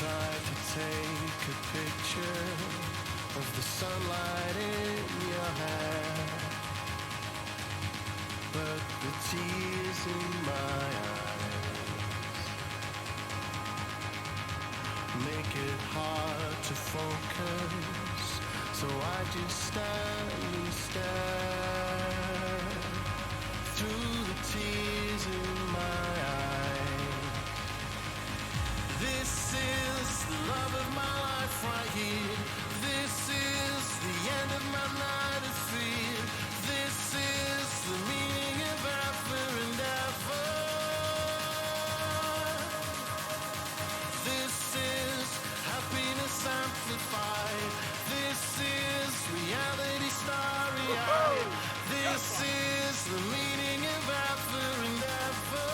tried to take a picture of the sunlight in your hair, but the tears in my eyes make it hard to focus, so I just stand and stare through the tears in my eyes. This is the love of my life right here. This is the end of my night of fear. This is the meaning of ever and ever. This is happiness amplified. This is reality starry-eyed. This is the meaning of ever and ever.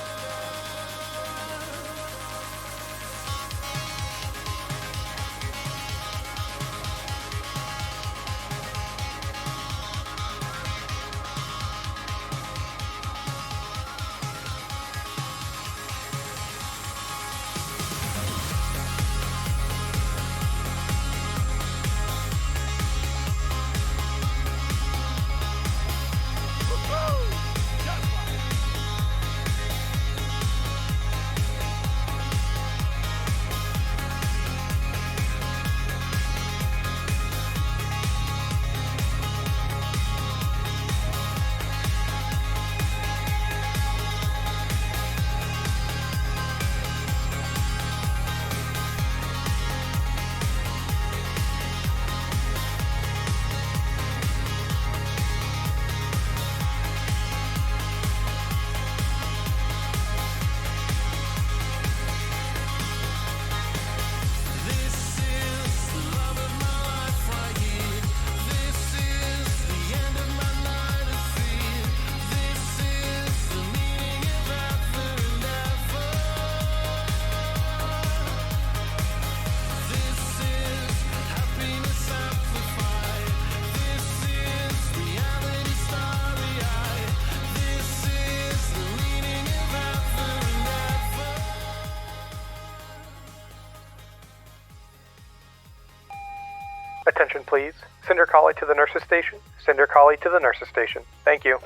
Attention please. Send your collie to the nurse's station. Send your collie to the nurse's station. Thank you.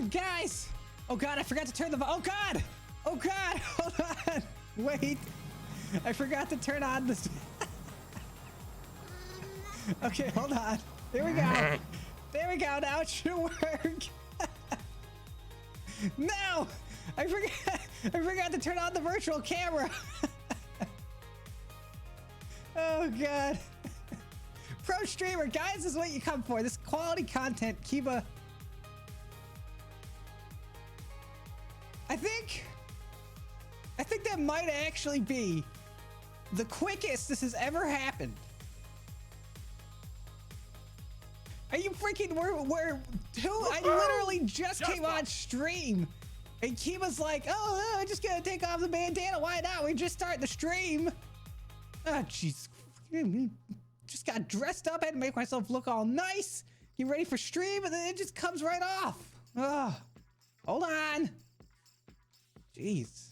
Guys! Oh god, I forgot to turn the oh god! Oh god! Hold on! Wait! I forgot to turn on this. Okay, hold on. There we go. There we go. Now it should work. No! I forgot to turn on the virtual camera. Oh god. Pro streamer, guys, this is what you come for. This quality content, QUBE. I think that might actually be the quickest this has ever happened. Are you freaking I literally just came on stream and QUBE's like, oh, I'm just gonna take off the bandana. Why not? We just start the stream. Oh, jeez. Just got dressed up, had to make myself look all nice, get ready for stream, and then it just comes right off. Oh, hold on. Jeez.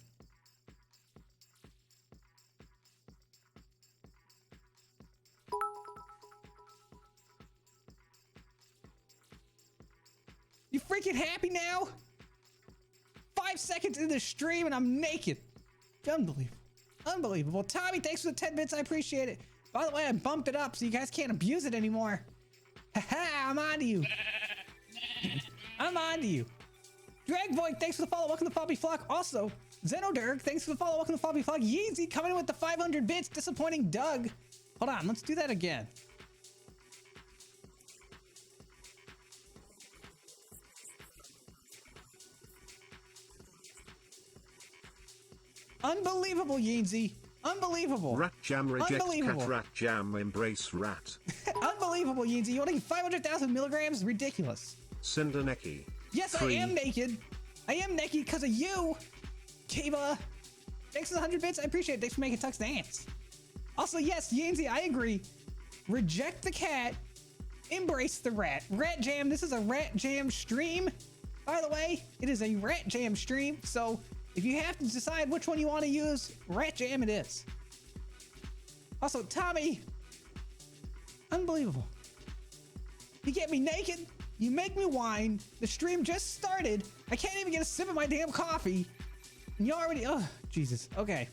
You freaking happy now? 5 seconds into the stream and I'm naked. Unbelievable. Unbelievable. Tommy, thanks for the 10 bits. I appreciate it. By the way, I bumped it up so you guys can't abuse it anymore. Haha, I'm on to you. I'm on to you. Dragvoid, thanks for the follow. Welcome to Floppy Flock. Also, Zenoderg, thanks for the follow. Welcome to Floppy Flock. Yeezy coming in with the 500 bits. Disappointing Doug. Hold on, let's do that again. Unbelievable, Yeezy. Unbelievable. Rat Jam reject cat, Rat Jam embrace rat. Unbelievable, Yeezy. You want to get 500,000 milligrams? Ridiculous. Cindernecky. Yes, 3. I am naked. I am naked because of you, Kiba. Thanks for the 100 bits. I appreciate it. Thanks for making Tux dance. Also, yes, Yeezy, I agree. Reject the cat. Embrace the rat. Rat Jam. This is a Rat Jam stream. By the way, it is a Rat Jam stream. So if you have to decide which one you want to use, Rat Jam it is. Also, Tommy, unbelievable. You get me naked, you make me whine, the stream just started, I can't even get a sip of my damn coffee, and you already, oh, Jesus, okay.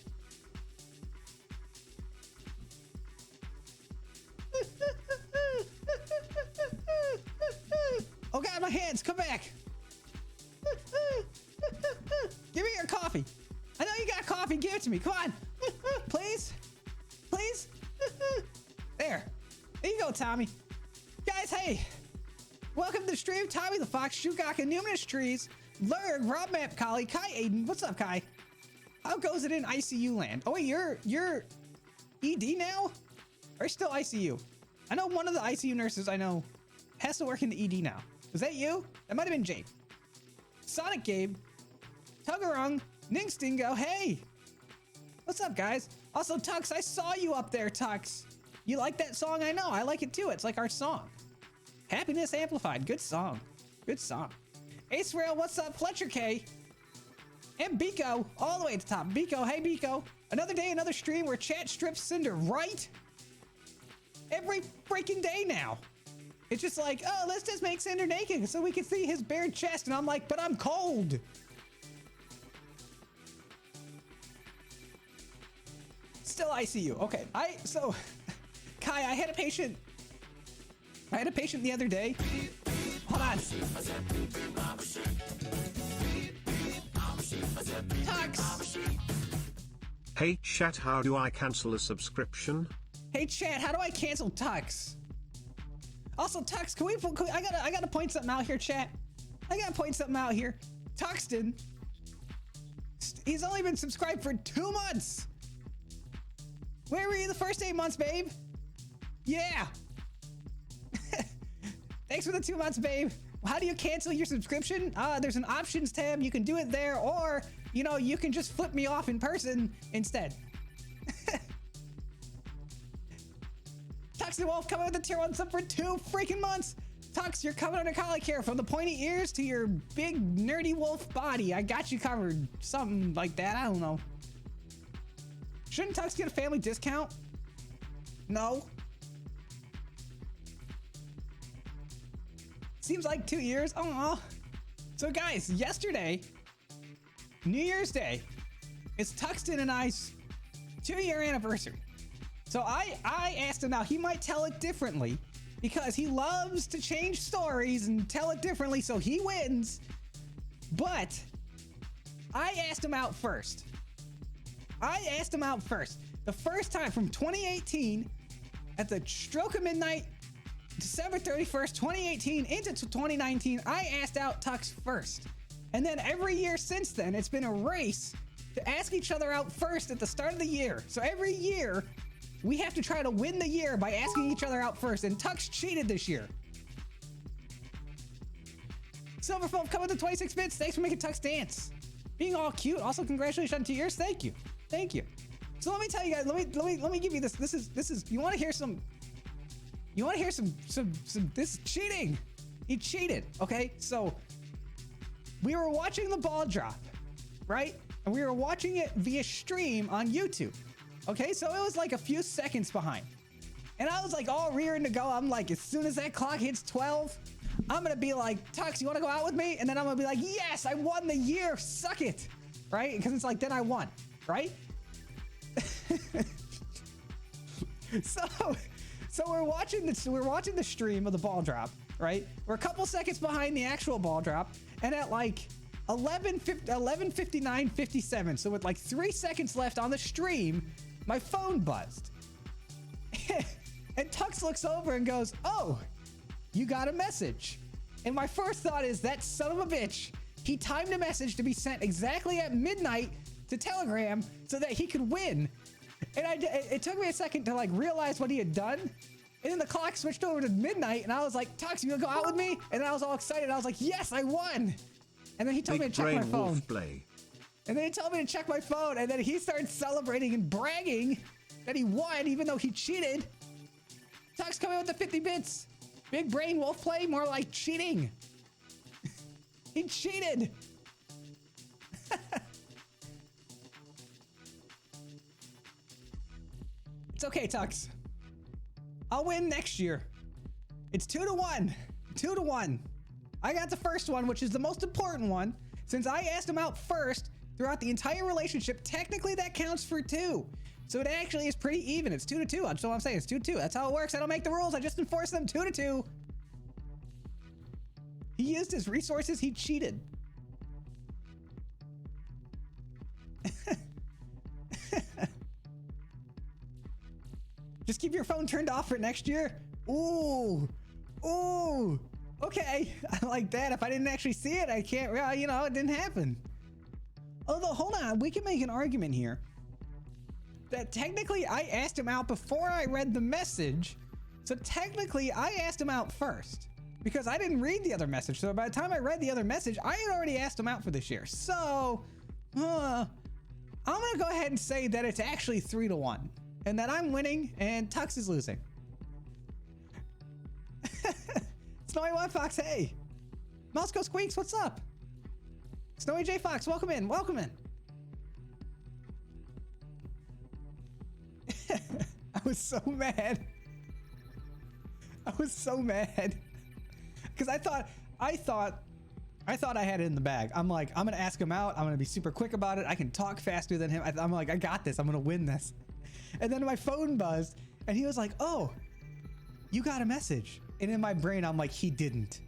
Oh God, my hands, come back. Give me your coffee. I know you got coffee, give it to me, come on. Please, please. There you go, Tommy. Guys, hey, welcome to the stream. Tommy the Fox, Shugaka, Numinous Trees, Lurg, Rob Map, Collie, Kai Aiden. What's up, Kai? How goes it in ICU land? Oh wait, you're ED now? Or still ICU? I know one of the ICU nurses I know has to work in the ED now. Was that you? That might have been Jake. Sonic Gabe, Tuggerung, Ningstingo, hey! What's up, guys? Also, Tux, I saw you up there, Tux. You like that song? I know, I like it too. It's like our song. Happiness Amplified, good song. Good song. Ace Rail, what's up? Fletcher K. And Biko, all the way at the top. Biko, hey Biko. Another day, another stream where chat strips Cinder, right? Every freaking day now. It's just like, oh, let's just make Cinder naked so we can see his bare chest. And I'm like, but I'm cold. Still ICU. Okay, so, Kai, I had a patient the other day. Hold on. Tux. Hey chat, how do I cancel a subscription? Hey chat, how do I cancel Tux? Also, Tux, I gotta point something out here, chat. I gotta point something out here. Tuxton, he's only been subscribed for 2 months. Where were you the first 8 months, babe? Yeah. Thanks for the 2 months, babe. How do you cancel your subscription? There's an options tab. You can do it there, or, you know, you can just flip me off in person instead. Tux the Wolf coming with the tier 1 sub for 2 freaking months. Tux, you're coming under collar care from the pointy ears to your big nerdy wolf body. I got you covered. Something like that. I don't know. Shouldn't Tux get a family discount? No. Seems like 2 years. Aw. So guys, yesterday, New Year's Day, it's Tuxton and I's 2-year anniversary. So I asked him, now he might tell it differently because he loves to change stories and tell it differently, so he wins. But I asked him out first. The first time from 2018 at the stroke of midnight, December 31st, 2018 into 2019, I asked out Tux first. And then every year since then, it's been a race to ask each other out first at the start of the year. So every year, we have to try to win the year by asking each other out first, and Tux cheated this year. Silverfold coming to 26 bits. Thanks for making Tux dance. Being all cute. Also, congratulations on 2 years. Thank you. Thank you. So let me tell you guys, let me give you this. This is you want to hear some this is cheating. He cheated, okay? So we were watching the ball drop, right? And we were watching it via stream on YouTube. Okay, so it was like a few seconds behind. And I was like all rearing to go. I'm like, as soon as that clock hits 12, I'm gonna be like, Tux, you wanna go out with me? And then I'm gonna be like, yes, I won the year, suck it, right? Because it's like, then I won, right? So we're watching the stream of the ball drop, right? We're a couple seconds behind the actual ball drop, and at like 11:59:57, so with like 3 seconds left on the stream, my phone buzzed. And Tux looks over and goes, "Oh, you got a message." And my first thought is, that son of a bitch, he timed a message to be sent exactly at midnight to Telegram so that he could win. And it took me a second to like realize what he had done. And then the clock switched over to midnight, and I was like, Tux, you gonna go out with me? And then I was all excited. I was like, yes, I won. And then he told me to check my phone. And then he told me to check my phone, and then he started celebrating and bragging that he won, even though he cheated. Tux coming with the 50 bits. Big brain wolf play, more like cheating. He cheated. It's okay, Tux. I'll win next year. It's 2-1. 2-1. I got the first one, which is the most important one. Since I asked him out first throughout the entire relationship, technically that counts for 2. So it actually is pretty even. It's 2-2. That's what I'm saying. It's 2-2. That's how it works. I don't make the rules. I just enforce them 2-2. He used his resources. He cheated. Just keep your phone turned off for next year. Ooh. Ooh. Okay. I like that. If I didn't actually see it, I can't, you know, it didn't happen. Although, hold on. We can make an argument here that technically I asked him out before I read the message. So technically I asked him out first because I didn't read the other message. So by the time I read the other message, I had already asked him out for this year. So I'm going to go ahead and say that it's actually 3-1 and that I'm winning and Tux is losing. Snowy White Fox, hey. Moscow Squeaks, what's up? Snowy J Fox, welcome in, welcome in. I was so mad. I was so mad because I thought I had it in the bag. I'm like, I'm gonna ask him out. I'm gonna be super quick about it. I can talk faster than him. I'm like, I got this. I'm gonna win this. And then my phone buzzed, and he was like, "Oh, you got a message." And in my brain, I'm like, he didn't.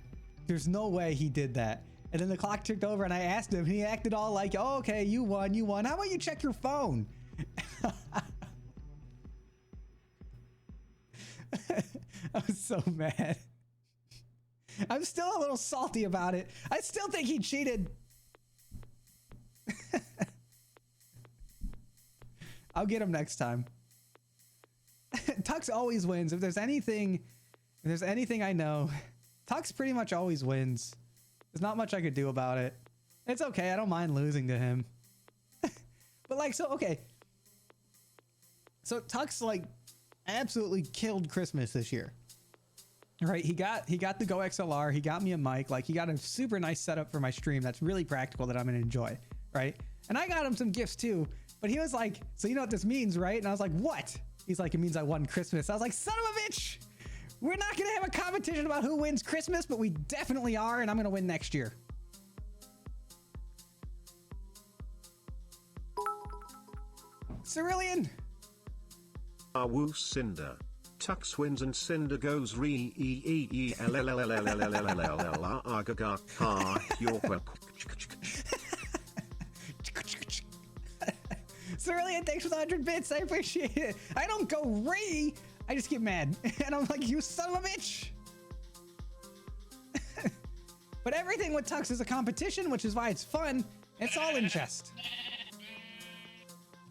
There's no way he did that. And then the clock ticked over, and I asked him. And he acted all like, "Oh, okay, you won, you won. How about you check your phone?" I was so mad. I'm still a little salty about it. I still think he cheated. I'll get him next time. Tux always wins. If there's anything I know, Tux pretty much always wins. There's not much I could do about it. It's okay. I don't mind losing to him. But like, so, okay. So Tux like absolutely killed Christmas this year. Right? He got the Go XLR. He got me a mic. Like, he got a super nice setup for my stream that's really practical that I'm going to enjoy. Right? And I got him some gifts too. But he was like, "So you know what this means, right?" And I was like, "What?" He's like, "It means I won Christmas." I was like, "Son of a bitch! We're not going to have a competition about who wins Christmas, but we definitely are, and I'm going to win next year." Cerulean! Woo Cinder. Tux wins and Cinder goes re e e e l l l l l l l l l l agaga ha your Cerulean, thanks for the 100 bits. I appreciate it. I don't go re. I just get mad. And I'm like, "You son of a bitch." But everything with Tux is a competition, which is why it's fun. It's all in jest.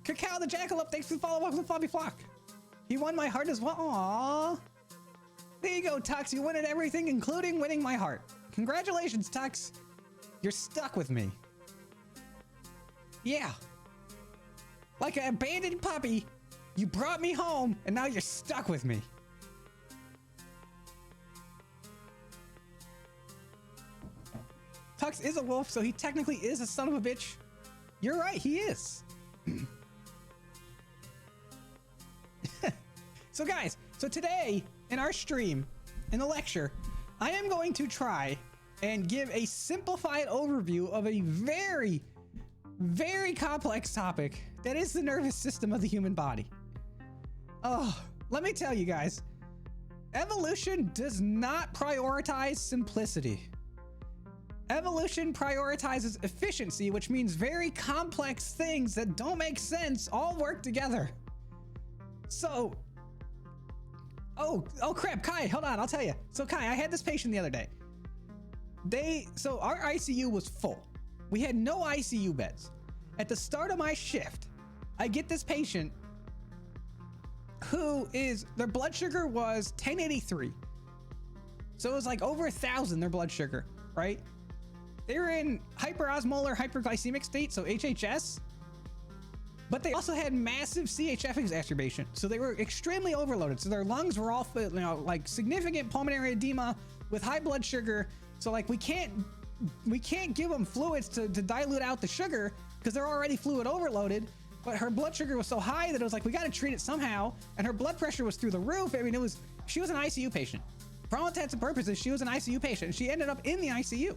Cacao the Jackalope, thanks for the follow. Welcome to Flobby Flock. He won my heart as well. Aww. There you go, Tux. You won at everything, including winning my heart. Congratulations, Tux. You're stuck with me. Yeah. Like an abandoned puppy, you brought me home, and now you're stuck with me. Tux is a wolf, so he technically is a son of a bitch. You're right, he is. So guys, so today in our stream, in the lecture, I am going to try and give a simplified overview of a very, very complex topic that is the nervous system of the human body. Oh, let me tell you guys, evolution does not prioritize simplicity. Evolution prioritizes efficiency, which means very complex things that don't make sense all work together. So, oh crap, Kai, hold on, I'll tell you. So Kai, I had this patient the other day. So our ICU was full. We had no ICU beds. At the start of my shift, I get this patient who their blood sugar was 1083. So it was like over 1,000, their blood sugar, right? They were in hyperosmolar hyperglycemic state, so HHS, but they also had massive CHF exacerbation. So they were extremely overloaded. So their lungs were all, like significant pulmonary edema with high blood sugar. So like we can't give them fluids to dilute out the sugar because they're already fluid overloaded. but her blood sugar was so high that it was like, we got to treat it somehow. And her blood pressure was through the roof. I mean, she was an ICU patient. For all intents and purposes, she was an ICU patient. She ended up in the ICU.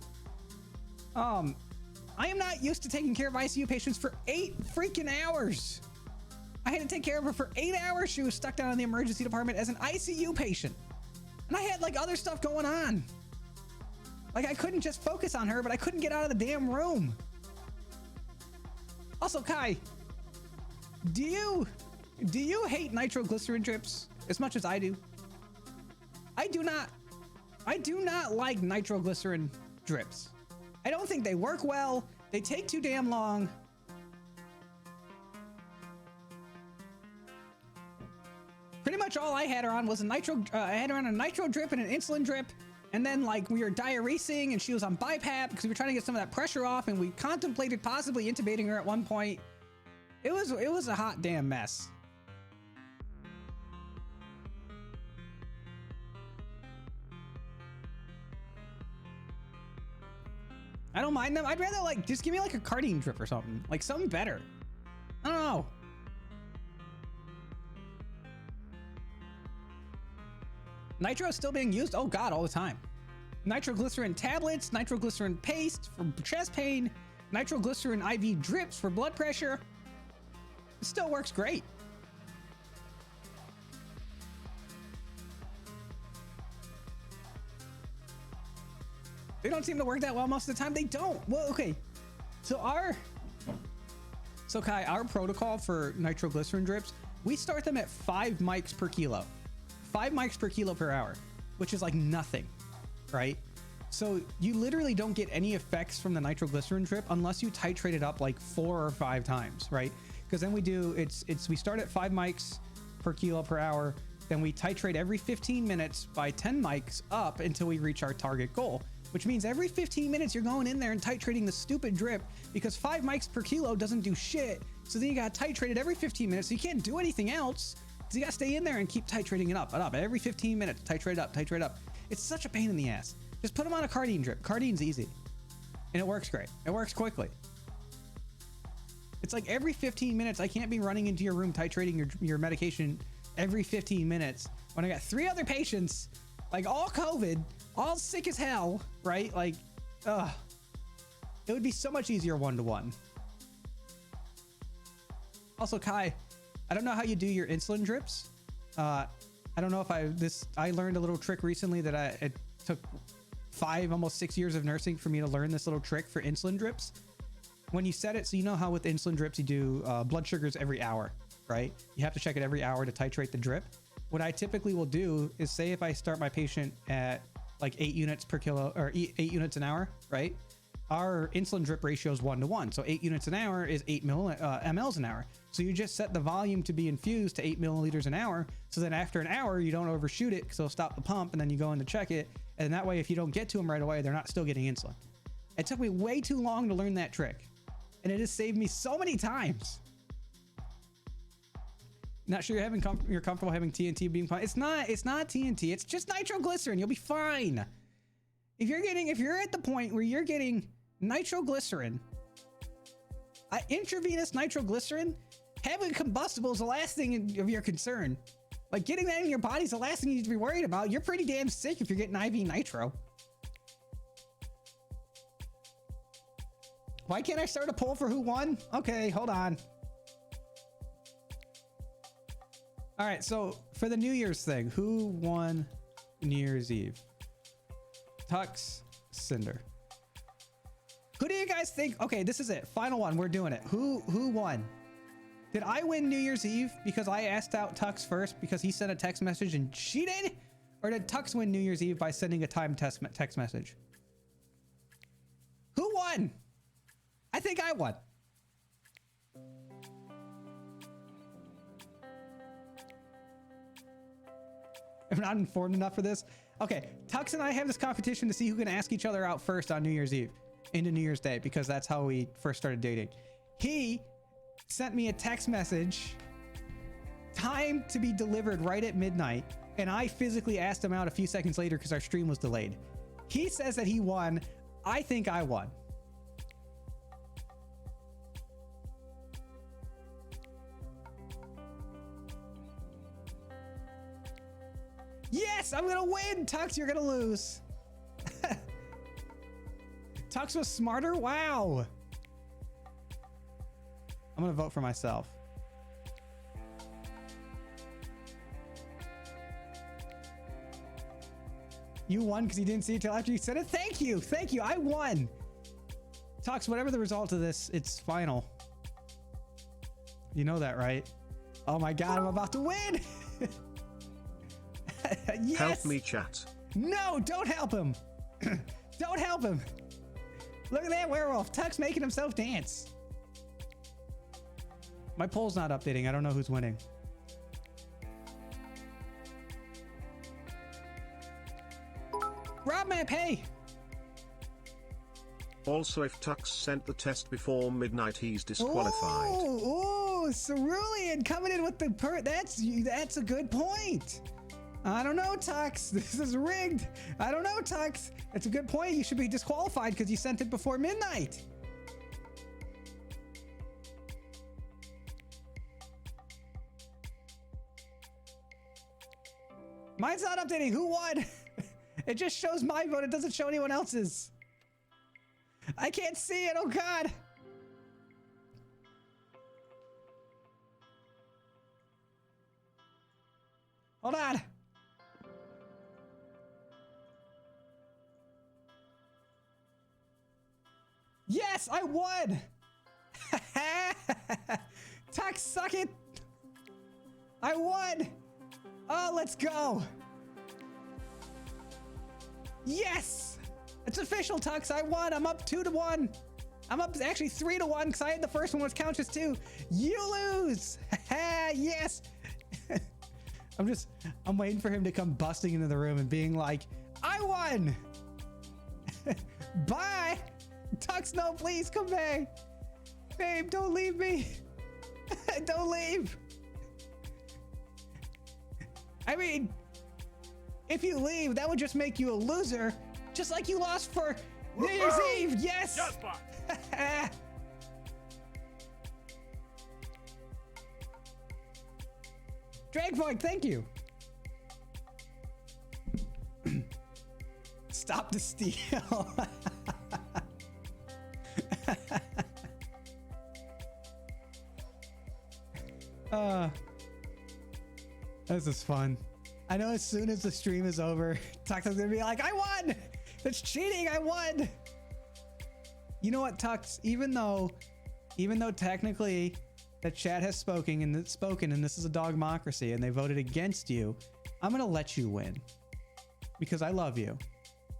I am not used to taking care of ICU patients for 8 freaking hours. I had to take care of her for 8 hours. She was stuck down in the emergency department as an ICU patient. And I had like other stuff going on. Like I couldn't just focus on her, but I couldn't get out of the damn room. Also, Kai, do you hate nitroglycerin drips as much as I do? I do not like nitroglycerin drips. I don't think they work well. They take too damn long. Pretty much all I had her on was a nitro. I had her on a nitro drip and an insulin drip, and then like we were diuresing, and she was on BiPAP because we were trying to get some of that pressure off, and we contemplated possibly intubating her at one point. It was a hot damn mess. I don't mind them. I'd rather like just give me like a cardine drip or something, like something better. I don't know. Nitro is still being used. Oh God, all the time. Nitroglycerin tablets, nitroglycerin paste for chest pain, nitroglycerin IV drips for blood pressure. It still works great. They don't seem to work that well most of the time. They don't. Well, okay. So Kai, our protocol for nitroglycerin drips, we start them at 5 mics per kilo. 5 mics per kilo per hour, which is like nothing, right? So you literally don't get any effects from the nitroglycerin drip unless you titrate it up like 4 or 5 times, right? Because then we start at 5 mics per kilo per hour. Then we titrate every 15 minutes by 10 mics up until we reach our target goal, which means every 15 minutes you're going in there and titrating the stupid drip because 5 mics per kilo doesn't do shit. So then you got to titrate it every 15 minutes. So you can't do anything else. So you got to stay in there and keep titrating it up and up. Every 15 minutes, titrate up, titrate up. It's such a pain in the ass. Just put them on a cardine drip. Cardine's easy. And it works great. It works quickly. It's like every 15 minutes, I can't be running into your room titrating your medication every 15 minutes when I got 3 other patients, like all COVID, all sick as hell, right? Like, it would be so much easier one-to-one. Also, Kai, I don't know how you do your insulin drips. I don't know if I learned a little trick recently that it took 5, almost 6 years of nursing for me to learn this little trick for insulin drips. When you set it, so you know how with insulin drips, you do blood sugars every hour, right? You have to check it every hour to titrate the drip. What I typically will do is say if I start my patient at like 8 units per kilo or 8 units an hour, right? Our insulin drip ratio is 1-to-1. So 8 units an hour is 8 mLs an hour. So you just set the volume to be infused to 8 milliliters an hour. So then after an hour, you don't overshoot it because it'll stop the pump and then you go in to check it. And that way, if you don't get to them right away, they're not still getting insulin. It took me way too long to learn that trick. And it has saved me so many times. Not sure you're comfortable having TNT being fine. It's not TNT. It's just nitroglycerin. You'll be fine. If you're at the point where you're getting nitroglycerin, intravenous nitroglycerin, having combustible is the last thing of your concern. Like getting that in your body is the last thing you need to be worried about. You're pretty damn sick if you're getting IV nitro. Why can't I start a poll for who won? Okay, hold on. All right, so for the New Year's thing, who won New Year's Eve? Tux, Cinder. Who do you guys think? Okay, this is it. Final one. We're doing it. Who won? Did I win New Year's Eve because I asked out Tux first because he sent a text message and cheated? Or did Tux win New Year's Eve by sending a timed text message? Who won? I think I won. I'm not informed enough for this. Okay, Tux and I have this competition to see who can ask each other out first on New Year's Eve into New Year's Day because that's how we first started dating. He sent me a text message, time to be delivered right at midnight, and I physically asked him out a few seconds later because our stream was delayed. He says that he won. I think I won. Yes, I'm gonna win. Tux, you're gonna lose. Tux was smarter? Wow. I'm gonna vote for myself. You won because you didn't see it till after you said it? Thank you. Thank you. I won. Tux, whatever the result of this, it's final. You know that, right? Oh my God, I'm about to win. Yes. Help me, chat. No, don't help him. Don't help him. Look at that werewolf. Tux making himself dance. My poll's not updating. I don't know who's winning. Rob Map, hey. Also, if Tux sent the test before midnight, he's disqualified. Oh, Cerulean coming in with the that's a good point. I don't know, Tux. This is rigged. I don't know, Tux. That's a good point. You should be disqualified because you sent it before midnight. Mine's not updating. Who won? It just shows my vote. It doesn't show anyone else's. I can't see it. Oh, God. Hold on. Yes, I won. Tux, suck it. I won. Oh, let's go. Yes. It's official, Tux. I won. I'm up 2-1. I'm up actually 3-1 because I had the first one, which counts as 2. You lose. Yes. I'm waiting for him to come busting into the room and being like, I won. Bye. Tux, no, please come back. Babe, don't leave me. Don't leave. I mean, if you leave, that would just make you a loser. Just like you lost for New Year's Eve. Yes. Dragvoid, thank you. Stop the steal. This is fun. I know as soon as the stream is over, Tux is gonna be like, I won! That's cheating, I won! You know what, Tux? Even though technically the chat has spoken and this is a dogmocracy and they voted against you, I'm gonna let you win. Because I love you.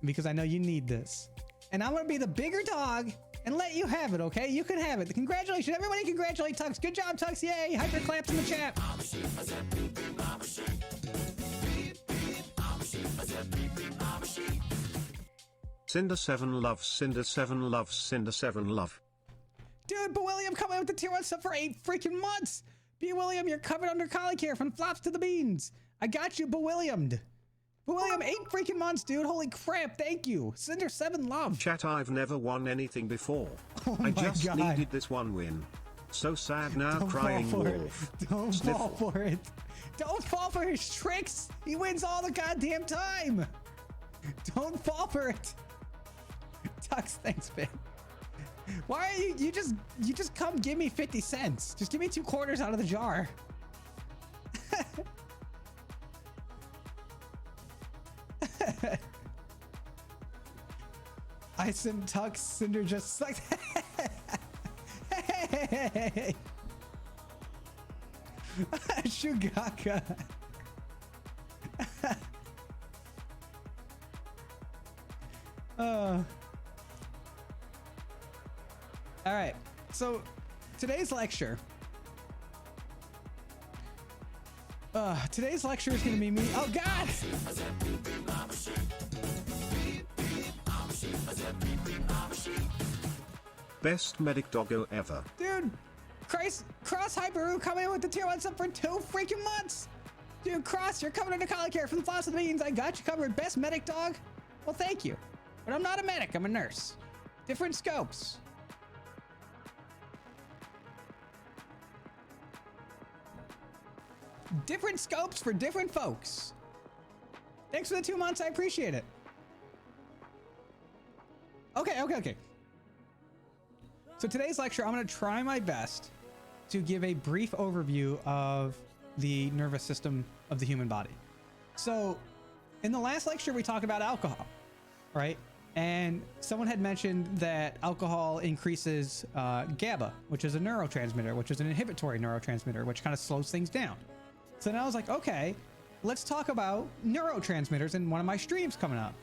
Because I know you need this. And I'm gonna be the bigger dog and let you have it, okay? You can have it. Congratulations, everybody congratulate Tux. Good job, Tux, yay! Hyper claps in the chat. Cinder 7 love, Cinder 7 love, Cinder 7 love. Dude, but William coming with the tier 1 sub for 8 freaking months. B. William, you're covered under collie care from flops to the beans. I got you, Bewilliamed. Bewilliam, 8 freaking months, dude. Holy crap, thank you. Cinder 7 love. Chat, I've never won anything before. Oh I my just God. needed this one win. So sad now, Don't crying fall for wolf. it. Don't Sniffle. fall for it. Don't fall for his tricks. He wins all the goddamn time. Don't fall for it. Tux, thanks, man. Why are you just come give me 50 cents. Just give me 2 quarters out of the jar. I sent Tux, Cinder just like hey. Shugaka. All right, so today's lecture. Today's lecture is gonna be me. Oh God! Best medic doggo ever. Dude, Cross Hyperu coming in with the tier 1 sub for 2 freaking months. Dude, Cross, you're coming into collie care from the floss of the beans. I got you covered. Best medic dog. Well, thank you. But I'm not a medic. I'm a nurse. Different scopes. Different scopes for different folks. Thanks for the 2 months. I appreciate it. Okay. So today's lecture, I'm going to try my best to give a brief overview of the nervous system of the human body. So in the last lecture, we talked about alcohol, right? And someone had mentioned that alcohol increases GABA, which is a neurotransmitter, which is an inhibitory neurotransmitter, which kind of slows things down. So then I was like, okay, let's talk about neurotransmitters in one of my streams coming up.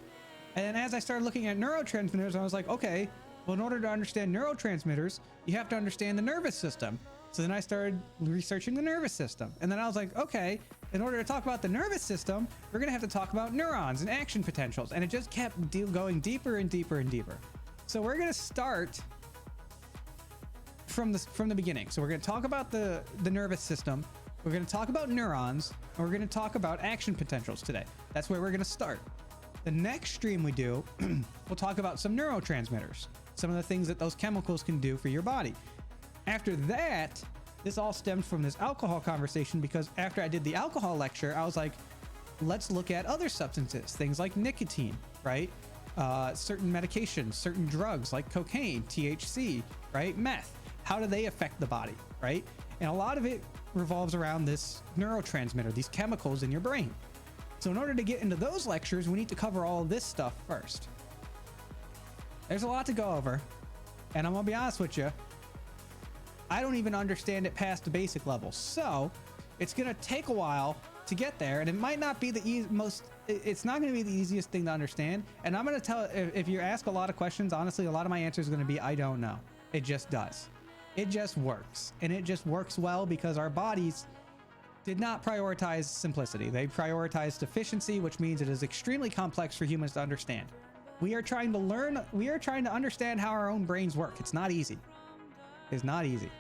And then as I started looking at neurotransmitters, I was like, okay, well, in order to understand neurotransmitters, you have to understand the nervous system. So then I started researching the nervous system. And then I was like, okay, in order to talk about the nervous system, we're going to have to talk about neurons and action potentials. And it just kept going deeper and deeper and deeper. So we're going to start from the beginning. So we're going to talk about the nervous system. We're going to talk about neurons. And we're going to talk about action potentials today. That's where we're going to start. The next stream we do, we'll talk about some neurotransmitters, some of the things that those chemicals can do for your body. After that, this all stemmed from this alcohol conversation, because after I did the alcohol lecture, I was like, let's look at other substances, things like nicotine, right? Certain medications, certain drugs like cocaine, THC, right? Meth. How do they affect the body, right? And a lot of it revolves around this neurotransmitter, these chemicals in your brain. So in order to get into those lectures, we need to cover all of this stuff first. There's a lot to go over, and I'm gonna be honest with you, I don't even understand it past the basic level. So it's gonna take a while to get there, and it might not be the it's not gonna be the easiest thing to understand. And I'm gonna tell, if you ask a lot of questions, honestly, a lot of my answers are gonna be, I don't know. It just does. It just works. And it just works well because our bodies did not prioritize simplicity. They prioritized efficiency, which means it is extremely complex for humans to understand. We are trying to understand how our own brains work. It's not easy. It's not easy.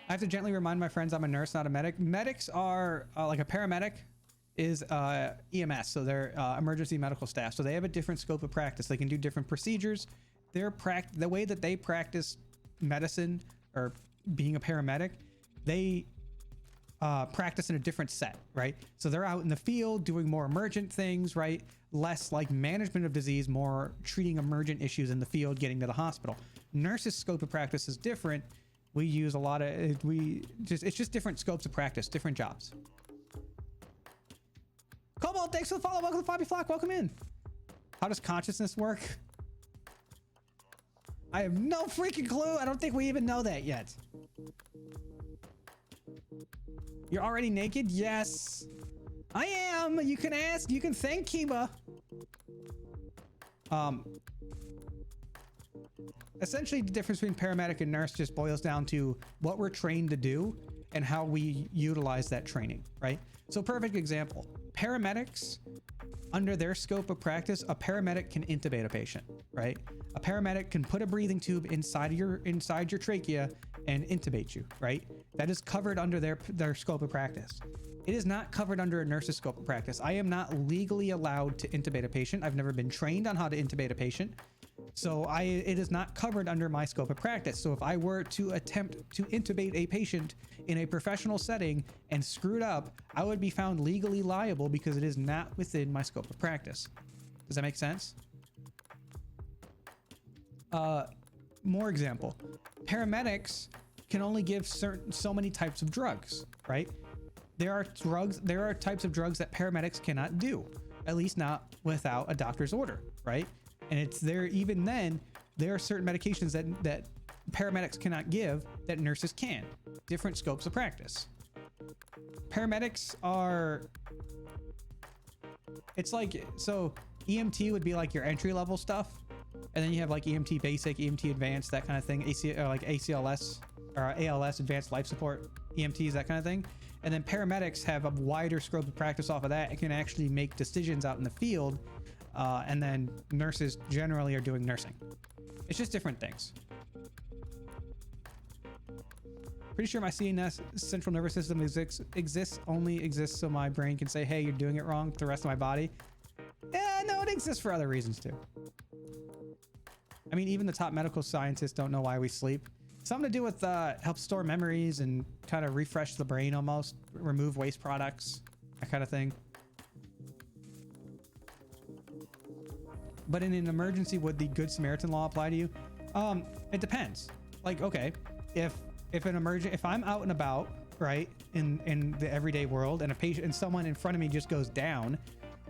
I have to gently remind my friends I'm a nurse, not a medic. Medics are like a paramedic is EMS, so they're emergency medical staff. So they have a different scope of practice. They can do different procedures. The way that they practice medicine or being a paramedic, they practice in a different set, right? So they're out in the field doing more emergent things, right? Less like management of disease, more treating emergent issues in the field, getting to the hospital. Nurses' scope of practice is different. We use a lot of, it's just different scopes of practice, different jobs. Cobalt, thanks for the follow. Welcome to Floppy Flock. Welcome in. How does consciousness work? I have no freaking clue. I don't think we even know that yet. You're already naked? Yes, I am. You can ask. You can thank Kiba. Essentially, the difference between paramedic and nurse just boils down to what we're trained to do and how we utilize that training, right? So perfect example, paramedics, under their scope of practice, a paramedic can intubate a patient, right? A paramedic can put a breathing tube inside your trachea and intubate you, right? That is covered under their scope of practice. It is not covered under a nurse's scope of practice. I am not legally allowed to intubate a patient. I've never been trained on how to intubate a patient. So it is not covered under my scope of practice. So if I were to attempt to intubate a patient in a professional setting and screwed up, I would be found legally liable because it is not within my scope of practice. Does that make sense? More example, paramedics can only give so many types of drugs, right? There are types of drugs that paramedics cannot do, at least not without a doctor's order, right? And it's there, even then, there are certain medications that paramedics cannot give that nurses can. Different scopes of practice. Paramedics are, it's like, so EMT would be like your entry level stuff. And then you have like EMT basic, EMT advanced, that kind of thing. Like ACLS or ALS, advanced life support, EMTs, that kind of thing. And then paramedics have a wider scope of practice off of that and can actually make decisions out in the field. And then nurses generally are doing nursing. It's just different things. Pretty sure my CNS, central nervous system, only exists so my brain can say, hey, you're doing it wrong to the rest of my body. Yeah, no, it exists for other reasons too. I mean, even the top medical scientists don't know why we sleep. Something to do with help store memories and kind of refresh the brain almost, remove waste products, that kind of thing. But in an emergency, would the Good Samaritan law apply to you? It depends. Like, okay, if I'm out and about, right, in the everyday world, and a patient and someone in front of me just goes down,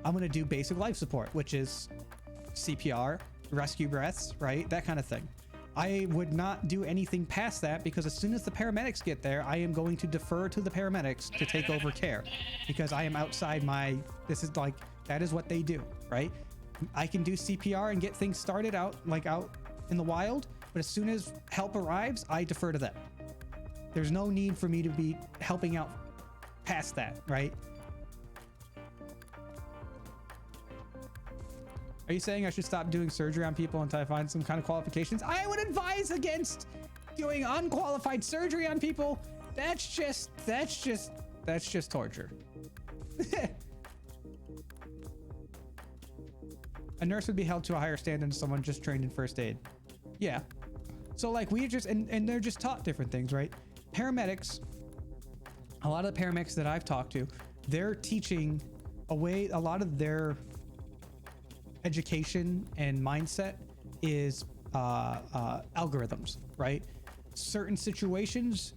I'm gonna do basic life support, which is CPR, rescue breaths, right, that kind of thing. I would not do anything past that, because as soon as the paramedics get there, I am going to defer to the paramedics to take over care, because I am outside my, this is like, that is what they do, right? I can do CPR and get things started out in the wild, but as soon as help arrives, I defer to them. There's no need for me to be helping out past that, right? Are you saying I should stop doing surgery on people until I find some kind of qualifications? I would advise against doing unqualified surgery on people. That's just torture. A nurse would be held to a higher standard than someone just trained in first aid. Yeah. So like we just, and they're just taught different things, right? Paramedics, a lot of the paramedics that I've talked to, they're teaching a lot of their education and mindset is algorithms, right? Certain situations,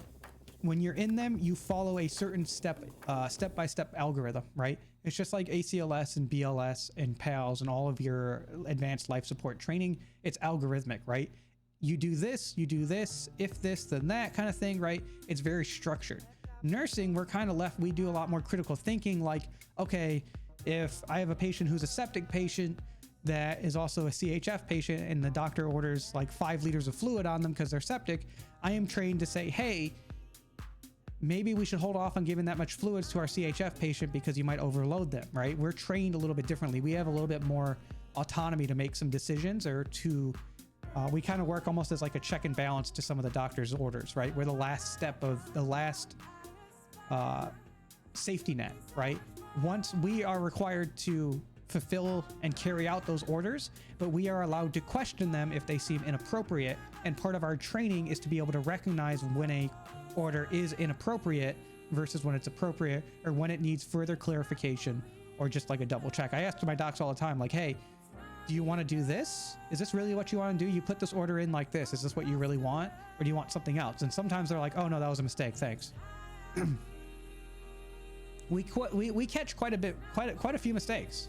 when you're in them, you follow a certain step-by-step algorithm, right? It's just like ACLS and BLS and PALS and all of your advanced life support training. It's algorithmic, right? You do this, if this, then that kind of thing, right? It's very structured. Nursing, we're kind of left, we do a lot more critical thinking, like, okay, if I have a patient who's a septic patient that is also a CHF patient and the doctor orders like 5 liters of fluid on them because they're septic, I am trained to say, hey, maybe we should hold off on giving that much fluids to our CHF patient because you might overload them, right? We're trained a little bit differently. We have a little bit more autonomy to make some decisions, or to, we kind of work almost as like a check and balance to some of the doctor's orders, right? We're the last step of the last safety net, right? Once we are required to fulfill and carry out those orders, but we are allowed to question them if they seem inappropriate. And part of our training is to be able to recognize when a order is inappropriate versus when it's appropriate, or when it needs further clarification or just like a double check. I ask my docs all the time, like, hey, do you want to do this? Is this really what you want to do? You put this order in like this. Is this what you really want? Or do you want something else? And sometimes they're like, oh no, that was a mistake. Thanks. We catch quite a few mistakes.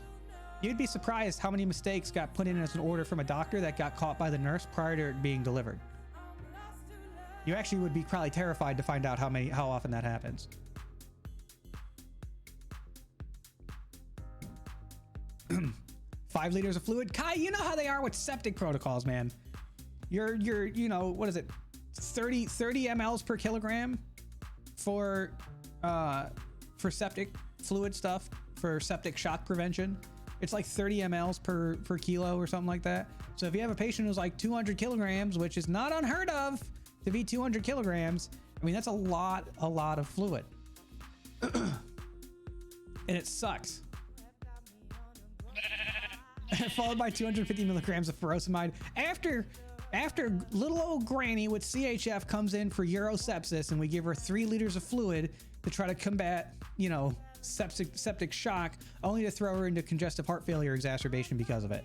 You'd be surprised how many mistakes got put in as an order from a doctor that got caught by the nurse prior to it being delivered. You actually would be probably terrified to find out how often that happens. Five liters of fluid. Kai, you know how they are with septic protocols, man. You're you know, what is it? 30 mLs per kilogram for septic fluid stuff, for septic shock prevention. It's like 30 mLs per kilo or something like that. So if you have a patient who's like 200 kilograms, which is not unheard of to be 200 kilograms, I mean, that's a lot of fluid. And it sucks. Followed by 250 milligrams of furosemide. After little old granny with CHF comes in for urosepsis, and we give her 3 liters of fluid to try to combat, you know, septic shock, only to throw her into congestive heart failure exacerbation because of it.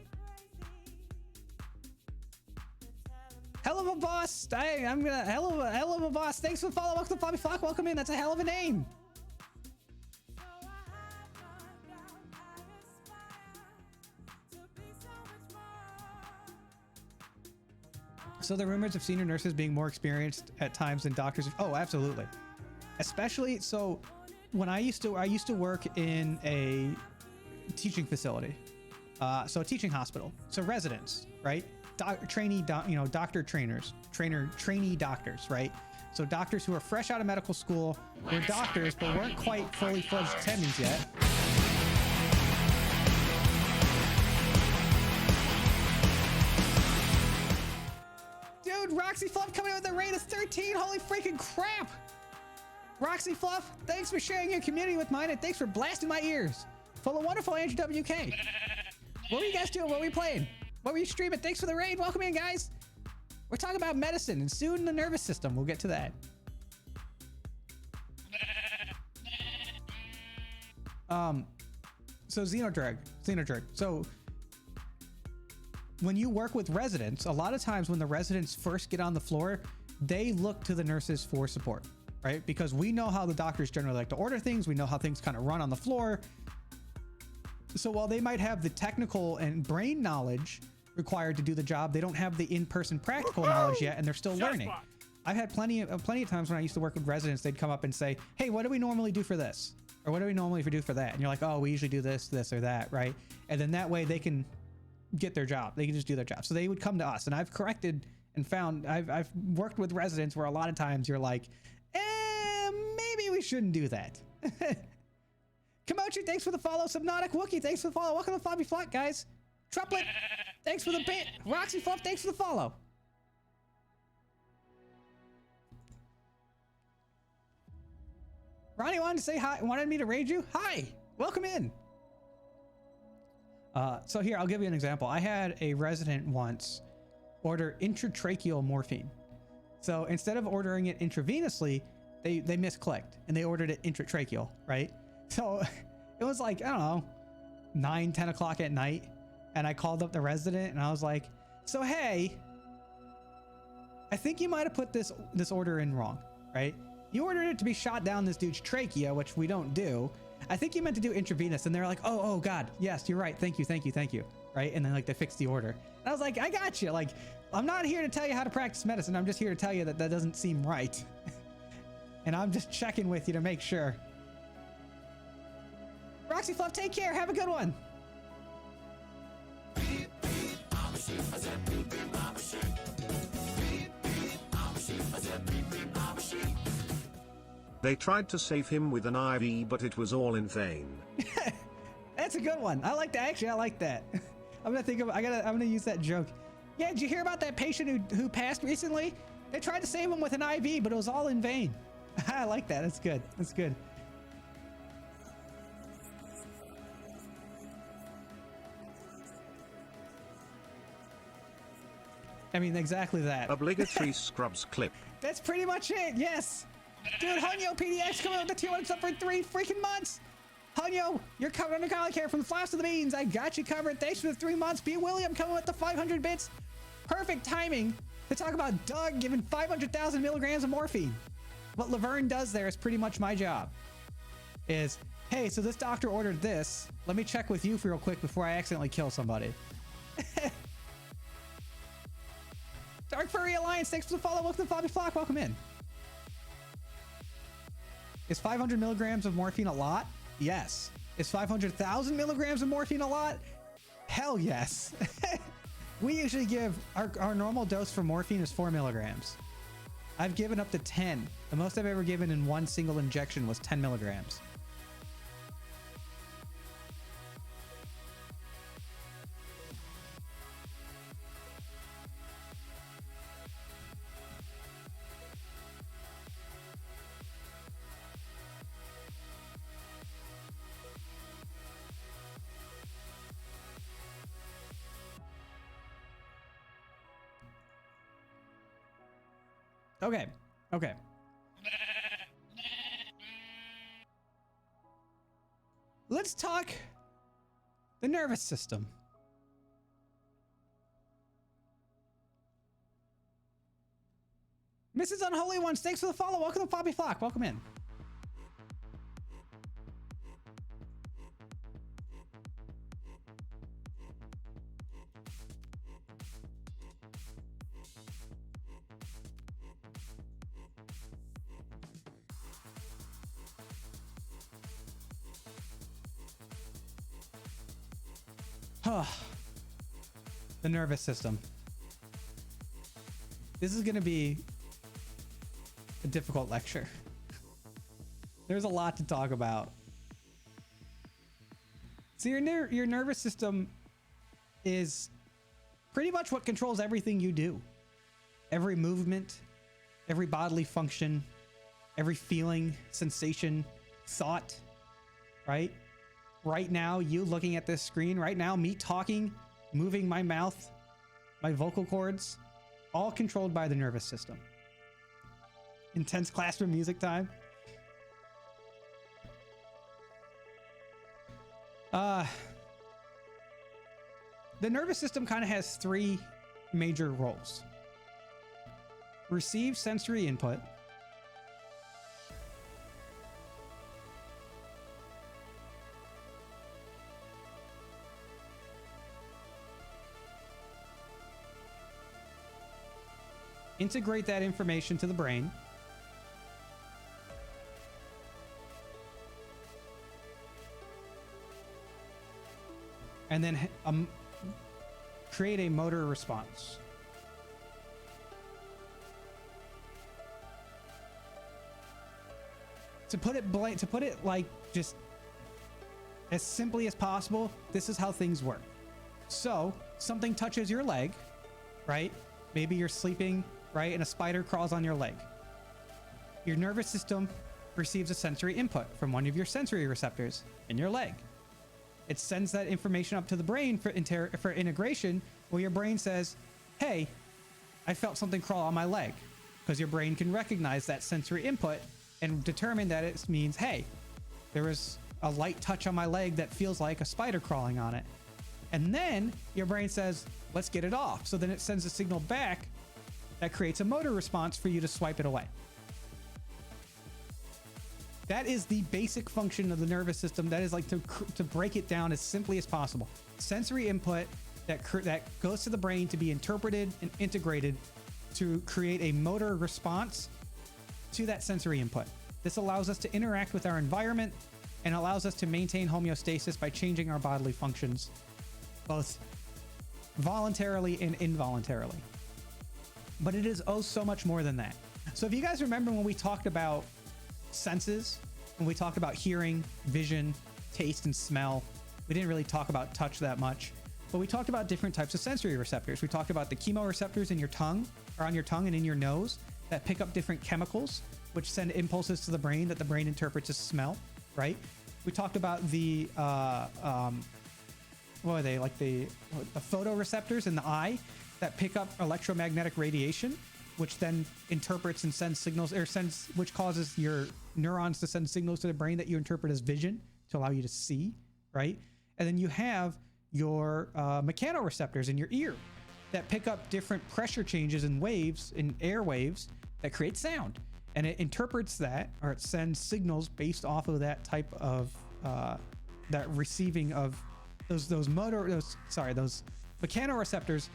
Hell of a boss. Hell of a boss. Thanks for the follow. Welcome to Floppy Flock. Welcome in. That's a hell of a name. So the rumors of senior nurses being more experienced at times than doctors. Oh, absolutely. Especially, so when I used to work in a teaching facility, so a teaching hospital. So residents, right? Trainee doctors, right? So doctors who are fresh out of medical school were doctors, but weren't quite fully fledged attendings yet. Dude, Roxy Fluff coming in with a rate of 13. Holy freaking crap. Roxy Fluff, thanks for sharing your community with mine, and thanks for blasting my ears. Full of wonderful Andrew WK. What were you guys doing? What were you playing? What were you streaming? Thanks for the raid. Welcome in, guys. We're talking about medicine and soon the nervous system. We'll get to that. So Xenodrug. So when you work with residents, a lot of times when the residents first get on the floor, they look to the nurses for support, right? Because we know how the doctors generally like to order things. We know how things kind of run on the floor. So while they might have the technical and brain knowledge required to do the job, they don't have the in-person practical knowledge yet, and they're still learning. I've had plenty of times when I used to work with residents, they'd come up and say, hey, what do we normally do for this? Or what do we normally do for that? And you're like, oh, we usually do this, this, or that, right? And then that way they can get their job. They can just do their job. So they would come to us, and I've corrected and found, I've worked with residents where a lot of times you're like, maybe we shouldn't do that. Kamochi, thanks for the follow. Subnautic Wookie, thanks for the follow. Welcome to Flobby Flock, guys. Truplet, thanks for the bit. Roxy Fluff, thanks for the follow. Ronnie wanted to say hi, wanted me to raid you. Hi, welcome in. So here, I'll give you an example. I had a resident once order intratracheal morphine. So instead of ordering it intravenously, they misclicked and they ordered it intratracheal, right? So it was like, I don't know, 9, 10 o'clock at night. And I called up the resident and I was like, so, hey, I think you might've put this order in wrong, right? You ordered it to be shot down this dude's trachea, which we don't do. I think you meant to do intravenous. And they're like, oh God, yes, you're right. Thank you. Right. And then like they fixed the order. And I was like, I got you. Like, I'm not here to tell you how to practice medicine. I'm just here to tell you that that doesn't seem right. And I'm just checking with you to make sure. Roxy Fluff, take care. Have a good one. They tried to save him with an IV, but it was all in vain. That's a good one. I like that. Actually, I like that. I'm gonna use that joke. Yeah, did you hear about that patient who passed recently? They tried to save him with an IV, but it was all in vain. I like that. That's good. That's good. I mean, exactly that. Obligatory Scrubs clip. That's pretty much it. Yes. Dude, Hunyo PDX coming with the tier 1 sub for 3 freaking months. Hunyo, you're covered under collar care from the flaps to the beans. I got you covered. Thanks for the 3 months. B. William coming with the 500 bits. Perfect timing to talk about Doug giving 500,000 milligrams of morphine. What Laverne does there is pretty much my job. Is, hey, so this doctor ordered this. Let me check with you real quick before I accidentally kill somebody. Dark Furry Alliance, thanks for the follow. Welcome to Flobby Flock. Welcome in. Is 500 milligrams of morphine a lot? Yes. Is 500,000 milligrams of morphine a lot? Hell yes. We usually give, our normal dose for morphine is 4 milligrams. I've given up to 10. The most I've ever given in one single injection was 10 milligrams. Okay. Let's talk the nervous system. Mrs. Unholy Ones, thanks for the follow. Welcome to Flobby Flock. Welcome in. The nervous system. This is going to be a difficult lecture. There's a lot to talk about. So your nervous system is pretty much what controls everything you do. Every movement, every bodily function, every feeling, sensation, thought, right? Right now, you looking at this screen, right now, me talking, moving my mouth, my vocal cords, all controlled by the nervous system. Intense classroom music time. The nervous system kind of has three major roles. Receive sensory input. Integrate that information to the brain. And then create a motor response. To put it like just as simply as possible, this is how things work. So something touches your leg, right? Maybe you're sleeping, right? And a spider crawls on your leg. Your nervous system receives a sensory input from one of your sensory receptors in your leg. It sends that information up to the brain for integration, where your brain says, hey, I felt something crawl on my leg, because your brain can recognize that sensory input and determine that it means, hey, there was a light touch on my leg that feels like a spider crawling on it. And then your brain says, let's get it off. So then it sends a signal back that creates a motor response for you to swipe it away. That is the basic function of the nervous system. That is like to break it down as simply as possible. Sensory input that goes to the brain to be interpreted and integrated to create a motor response to that sensory input. This allows us to interact with our environment and allows us to maintain homeostasis by changing our bodily functions, both voluntarily and involuntarily. But it is so much more than that. So if you guys remember when we talked about senses, when we talked about hearing, vision, taste, and smell, we didn't really talk about touch that much, but we talked about different types of sensory receptors. We talked about the chemoreceptors in your tongue, or on your tongue and in your nose, that pick up different chemicals, which send impulses to the brain that the brain interprets as smell, right? We talked about the, what are they, like the photoreceptors in the eye that pick up electromagnetic radiation, which then interprets and sends signals, which causes your neurons to send signals to the brain that you interpret as vision to allow you to see, right? And then you have your mechanoreceptors in your ear that pick up different pressure changes in waves, in air waves, that create sound. And it interprets that, or it sends signals based off of that type of, that receiving of those mechanoreceptors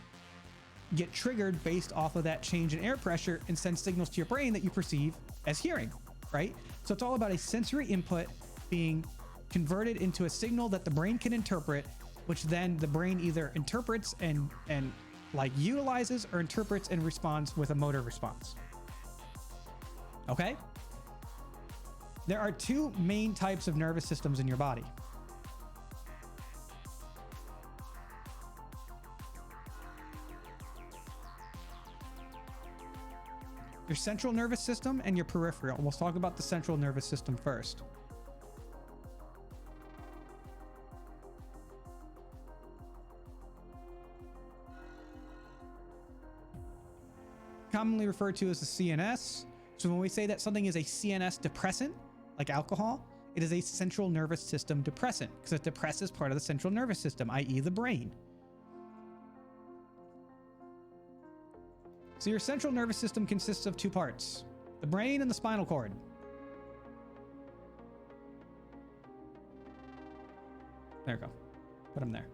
get triggered based off of that change in air pressure and send signals to your brain that you perceive as hearing, right? So it's all about a sensory input being converted into a signal that the brain can interpret, which then the brain either interprets and like utilizes, or interprets and responds with a motor response. Okay? There are two main types of nervous systems in your body. Your central nervous system and your peripheral. We'll talk about the central nervous system first. Commonly referred to as the CNS. So when we say that something is a CNS depressant, like alcohol, it is a central nervous system depressant because it depresses part of the central nervous system, i.e. the brain. So your central nervous system consists of two parts, the brain and the spinal cord. There we go. Put them there.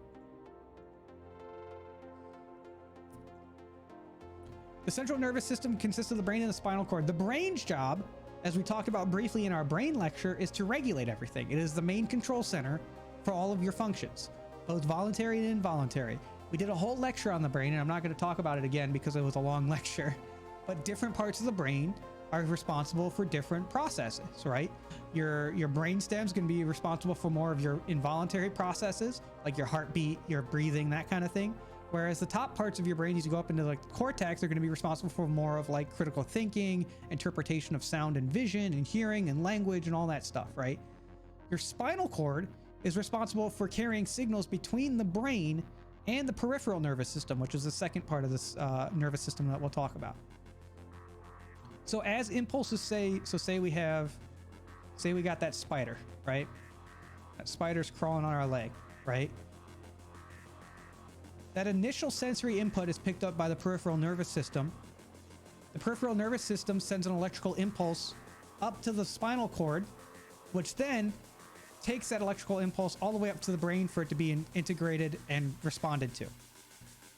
The central nervous system consists of the brain and the spinal cord. The brain's job, as we talked about briefly in our brain lecture, is to regulate everything. It is the main control center for all of your functions, both voluntary and involuntary. We did a whole lecture on the brain, and I'm not going to talk about it again because it was a long lecture, but different parts of the brain are responsible for different processes, right? Your brain stem's going to be responsible for more of your involuntary processes, like your heartbeat, your breathing, that kind of thing. Whereas the top parts of your brain, as you go up into like the cortex, are going to be responsible for more of like critical thinking, interpretation of sound and vision and hearing and language and all that stuff, right? Your spinal cord is responsible for carrying signals between the brain and the peripheral nervous system, which is the second part of this nervous system that we'll talk about. So as impulses say we got that spider, right? That spider's crawling on our leg, right? That initial sensory input is picked up by the peripheral nervous system. The peripheral nervous system sends an electrical impulse up to the spinal cord, which then takes that electrical impulse all the way up to the brain for it to be integrated and responded to.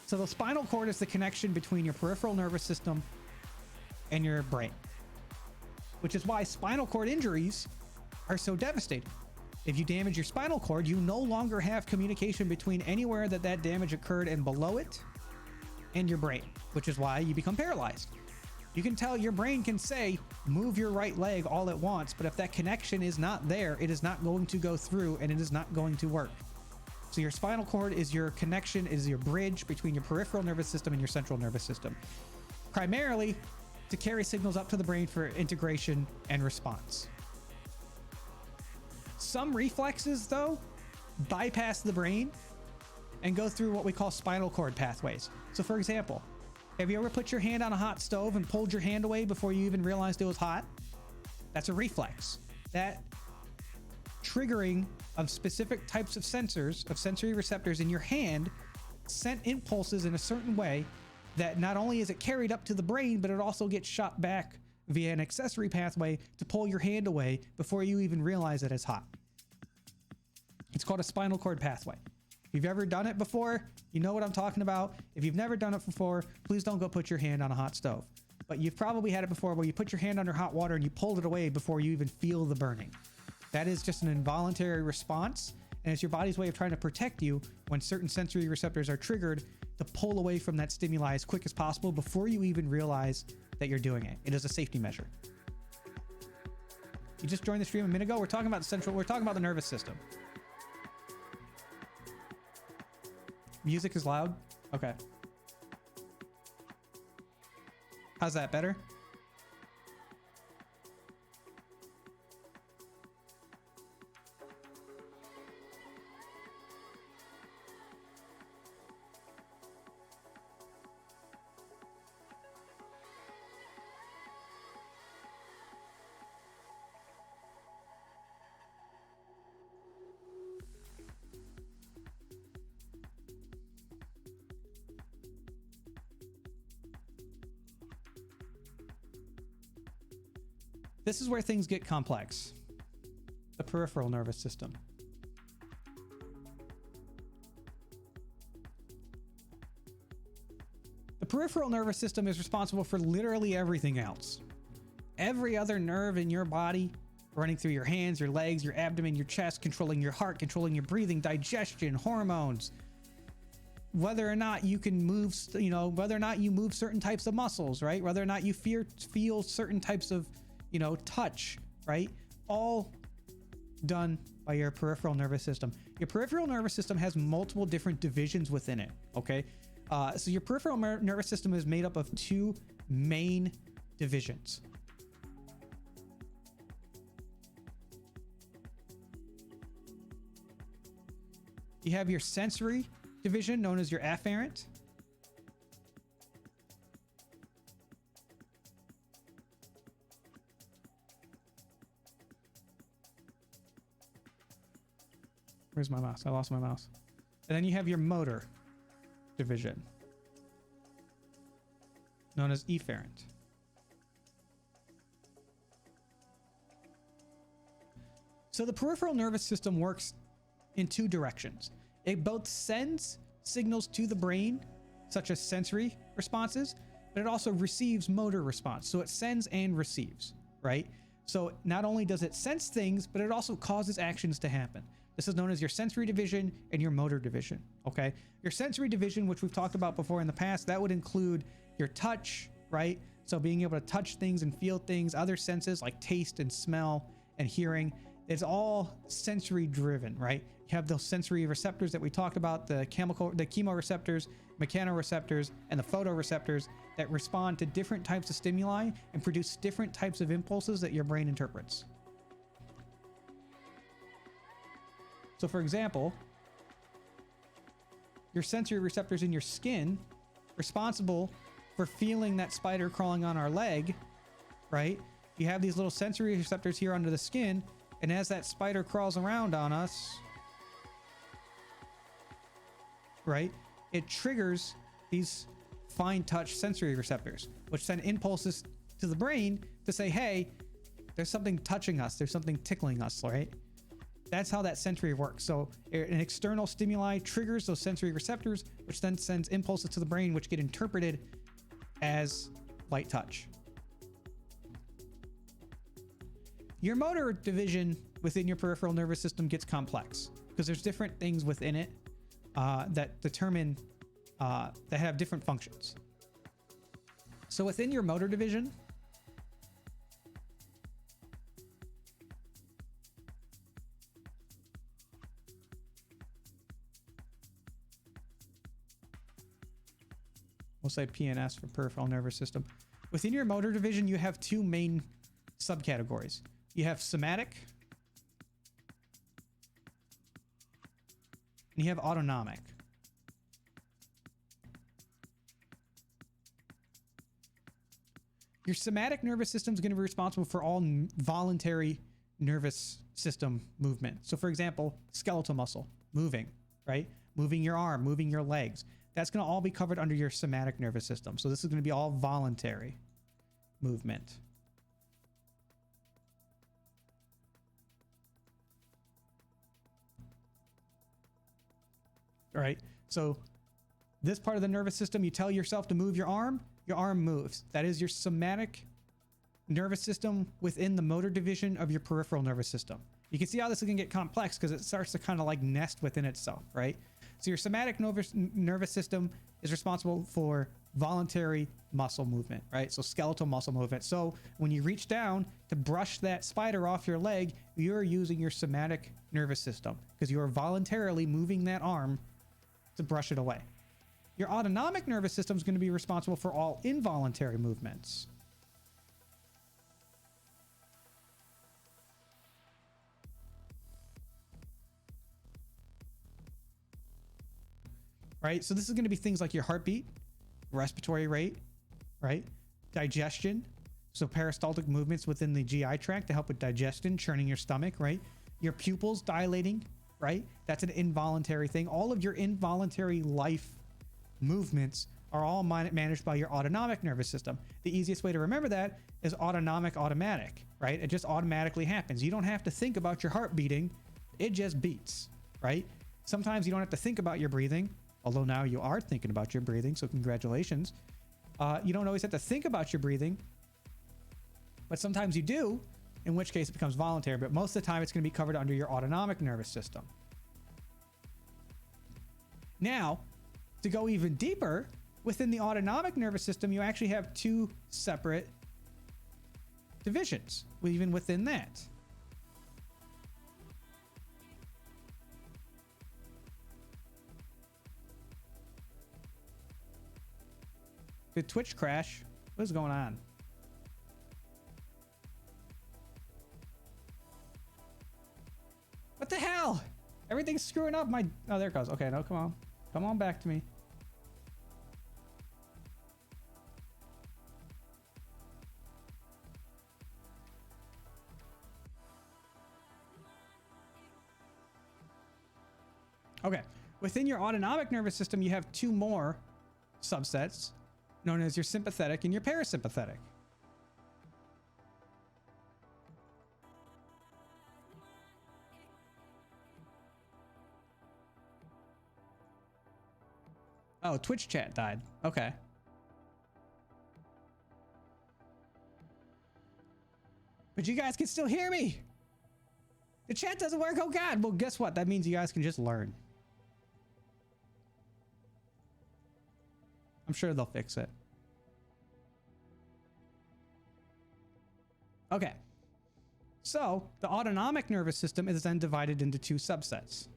So the spinal cord is the connection between your peripheral nervous system and your brain, which is why spinal cord injuries are so devastating. If you damage your spinal cord, you no longer have communication between anywhere that damage occurred and below it and your brain, which is why you become paralyzed. You can tell your brain can say, move your right leg all at once, but if that connection is not there, it is not going to go through and it is not going to work. So your spinal cord is your connection, is your bridge between your peripheral nervous system and your central nervous system, primarily to carry signals up to the brain for integration and response. Some reflexes, though, bypass the brain and go through what we call spinal cord pathways. So, for example, have you ever put your hand on a hot stove and pulled your hand away before you even realized it was hot? That's a reflex. That triggering of specific types of sensors, of sensory receptors in your hand, sent impulses in a certain way that not only is it carried up to the brain, but it also gets shot back via an accessory pathway to pull your hand away before you even realize that it's hot. It's called a spinal cord pathway. If you've ever done it before, you know what I'm talking about. If you've never done it before, please don't go put your hand on a hot stove. But you've probably had it before where you put your hand under hot water and you pulled it away before you even feel the burning. That is just an involuntary response, and it's your body's way of trying to protect you when certain sensory receptors are triggered to pull away from that stimuli as quick as possible before you even realize that you're doing it. It is a safety measure. You just joined the stream a minute ago. We're talking about the nervous system. Music is loud? Okay. How's that, better? This is where things get complex. The peripheral nervous system. The peripheral nervous system is responsible for literally everything else. Every other nerve in your body, running through your hands, your legs, your abdomen, your chest, controlling your heart, controlling your breathing, digestion, hormones, whether or not you can move, whether or not you move certain types of muscles, right? Whether or not you feel certain types of touch, right? All done by your peripheral nervous system. Your peripheral nervous system has multiple different divisions within it, okay? So your peripheral nervous system is made up of two main divisions. You have your sensory division, known as your afferent. Where's my mouse? I lost my mouse. And then you have your motor division, known as efferent. So the peripheral nervous system works in two directions. It both sends signals to the brain, such as sensory responses, but it also receives motor response. So it sends and receives, right? So not only does it sense things, but it also causes actions to happen. This is known as your sensory division and your motor division, okay? Your sensory division, which we've talked about before in the past, that would include your touch, right? So being able to touch things and feel things, other senses like taste and smell and hearing. It's all sensory driven, right? You have those sensory receptors that we talked about, the chemoreceptors, mechanoreceptors, and the photoreceptors that respond to different types of stimuli and produce different types of impulses that your brain interprets. So for example, your sensory receptors in your skin, responsible for feeling that spider crawling on our leg, right? You have these little sensory receptors here under the skin, and as that spider crawls around on us, right, it triggers these fine touch sensory receptors, which send impulses to the brain to say, hey, there's something touching us, there's something tickling us, right? That's how that sensory works. So an external stimuli triggers those sensory receptors, which then sends impulses to the brain, which get interpreted as light touch. Your motor division within your peripheral nervous system gets complex because there's different things within it that determine, that have different functions. So within your motor division, we'll say PNS for peripheral nervous system. Within your motor division, you have two main subcategories. You have somatic and you have autonomic. Your somatic nervous system is going to be responsible for all voluntary nervous system movement. So for example, skeletal muscle moving, right? Moving your arm, moving your legs. That's going to all be covered under your somatic nervous system. So this is going to be all voluntary movement. All right. So this part of the nervous system, you tell yourself to move your arm moves. That is your somatic nervous system within the motor division of your peripheral nervous system. You can see how this is going to get complex because it starts to kind of like nest within itself, right? So your somatic nervous system is responsible for voluntary muscle movement, right? So skeletal muscle movement. So when you reach down to brush that spider off your leg, you're using your somatic nervous system because you are voluntarily moving that arm to brush it away. Your autonomic nervous system is going to be responsible for all involuntary movements. Right? So this is going to be things like your heartbeat, respiratory rate, right? Digestion. So peristaltic movements within the GI tract to help with digestion, churning your stomach, right? Your pupils dilating, right? That's an involuntary thing. All of your involuntary life movements are all managed by your autonomic nervous system. The easiest way to remember that is autonomic automatic, right? It just automatically happens. You don't have to think about your heart beating. It just beats, right? Sometimes you don't have to think about your breathing, although now you are thinking about your breathing, so congratulations. You don't always have to think about your breathing, but sometimes you do, in which case it becomes voluntary, but most of the time it's going to be covered under your autonomic nervous system. Now, to go even deeper, within the autonomic nervous system, you actually have two separate divisions, even within that. Did Twitch crash? What is going on? What the hell? Everything's screwing up my... Oh, there it goes. Okay, no, come on. Come on back to me. Okay. Within your autonomic nervous system, you have two more subsets known as your sympathetic and your parasympathetic. Oh, Twitch chat died. Okay. But you guys can still hear me. The chat doesn't work. Oh God. Well, guess what? That means you guys can just learn. I'm sure they'll fix it. Okay. So the autonomic nervous system is then divided into two subsets.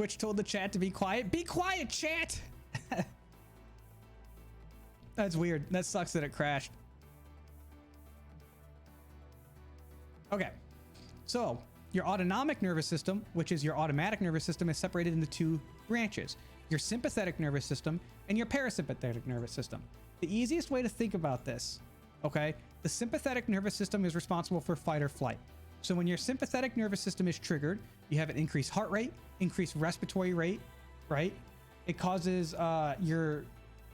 Twitch told the chat to be quiet. Be quiet, chat! That's weird. That sucks that it crashed. Okay. So, your autonomic nervous system, which is your automatic nervous system, is separated into two branches. Your sympathetic nervous system and your parasympathetic nervous system. The easiest way to think about this, okay? The sympathetic nervous system is responsible for fight or flight. So when your sympathetic nervous system is triggered, you have an increased heart rate, increased respiratory rate, right? It causes your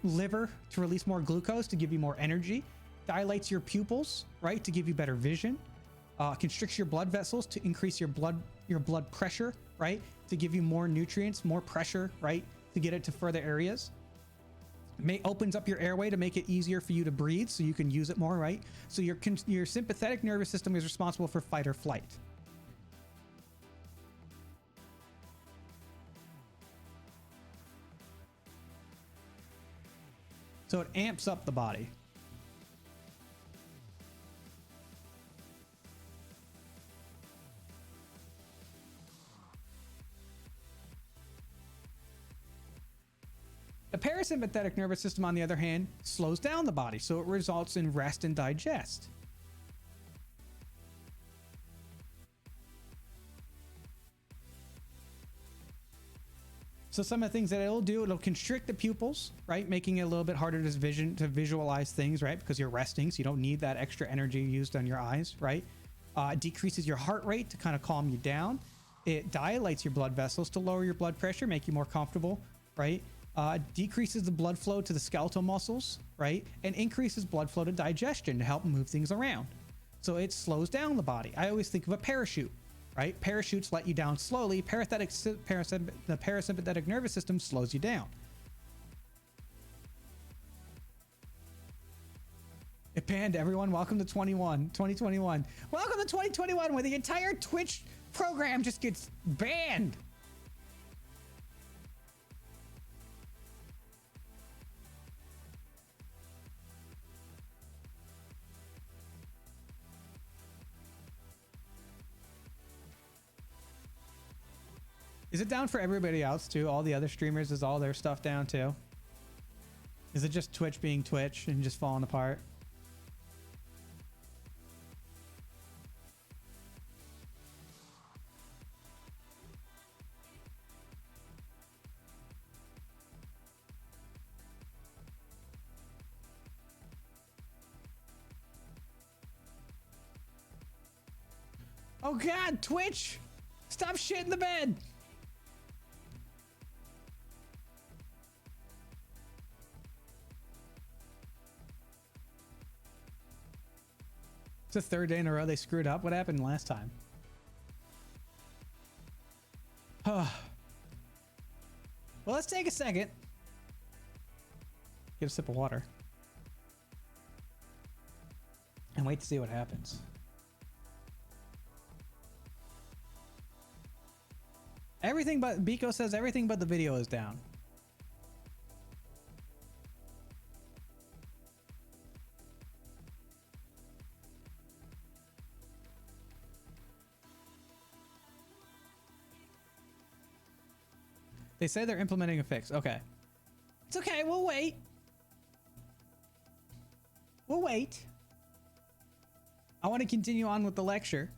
liver to release more glucose to give you more energy, dilates your pupils, right, to give you better vision, constricts your blood vessels to increase your blood pressure, right, to give you more nutrients, more pressure, right, to get it to further areas. Opens up your airway to make it easier for you to breathe so you can use it more, right? So your sympathetic nervous system is responsible for fight or flight. So it amps up the body. The parasympathetic nervous system, on the other hand, slows down the body, so it results in rest and digest. So some of the things that it'll do, it'll constrict the pupils, right? Making it a little bit harder to visualize things, right? Because you're resting, so you don't need that extra energy used on your eyes, right? It decreases your heart rate to kind of calm you down. It dilates your blood vessels to lower your blood pressure, make you more comfortable, right? Decreases the blood flow to the skeletal muscles, right? And increases blood flow to digestion to help move things around. So it slows down the body. I always think of a parachute, right? Parachutes let you down slowly. The parasympathetic nervous system slows you down. It banned everyone. Welcome to 2021. Welcome to 2021, where the entire Twitch program just gets banned. Is it down for everybody else too? All the other streamers, is all their stuff down too? Is it just Twitch being Twitch and just falling apart? Oh God, Twitch! Stop shitting the bed! It's the third day in a row they screwed up. What happened last time? Well, let's take a second. Get a sip of water. And wait to see what happens. Everything but Biko says everything but the video is down. They say they're implementing a fix. Okay. It's okay. We'll wait. We'll wait. I want to continue on with the lecture,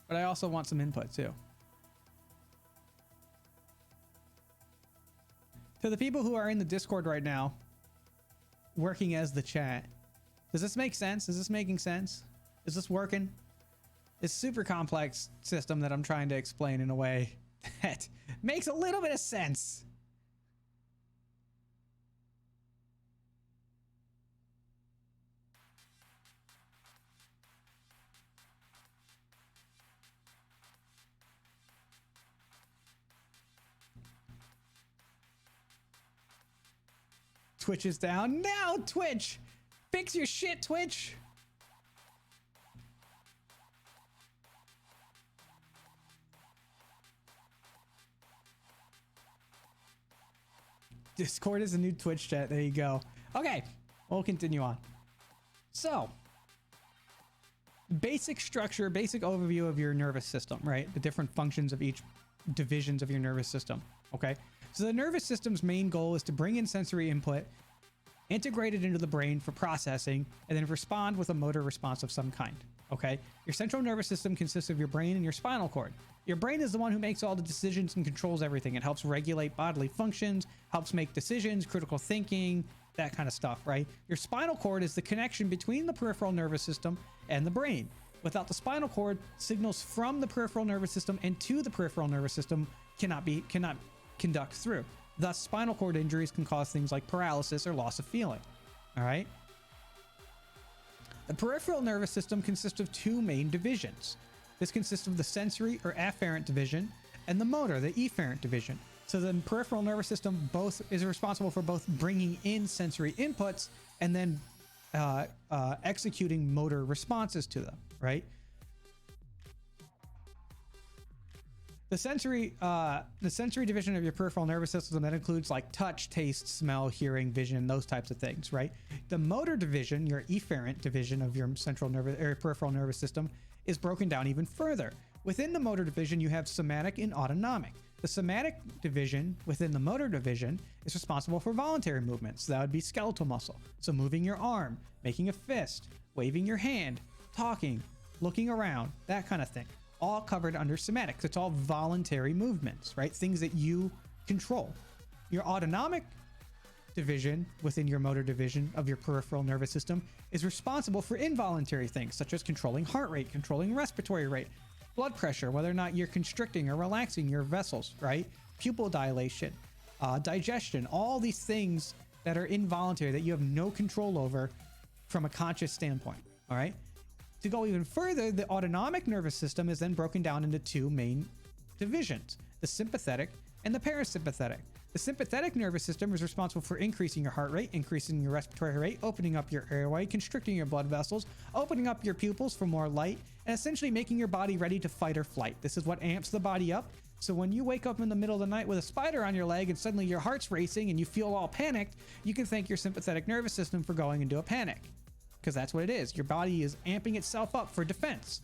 but I also want some input too. To the people who are in the Discord right now, working as the chat, does this make sense? Is this making sense? Is this working? It's a super complex system that I'm trying to explain in a way that makes a little bit of sense. Twitch is down. Now, Twitch! Fix your shit, Twitch! Discord is a new Twitch chat. There you go. Okay, we'll continue on. So, basic structure, basic overview of your nervous system, right? The different functions of each divisions of your nervous system. Okay, so the nervous system's main goal is to bring in sensory input, integrate it into the brain for processing, and then respond with a motor response of some kind. Okay, your central nervous system consists of your brain and your spinal cord. Your brain is the one who makes all the decisions and controls everything. It helps regulate bodily functions, helps make decisions, critical thinking, that kind of stuff, right? Your spinal cord is the connection between the peripheral nervous system and the brain. Without the spinal cord, signals from the peripheral nervous system and to the peripheral nervous system cannot conduct through. Thus, spinal cord injuries can cause things like paralysis or loss of feeling. All right. The peripheral nervous system consists of two main divisions. This consists of the sensory or afferent division and the motor, the efferent division. So the peripheral nervous system both is responsible for both bringing in sensory inputs and then executing motor responses to them, right? The sensory division of your peripheral nervous system, that includes like touch, taste, smell, hearing, vision, those types of things, right? The motor division, your efferent division of your central nervous or peripheral nervous system, is broken down even further. Within the motor division, you have somatic and autonomic. The somatic division within the motor division is responsible for voluntary movements. That would be skeletal muscle. So moving your arm, making a fist, waving your hand, talking, looking around, that kind of thing. All covered under somatics. It's all voluntary movements, right? Things that you control. Your autonomic division within your motor division of your peripheral nervous system is responsible for involuntary things such as controlling heart rate, controlling respiratory rate, blood pressure, whether or not you're constricting or relaxing your vessels, right? Pupil dilation, digestion, all these things that are involuntary that you have no control over from a conscious standpoint, all right? To go even further, the autonomic nervous system is then broken down into two main divisions, the sympathetic and the parasympathetic. The sympathetic nervous system is responsible for increasing your heart rate, increasing your respiratory rate, opening up your airway, constricting your blood vessels, opening up your pupils for more light, and essentially making your body ready to fight or flight. This is what amps the body up. So when you wake up in the middle of the night with a spider on your leg and suddenly your heart's racing and you feel all panicked, you can thank your sympathetic nervous system for going into a panic. Because that's what it is. Your body is amping itself up for defense.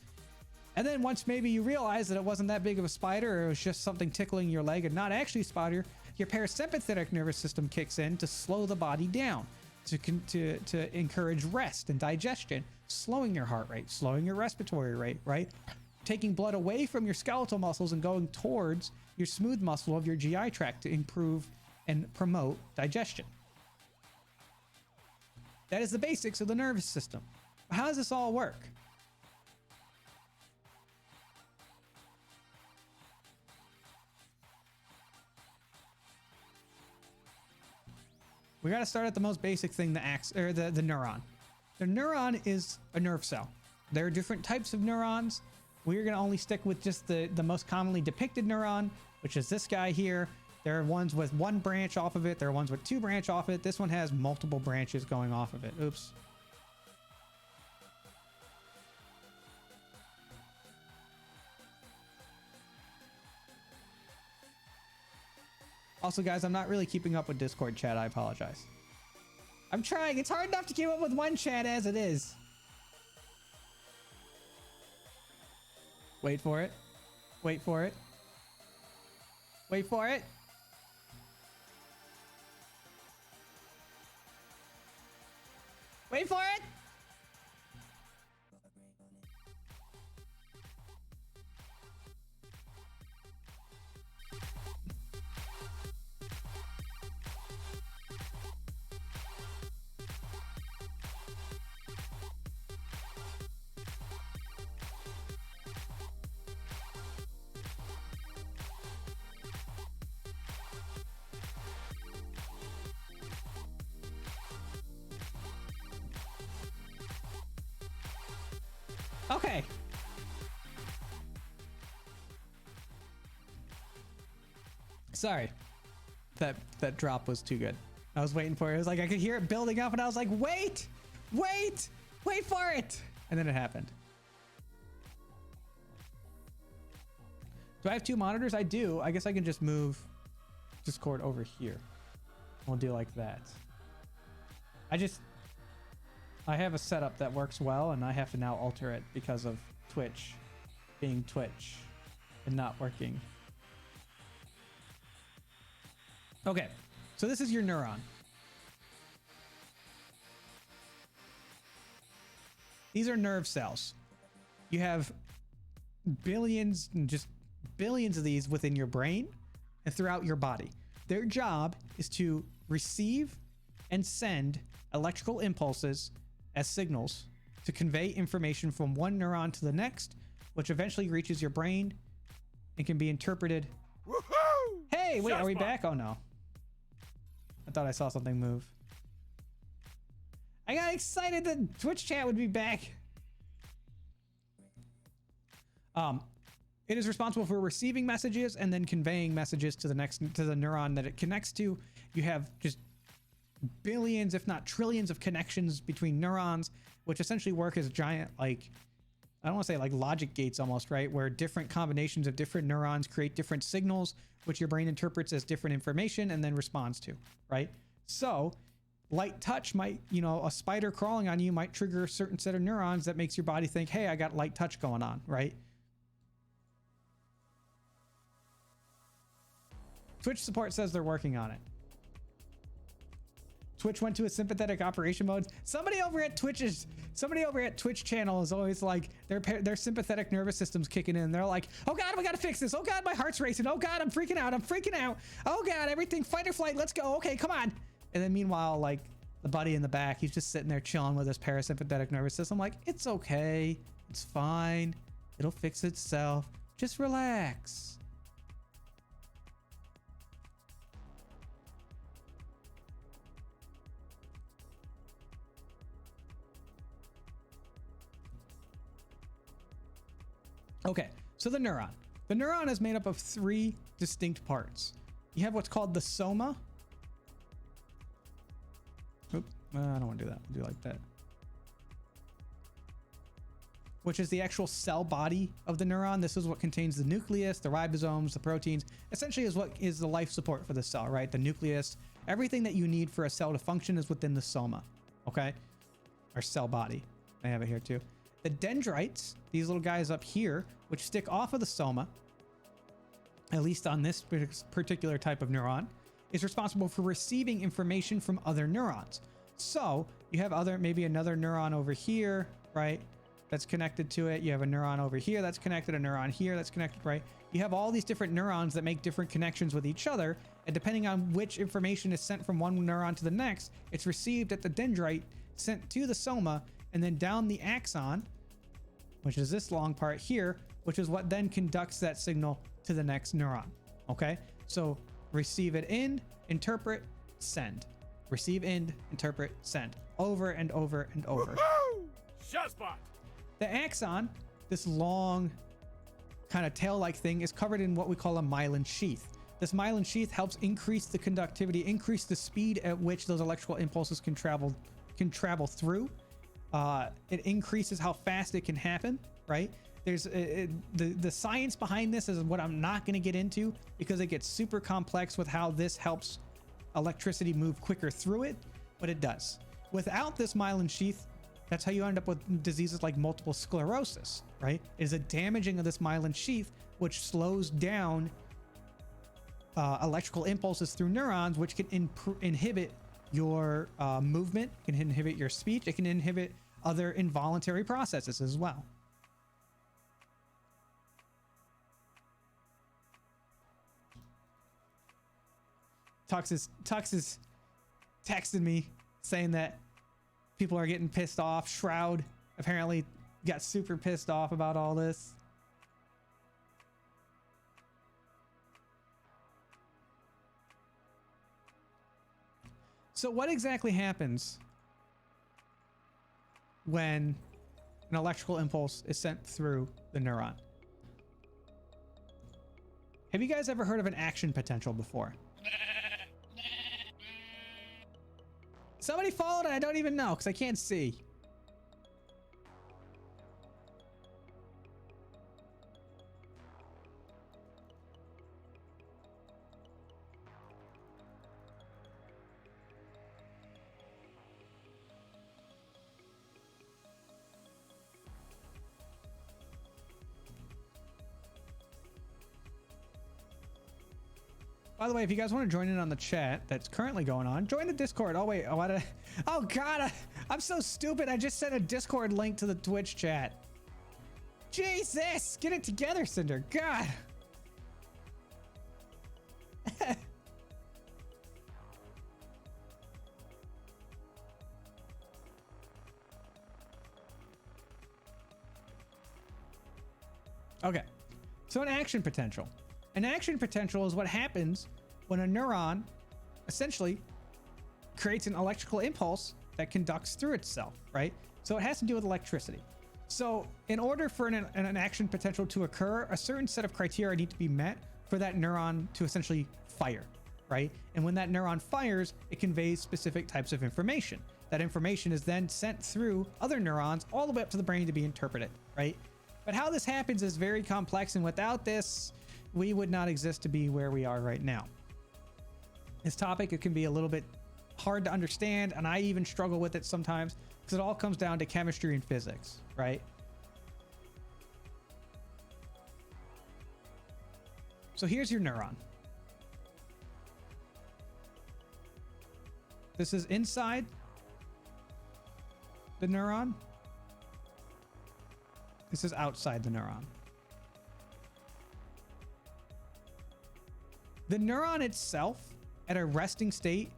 And then once maybe you realize that it wasn't that big of a spider, or it was just something tickling your leg and not actually a spider, your parasympathetic nervous system kicks in to slow the body down, to encourage rest and digestion, slowing your heart rate, slowing your respiratory rate, right? Taking blood away from your skeletal muscles and going towards your smooth muscle of your GI tract to improve and promote digestion. That is the basics of the nervous system. How does this all work? We got to start at the most basic thing, the neuron. The neuron is a nerve cell. There are different types of neurons. We're going to only stick with just the most commonly depicted neuron, which is this guy here. There are ones with one branch off of it. There are ones with two branch off it. This one has multiple branches going off of it. Oops. Also, guys, I'm not really keeping up with Discord chat. I apologize. I'm trying. It's hard enough to keep up with one chat as it is. Wait for it. Wait for it. Wait for it. Wait for it. Okay. Sorry. That drop was too good. I was waiting for it. It was like I could hear it building up and I was like, wait for it. And then it happened. Do I have two monitors? I do. I guess I can just move Discord over here. We'll do like that. I have a setup that works well, and I have to now alter it because of Twitch being Twitch and not working. Okay, so this is your neuron. These are nerve cells. You have billions, just billions of these within your brain and throughout your body. Their job is to receive and send electrical impulses as signals to convey information from one neuron to the next, which eventually reaches your brain and can be interpreted. Woohoo! Hey, wait, are we back? Oh no. I thought I saw something move. I got excited that Twitch chat would be back. It is responsible for receiving messages and then conveying messages to the neuron that it connects to. You have just billions, if not trillions, of connections between neurons, which essentially work as giant, like, I don't want to say like logic gates almost, right? Where different combinations of different neurons create different signals, which your brain interprets as different information and then responds to, right? So light touch might, you know, a spider crawling on you might trigger a certain set of neurons that makes your body think, hey, I got light touch going on, right? Twitch support says they're working on it. Twitch went to a sympathetic operation mode. Somebody over at Twitch channel is always like their sympathetic nervous system's kicking in. They're like, oh God, we gotta fix this. Oh God, my heart's racing. Oh God, I'm freaking out. Oh God, everything, fight or flight. Let's go. Okay, come on. And then meanwhile, like the buddy in the back, he's just sitting there chilling with his parasympathetic nervous system. Like, it's okay. It's fine. It'll fix itself. Just relax. Okay, so the neuron. The neuron is made up of 3 distinct parts. You have what's called the soma. Oop, I don't want to do that. I'll do it like that. Which is the actual cell body of the neuron. This is what contains the nucleus, the ribosomes, the proteins. Essentially is what is the life support for the cell, right? The nucleus, everything that you need for a cell to function is within the soma, okay? Or cell body. I have it here too. The dendrites, these little guys up here, which stick off of the soma, at least on this particular type of neuron, is responsible for receiving information from other neurons. So you have maybe another neuron over here, right? That's connected to it. You have a neuron over here that's connected, a neuron here that's connected, right? You have all these different neurons that make different connections with each other. And depending on which information is sent from one neuron to the next, it's received at the dendrite, sent to the soma, and then down the axon, which is this long part here, which is what then conducts that signal to the next neuron. Okay, so receive it in, interpret, send. Receive in, interpret, send. Over and over and over. Woohoo! Shotspot! The axon, this long kind of tail-like thing, is covered in what we call a myelin sheath. This myelin sheath helps increase the conductivity, increase the speed at which those electrical impulses can travel through. It increases how fast it can happen, right? There's the science behind this is what I'm not going to get into because it gets super complex with how this helps electricity move quicker through it, but it does. Without this myelin sheath, that's how you end up with diseases like multiple sclerosis, right? It is a damaging of this myelin sheath, which slows down electrical impulses through neurons, which can inhibit your movement, can inhibit your speech, it can inhibit other involuntary processes as well. Tux is texting me saying that people are getting pissed off. Shroud apparently got super pissed off about all this. So what exactly happens when an electrical impulse is sent through the neuron? Have you guys ever heard of an action potential before? Somebody followed and I don't even know because I can't see. By the way, if you guys want to join in on the chat that's currently going on, join the Discord. Oh wait, oh god, I'm so stupid. I just sent a Discord link to the Twitch chat. Jesus, get it together, Cinder. God. Okay, so an action potential. An action potential is what happens when a neuron essentially creates an electrical impulse that conducts through itself, right? So it has to do with electricity. So in order for an action potential to occur, a certain set of criteria need to be met for that neuron to essentially fire, right? And when that neuron fires, it conveys specific types of information. That information is then sent through other neurons all the way up to the brain to be interpreted, right? But how this happens is very complex, and without this, we would not exist to be where we are right now. This topic, it can be a little bit hard to understand, and I even struggle with it sometimes because it all comes down to chemistry and physics, right? So here's your neuron. This is inside the neuron. This is outside the neuron. The neuron itself at a resting state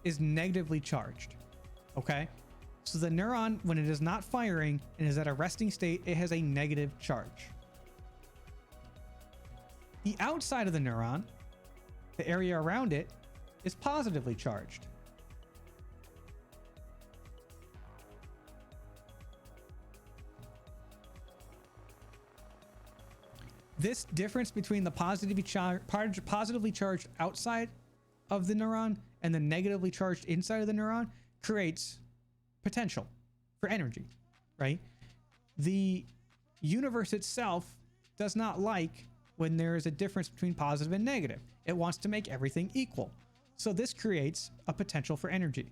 is negatively charged. Okay? So the neuron, when it is not firing and is at a resting state, it has a negative charge. The outside of the neuron, the area around it, is positively charged. This difference between the positively charged outside of the neuron and the negatively charged inside of the neuron creates potential for energy, right? The universe itself does not like when there is a difference between positive and negative. It wants to make everything equal. So this creates a potential for energy,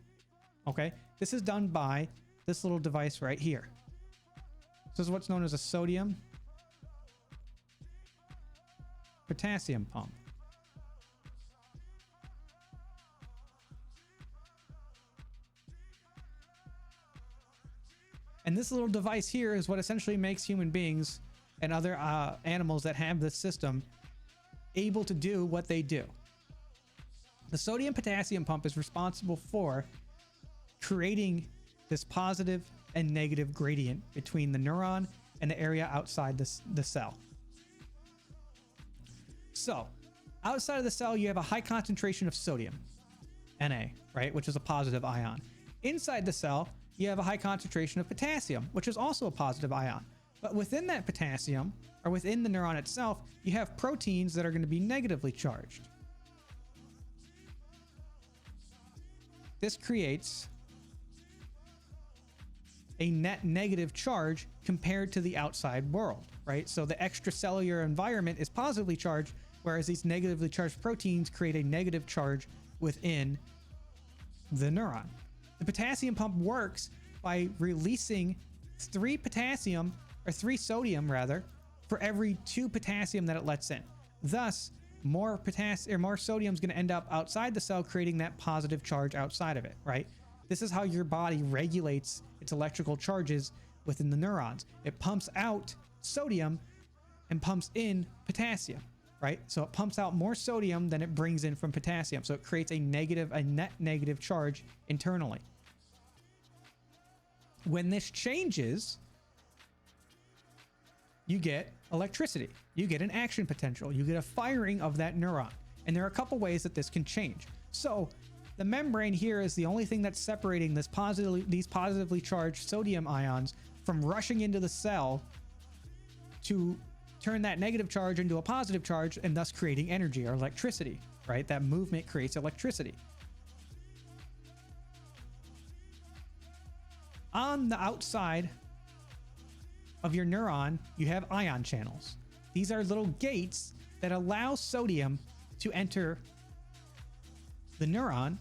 okay? This is done by this little device right here. This is what's known as a sodium potassium pump. And this little device here is what essentially makes human beings and other animals that have this system able to do what they do. The sodium potassium pump is responsible for creating this positive and negative gradient between the neuron and the area outside the cell. So, outside of the cell, you have a high concentration of sodium, Na, right, which is a positive ion. Inside the cell, you have a high concentration of potassium, which is also a positive ion. But within that potassium, or within the neuron itself, you have proteins that are going to be negatively charged. This creates a net negative charge compared to the outside world, right? So the extracellular environment is positively charged, whereas these negatively charged proteins create a negative charge within the neuron. The potassium pump works by releasing 3 sodium rather, for every 2 potassium that it lets in. Thus, more sodium is going to end up outside the cell, creating that positive charge outside of it, right? This is how your body regulates its electrical charges within the neurons. It pumps out sodium and pumps in potassium, right? So it pumps out more sodium than it brings in from potassium. So it creates a net negative charge internally. When this changes, you get electricity. You get an action potential. You get a firing of that neuron. And there are a couple ways that this can change. So the membrane here is the only thing that's separating these positively charged sodium ions from rushing into the cell to turn that negative charge into a positive charge and thus creating energy or electricity, right? That movement creates electricity. On the outside of your neuron, you have ion channels. These are little gates that allow sodium to enter the neuron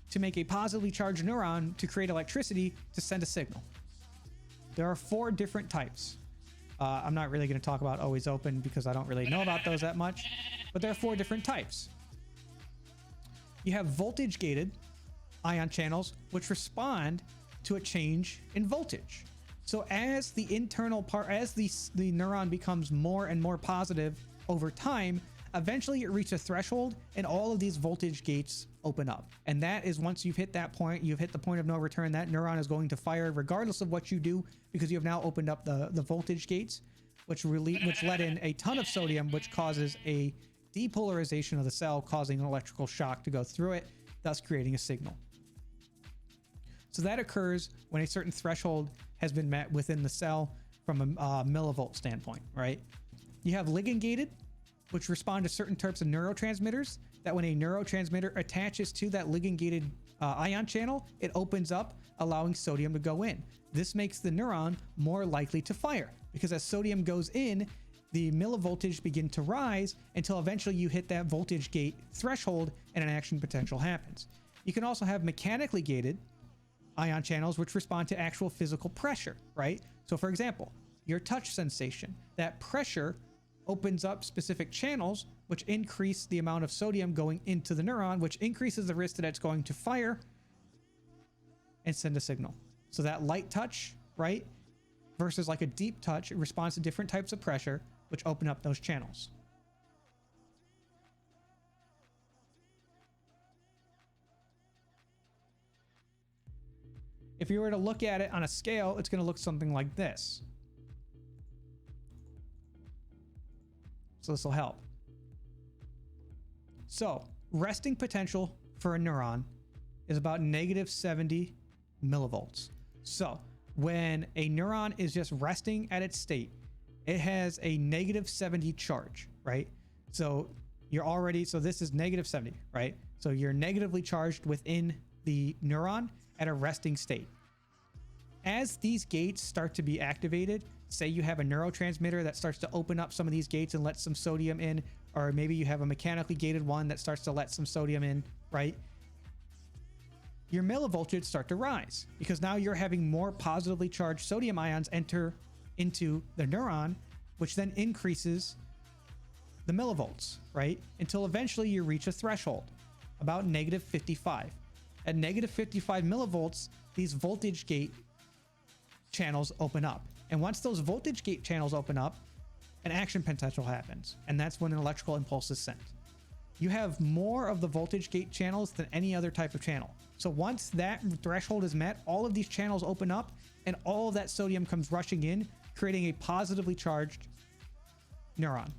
to make a positively charged neuron to create electricity to send a signal. There are 4 different types. I'm not really going to talk about always open because I don't really know about those that much, but there are 4 different types. You have voltage gated ion channels, which respond to a change in voltage. So as the internal part, as the neuron becomes more and more positive over time, eventually it reaches a threshold and all of these voltage gates open up. And that is, once you've hit that point, you've hit the point of no return, that neuron is going to fire regardless of what you do, because you have now opened up the voltage gates, which let in a ton of sodium, which causes a depolarization of the cell, causing an electrical shock to go through it, thus creating a signal. So that occurs when a certain threshold has been met within the cell from a millivolt standpoint, right? You have ligand gated, which respond to certain types of neurotransmitters, that when a neurotransmitter attaches to that ligand gated ion channel, it opens up, allowing sodium to go in. This makes the neuron more likely to fire, because as sodium goes in, the millivoltage begin to rise until eventually you hit that voltage gate threshold and an action potential happens. You can also have mechanically gated ion channels, which respond to actual physical pressure, right? So for example, your touch sensation, that pressure opens up specific channels, which increase the amount of sodium going into the neuron, which increases the risk that it's going to fire and send a signal. So that light touch, right, versus like a deep touch, it responds to different types of pressure, which open up those channels. If you were to look at it on a scale, it's going to look something like this. So this will help. So resting potential for a neuron is about -70 millivolts. So when a neuron is just resting at its state, it has a -70 charge, right? So so this is -70, right? So you're negatively charged within the neuron at a resting state. As these gates start to be activated, say you have a neurotransmitter that starts to open up some of these gates and let some sodium in, or maybe you have a mechanically gated one that starts to let some sodium in, right? Your millivoltage start to rise, because now you're having more positively charged sodium ions enter into the neuron, which then increases the millivolts, right? Until eventually you reach a threshold, about -55. At -55 millivolts, these voltage gate channels open up. And once those voltage gate channels open up, an action potential happens. And that's when an electrical impulse is sent. You have more of the voltage gate channels than any other type of channel. So once that threshold is met, all of these channels open up and all of that sodium comes rushing in, creating a positively charged neuron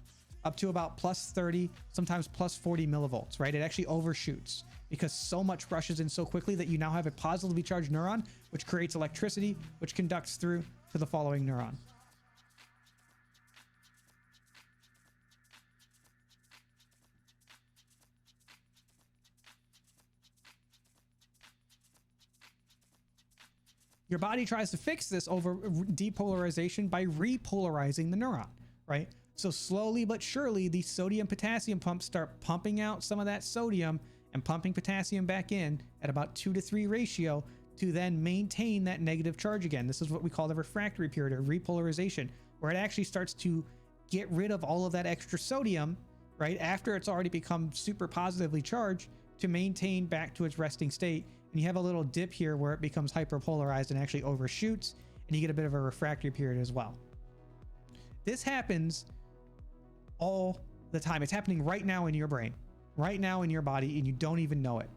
up to about +30, sometimes +40 millivolts, right? It actually overshoots because so much rushes in so quickly that you now have a positively charged neuron, which creates electricity, which conducts through to the following neuron. Your body tries to fix this over depolarization by repolarizing the neuron, right? So slowly but surely, these sodium potassium pumps start pumping out some of that sodium and pumping potassium back in at about 2-to-3 ratio to then maintain that negative charge again. This is what we call the refractory period, or repolarization, where it actually starts to get rid of all of that extra sodium, right, after it's already become super positively charged, to maintain back to its resting state. And you have a little dip here where it becomes hyperpolarized and actually overshoots, and you get a bit of a refractory period as well. This happens all the time. It's happening right now in your brain, right now in your body, and you don't even know it.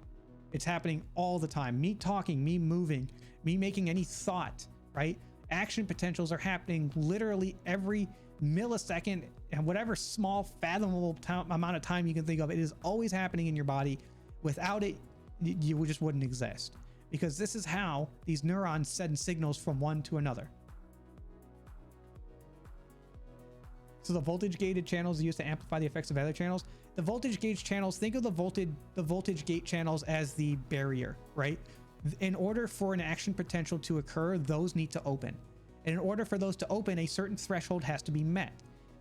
It's happening all the time. Me talking, me moving, me making any thought, right? Action potentials are happening literally every millisecond, and whatever small fathomable amount of time you can think of, it is always happening in your body. Without it, you just wouldn't exist, because this is how these neurons send signals from one to another. So the voltage gated channels are used to amplify the effects of other channels. The voltage gauge channels, think of the voltage gate channels as the barrier, right? In order for an action potential to occur, those need to open. And in order for those to open, a certain threshold has to be met.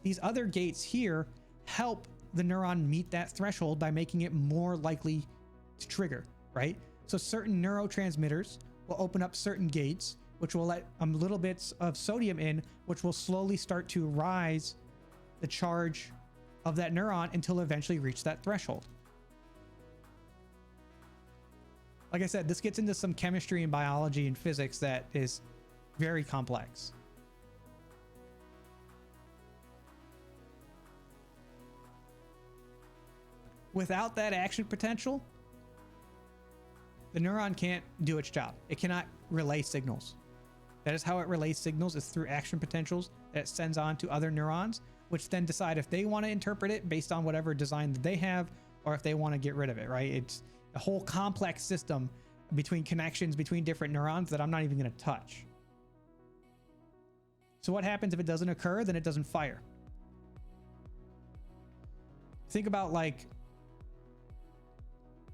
These other gates here help the neuron meet that threshold by making it more likely to trigger, right? So certain neurotransmitters will open up certain gates, which will let little bits of sodium in, which will slowly start to rise the charge of that neuron until eventually reach that threshold. Like I said, this gets into some chemistry and biology and physics that is very complex. Without that action potential, the neuron can't do its job. It cannot relay signals. That is how it relays signals, is through action potentials that it sends on to other neurons, which then decide if they want to interpret it based on whatever design that they have, or if they want to get rid of it, right? It's a whole complex system between connections between different neurons that I'm not even going to touch. So what happens if it doesn't occur? Then it doesn't fire. Think about, like,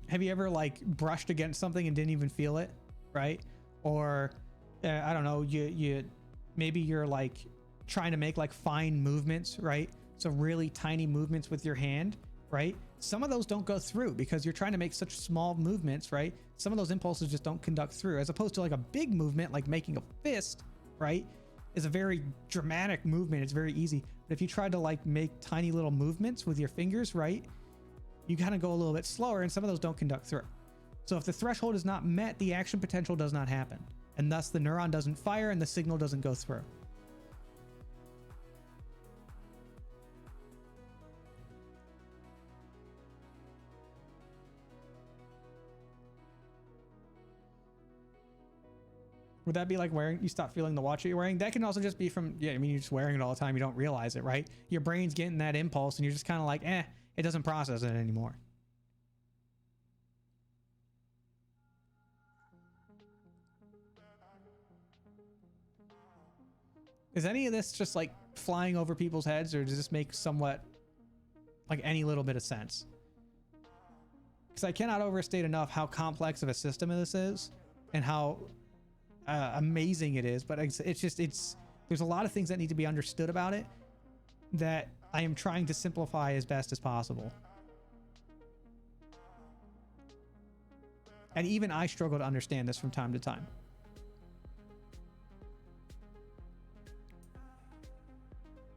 have you ever like brushed against something and didn't even feel it, right? Or I don't know, maybe you're like trying to make like fine movements, right? So really tiny movements with your hand, right? Some of those don't go through because you're trying to make such small movements, right? Some of those impulses just don't conduct through, as opposed to like a big movement, like making a fist, right? Is a very dramatic movement. It's very easy. But if you try to like make tiny little movements with your fingers, right? You kind of go a little bit slower, and some of those don't conduct through. So if the threshold is not met, the action potential does not happen, and thus the neuron doesn't fire and the signal doesn't go through. Would that be like wearing, you stop feeling the watch that you're wearing? That can also just be from, yeah, I mean, you're just wearing it all the time. You don't realize it, right? Your brain's getting that impulse and you're just kind of like, it doesn't process it anymore. Is any of this just like flying over people's heads, or does this make somewhat like any little bit of sense? Because I cannot overstate enough how complex of a system this is and how amazing it is. But it's there's a lot of things that need to be understood about it that I am trying to simplify as best as possible. And even I struggle to understand this from time to time.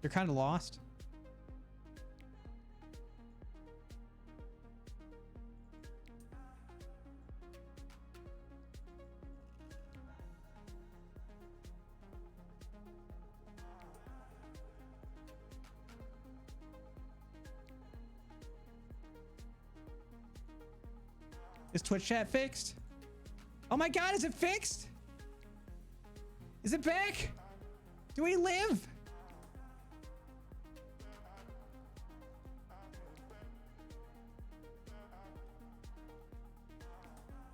You're kind of lost. Is Twitch chat fixed? Oh my God, is it fixed? Is it back? Do we live?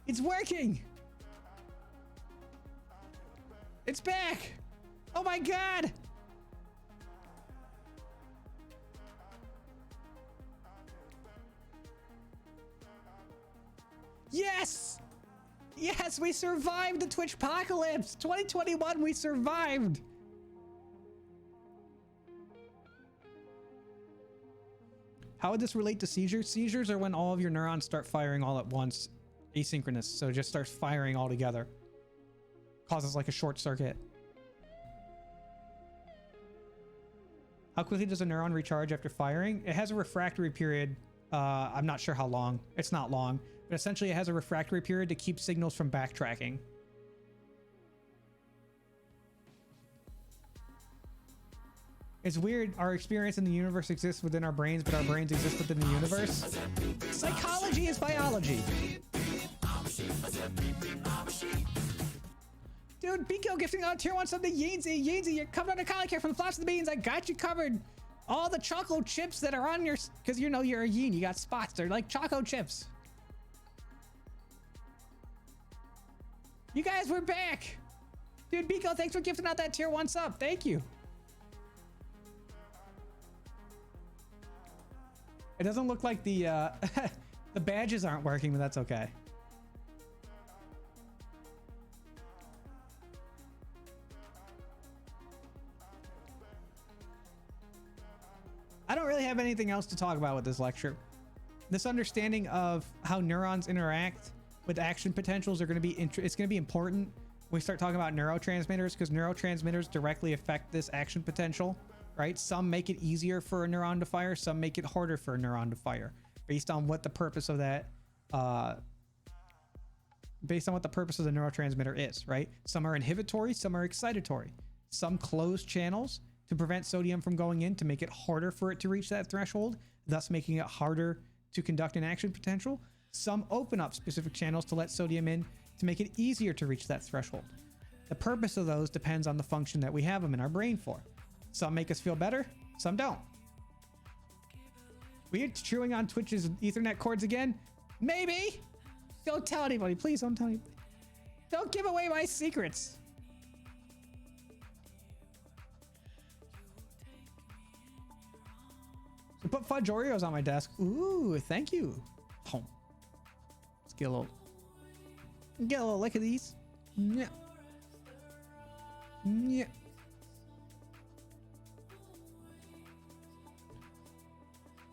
It's working. It's back. Oh my God. Yes! Yes, we survived the Twitch apocalypse! 2021, we survived! How would this relate to seizures? Seizures are when all of your neurons start firing all at once, asynchronous, so it just starts firing all together. Causes like a short circuit. How quickly does a neuron recharge after firing? It has a refractory period. I'm not sure how long. It's not long, but essentially it has a refractory period to keep signals from backtracking. It's weird. Our experience in the universe exists within our brains, but our brains exist within the universe. Psychology is biology. Dude, Biko gifting out tier 1 sub to Yeezy. Yeezy, you're covered under collar care from the flops to the beans. I got you covered. All the chocolate chips that are on your, because you know you're a yin, you got spots. They're like choco chips. You guys, we're back. Dude, Biko, thanks for gifting out that tier 1 sub. Thank you. It doesn't look like the the badges aren't working, but that's okay. I don't really have anything else to talk about with this lecture. This understanding of how neurons interact with action potentials are going to be it's going to be important when we start talking about neurotransmitters, because neurotransmitters directly affect this action potential, right? Some make it easier for a neuron to fire, some make it harder for a neuron to fire based on what the purpose of that based on what the purpose of the neurotransmitter is, right? Some are inhibitory, some are excitatory. Some close channels to prevent sodium from going in to make it harder for it to reach that threshold, thus making it harder to conduct an action potential. Some open up specific channels to let sodium in to make it easier to reach that threshold. The purpose of those depends on the function that we have them in our brain for. Some make us feel better, some don't. We're chewing on Twitch's Ethernet cords again? Maybe. Don't tell anybody. Please don't tell anybody. Don't give away my secrets. So put fudge Oreos on my desk. Ooh, thank you. Home. Let's get a little lick of these. Yeah. Yeah.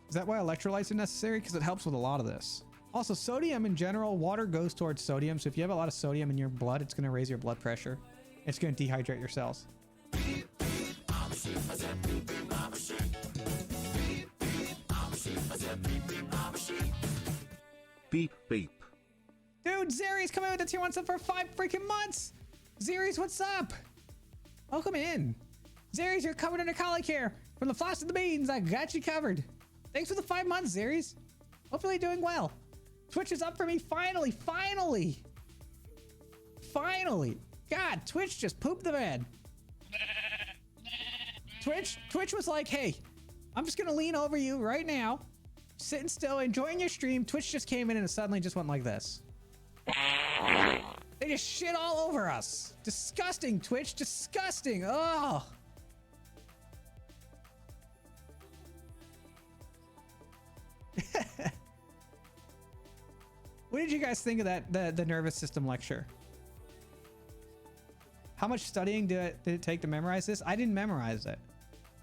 Is that why electrolytes are necessary? Because it helps with a lot of this. Also, sodium in general, water goes towards sodium. So if you have a lot of sodium in your blood, it's going to raise your blood pressure. It's going to dehydrate your cells. Beep beep. Dude, Zeri's coming with the tier 1 sub for 5 freaking months. Zeri's, what's up? Welcome in. Zeri's, you're covered under colic here. From the floss to the beans, I got you covered. Thanks for the 5 months, Zeri's. Hopefully doing well. Twitch is up for me finally. Finally. God, Twitch just pooped the bed. Twitch was like, hey, I'm just gonna lean over you right now, sitting still, enjoying your stream. Twitch just came in and it suddenly just went like this. They just shit all over us. Disgusting, Twitch, disgusting. Oh. What did you guys think of that the nervous system lecture? How much studying did it take to memorize this? I didn't memorize it.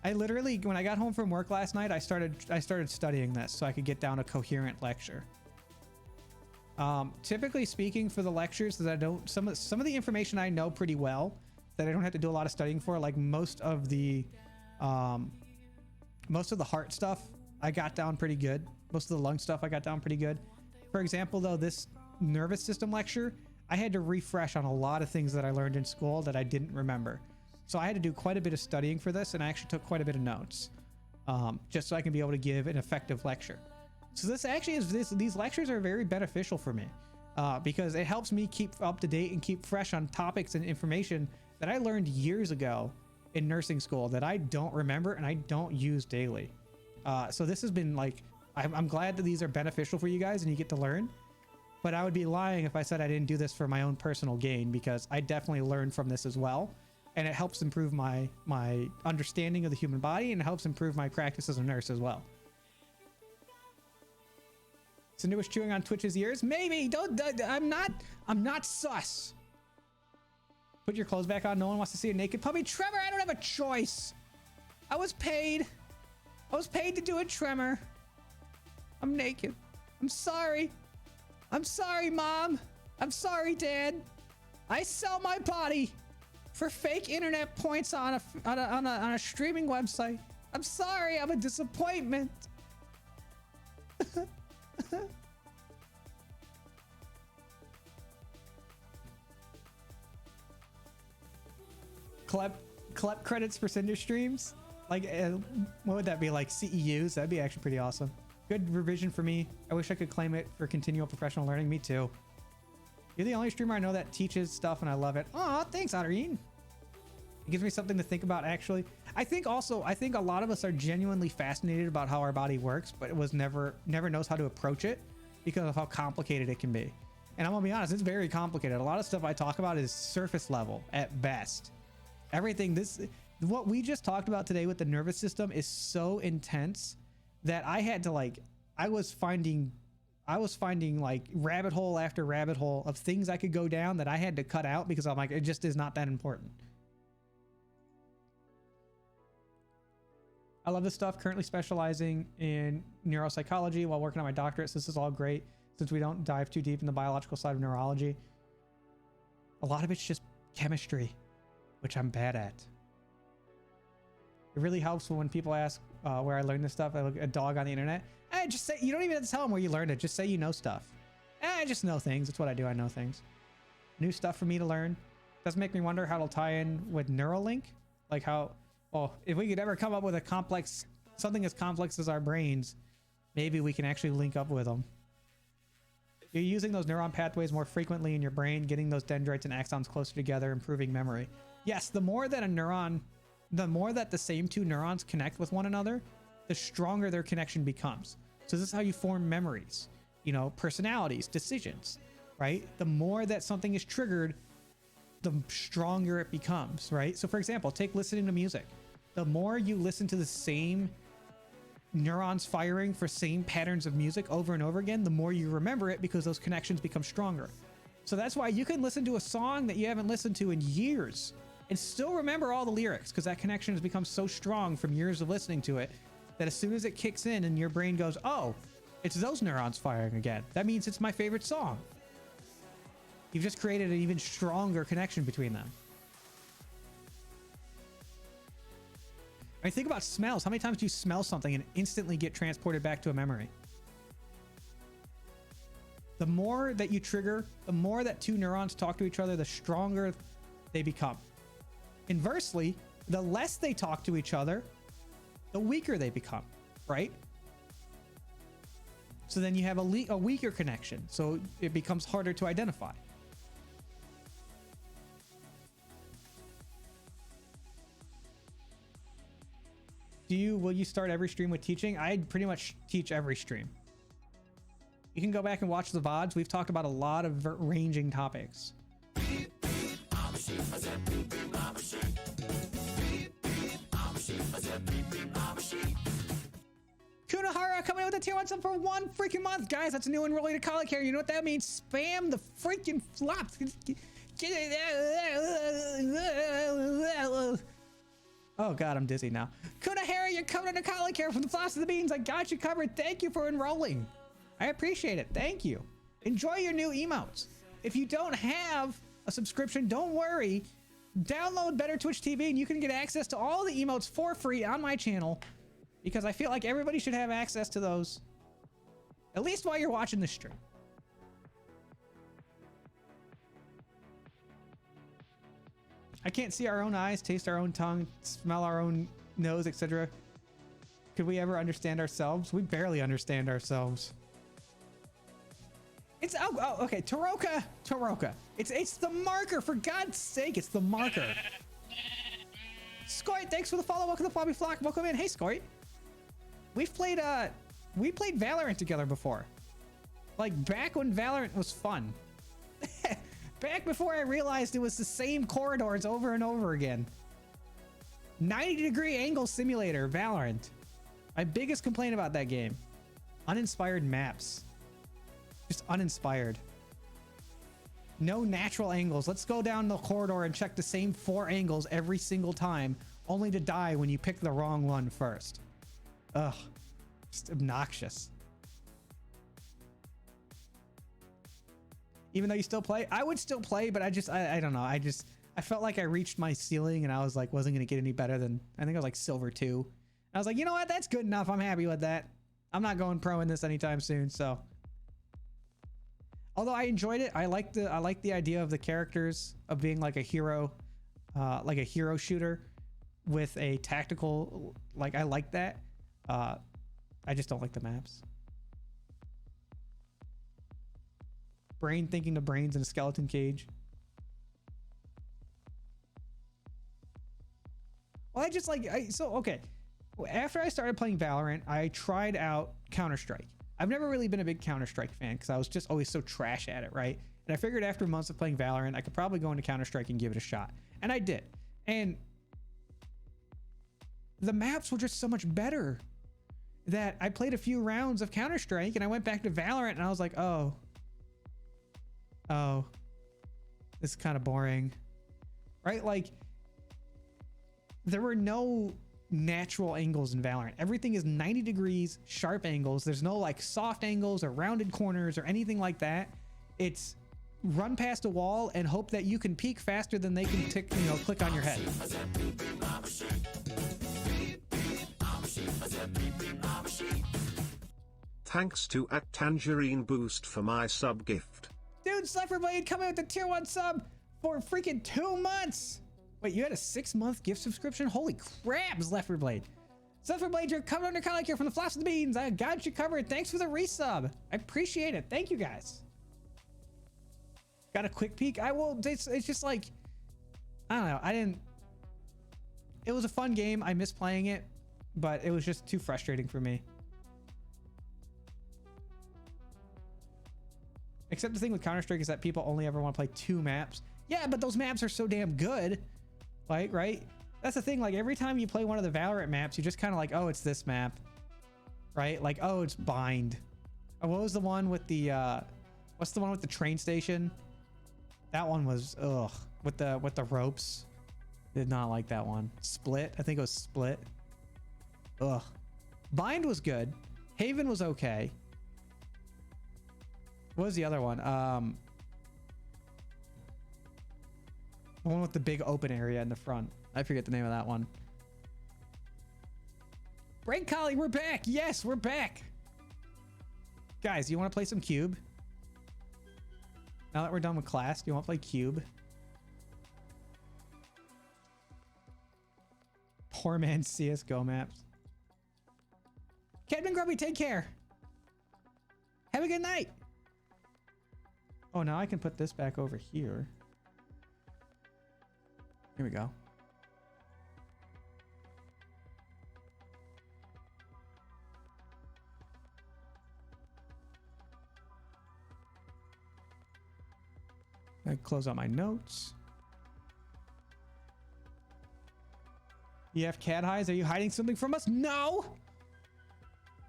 I literally, when I got home from work last night, I started studying this so I could get down a coherent lecture. Typically speaking, for the lectures that I don't, some of the information I know pretty well that I don't have to do a lot of studying for, like most of the heart stuff I got down pretty good. Most of the lung stuff I got down pretty good. For example, though, this nervous system lecture, I had to refresh on a lot of things that I learned in school that I didn't remember. So I had to do quite a bit of studying for this, and I actually took quite a bit of notes, just so I can be able to give an effective lecture. So this actually is these lectures are very beneficial for me, because it helps me keep up to date and keep fresh on topics and information that I learned years ago in nursing school that I don't remember and I don't use daily. So this has been like, I'm glad that these are beneficial for you guys and you get to learn, but I would be lying if I said I didn't do this for my own personal gain, because I definitely learned from this as well. And it helps improve my understanding of the human body, and it helps improve my practice as a nurse as well. Cinder was chewing on Twitch's ears. Maybe. I'm not sus. Put your clothes back on. No one wants to see a naked puppy. Trevor, I don't have a choice. I was paid to do a Tremor. I'm naked. I'm sorry. I'm sorry, Mom. I'm sorry, Dad. I sell my body for fake internet points on a streaming website. I'm sorry. I'm a disappointment. Collect credits for Cinder streams. Like, what would that be, like CEUs? That'd be actually pretty awesome. Good revision for me. I wish I could claim it for continual professional learning. Me too. You're the only streamer I know that teaches stuff, and I love it. Aw, thanks, Otterine. It gives me something to think about, actually. I think a lot of us are genuinely fascinated about how our body works, but it was never knows how to approach it because of how complicated it can be. And I'm gonna be honest, it's very complicated. A lot of stuff I talk about is surface level at best. What we just talked about today with the nervous system is so intense that I had to, like, I was finding like rabbit hole after rabbit hole of things I could go down that I had to cut out because I'm like, it just is not that important. I love this stuff. Currently specializing in neuropsychology while working on my doctorate. So this is all great since we don't dive too deep in the biological side of neurology. A lot of it's just chemistry, which I'm bad at. It really helps when people ask where I learned this stuff. I look at a dog on the internet. Just say, you don't even have to tell them where you learned it. Just say you know stuff. I just know things. That's what I do. I know things. New stuff for me to learn. Does make me wonder how it'll tie in with Neuralink. Like how, well, if we could ever come up with a complex, something as complex as our brains, maybe we can actually link up with them. You're using those neuron pathways more frequently in your brain, getting those dendrites and axons closer together, improving memory. Yes, the more that a neuron, the more that the same two neurons connect with one another, the stronger their connection becomes. So this is how you form memories, you know, personalities, decisions, right? The more that something is triggered, the stronger it becomes, right? So for example, take listening to music. The more you listen to the same neurons firing for same patterns of music over and over again, the more you remember it because those connections become stronger. So that's why you can listen to a song that you haven't listened to in years and still remember all the lyrics because that connection has become so strong from years of listening to it that as soon as it kicks in and your brain goes, oh, it's those neurons firing again. That means it's my favorite song. You've just created an even stronger connection between them. I mean, think about smells. How many times do you smell something and instantly get transported back to a memory? The more that you trigger, the more that two neurons talk to each other, the stronger they become. Inversely, the less they talk to each other, the weaker they become, right? So then you have a weaker connection, so it becomes harder to identify. Will you start every stream with teaching? I pretty much teach every stream. You can go back and watch the VODs. We've talked about a lot of ranging topics. Kunahara coming out with a tier 1 sub for 1 freaking month. Guys, that's a new enrollee to Colic here. You know what that means? Spam the freaking flops. Oh god, I'm dizzy now. Kunahara, you're coming into Colic here from the Floss of the Beans. I got you covered. Thank you for enrolling. I appreciate it. Thank you. Enjoy your new emotes. If you don't have a subscription, don't worry. Download Better Twitch TV and you can get access to all the emotes for free on my channel because I feel like everybody should have access to those, at least while you're watching the stream. I can't see our own eyes, taste our own tongue, smell our own nose, etc. Could we ever understand ourselves? We barely understand ourselves. It's okay. Taroka. It's the marker, for God's sake. It's the marker. Scoit, thanks for the follow. Welcome to the Floppy Flock. Welcome in. Hey, Scoit. We played Valorant together before. Like back when Valorant was fun. Back before I realized it was the same corridors over and over again. 90-degree angle simulator, Valorant. My biggest complaint about that game. Uninspired maps. Just uninspired. No natural angles. Let's go down the corridor and check the same 4 angles every single time, only to die when you pick the wrong one first. Ugh. Just obnoxious. Even though you still play, I would still play, but I don't know. I felt like I reached my ceiling and I was like, wasn't going to get any better than, I think I was like silver 2. I was like, you know what? That's good enough. I'm happy with that. I'm not going pro in this anytime soon. So, although I enjoyed it, I like the idea of the characters of being like a hero shooter with a tactical, like I like that. I just don't like the maps. Brain thinking to brains in a skeleton cage. Well, okay. After I started playing Valorant, I tried out Counter-Strike. I've never really been a big Counter-Strike fan because I was just always so trash at it, right? And I figured after months of playing Valorant, I could probably go into Counter-Strike and give it a shot. And I did. And the maps were just so much better that I played a few rounds of Counter-Strike and I went back to Valorant and I was like, oh, this is kind of boring, right? Like, there were no natural angles in Valorant. Everything is 90 degrees, sharp angles. There's no like soft angles or rounded corners or anything like that. It's run past a wall and hope that you can peek faster than they can click on your head. Thanks to @Tangerine Boost for my sub gift. Dude, Sliferblade coming with the tier 1 sub for freaking 2 months. Wait, you had a 6-month gift subscription? Holy crap, Sliferblade. Sliferblade, you're coming under collar here from the Flops and the Beans. I got you covered. Thanks for the resub. I appreciate it. Thank you guys. Got a quick peek? I will. It's just like, I don't know. It was a fun game. I miss playing it, but it was just too frustrating for me. Except the thing with Counter-Strike is that people only ever want to play 2 maps. Yeah, but those maps are so damn good. Like, right? That's the thing. Like, every time you play one of the Valorant maps, you just kind of like, oh, it's this map. Right? Like, oh, it's Bind. Oh, what was the one with the, what's the one with the train station? That one was, ugh. With the ropes. Did not like that one. Split. I think it was Split. Ugh. Bind was good. Haven was okay. What was the other one? The one with the big open area in the front. I forget the name of that one. Break Collie, we're back. Yes, we're back. Guys, you want to play some Cube? Now that we're done with class, do you want to play Cube? Poor man CSGO maps. Kevin Grubby, take care. Have a good night. Oh, now I can put this back over here. Here we go. I close out my notes. EF cat highs, are you hiding something from us? No!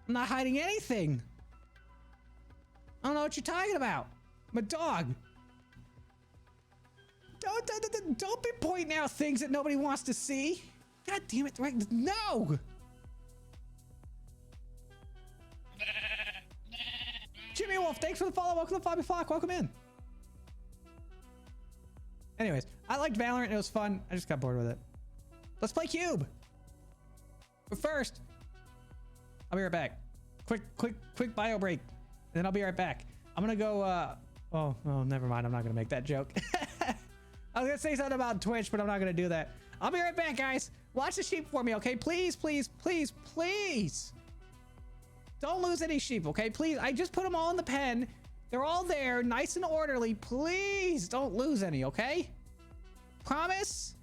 I'm not hiding anything. I don't know what you're talking about. I'm a dog. Don't be pointing out things that nobody wants to see. God damn it, right? No! Jimmy Wolf, thanks for the follow. Welcome to Flobby Flock. Welcome in. Anyways, I liked Valorant. It was fun. I just got bored with it. Let's play Cube. But first, I'll be right back. Quick bio break. And then I'll be right back. I'm gonna go, oh, never mind. I'm not gonna make that joke. I was gonna say something about Twitch, but I'm not gonna do that. I'll be right back, guys. Watch the sheep for me, okay? Please, please, please, please. Don't lose any sheep, okay? Please, I just put them all in the pen. They're all there, nice and orderly. Please don't lose any, okay? Promise?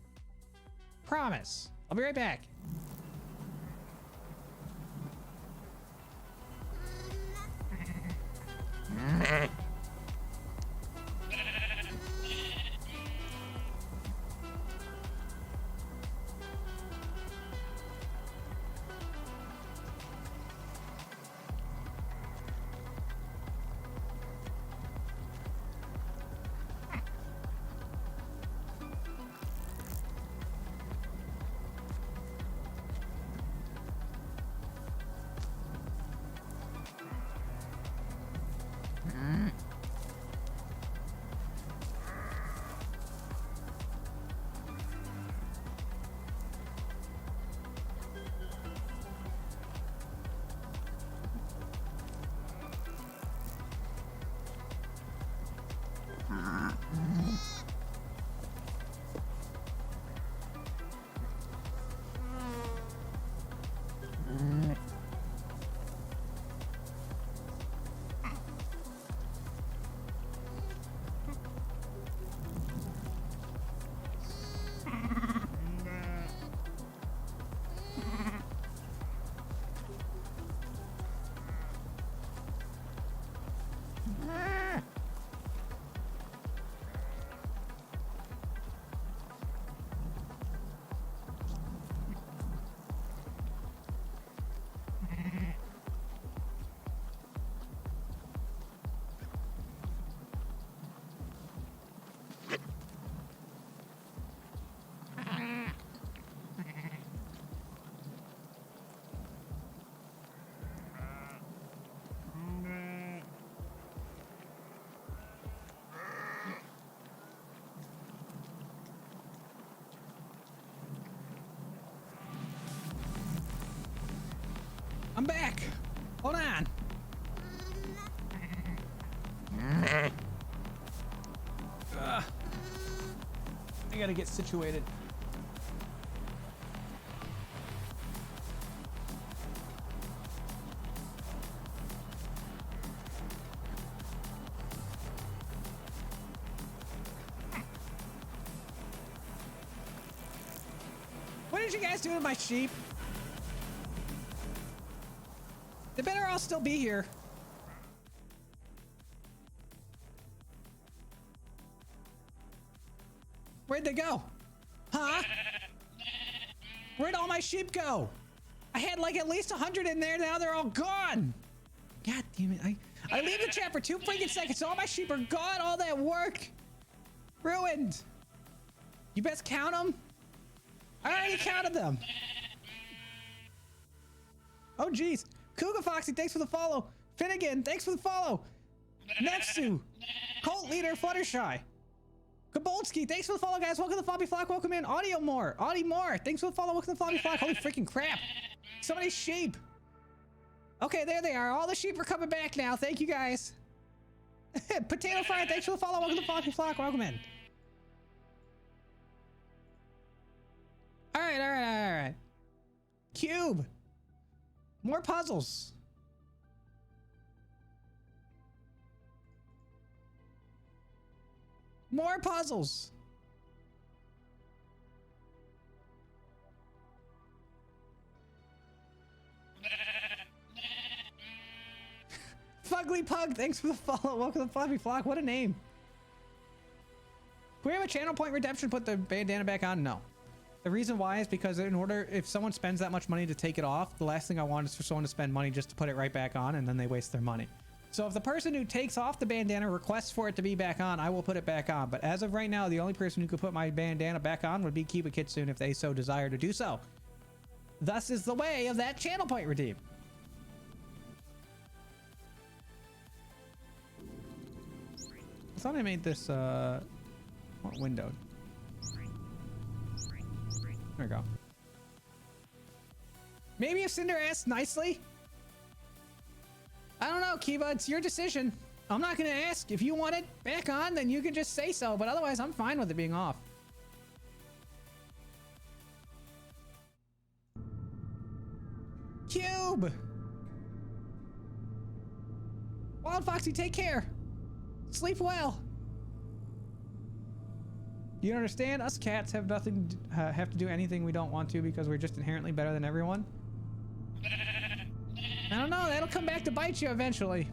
Promise. I'll be right back. I'm back. Hold on. gotta get situated. What did you guys do to my sheep? They better all still be here. Where'd they go? Huh? Where'd all my sheep go? I had like at least 100 in there. Now they're all gone. God damn it. I leave the chat for 2 freaking seconds. All my sheep are gone. All that work. Ruined. You best count them. I already counted them. Oh, geez. Cougar Foxy, thanks for the follow. Finnegan, thanks for the follow. Nepsu. Cult Leader Fluttershy. Kabolsky, thanks for the follow, guys. Welcome to the Floppy Flock. Welcome in. Audio More. Thanks for the follow. Welcome to the Floppy Flock. Holy freaking crap. So many sheep. Okay, there they are. All the sheep are coming back now. Thank you, guys. Potato Fry, thanks for the follow. Welcome to the Floppy Flock. Welcome in. All right. Cube. More puzzles. More puzzles. Fugly Pug, thanks for the follow. Welcome to the Floppy Flock. What a name. Can we have a channel point redemption? Put the bandana back on? No. The reason why is because if someone spends that much money to take it off, the last thing I want is for someone to spend money just to put it right back on, and then they waste their money. So if the person who takes off the bandana requests for it to be back on, I will put it back on. But as of right now, the only person who could put my bandana back on would be QUBE Kitsune if they so desire to do so. Thus is the way of that channel point redeem. I thought I made this windowed. There we go. Maybe if Cinder asks nicely. I don't know, Kiva. It's your decision. I'm not going to ask. If you want it back on, then you can just say so. But otherwise, I'm fine with it being off. Cube! Wild Foxy, take care. Sleep well. You understand? Us cats have nothing have to do anything we don't want to because we're just inherently better than everyone. I don't know. That'll come back to bite you eventually.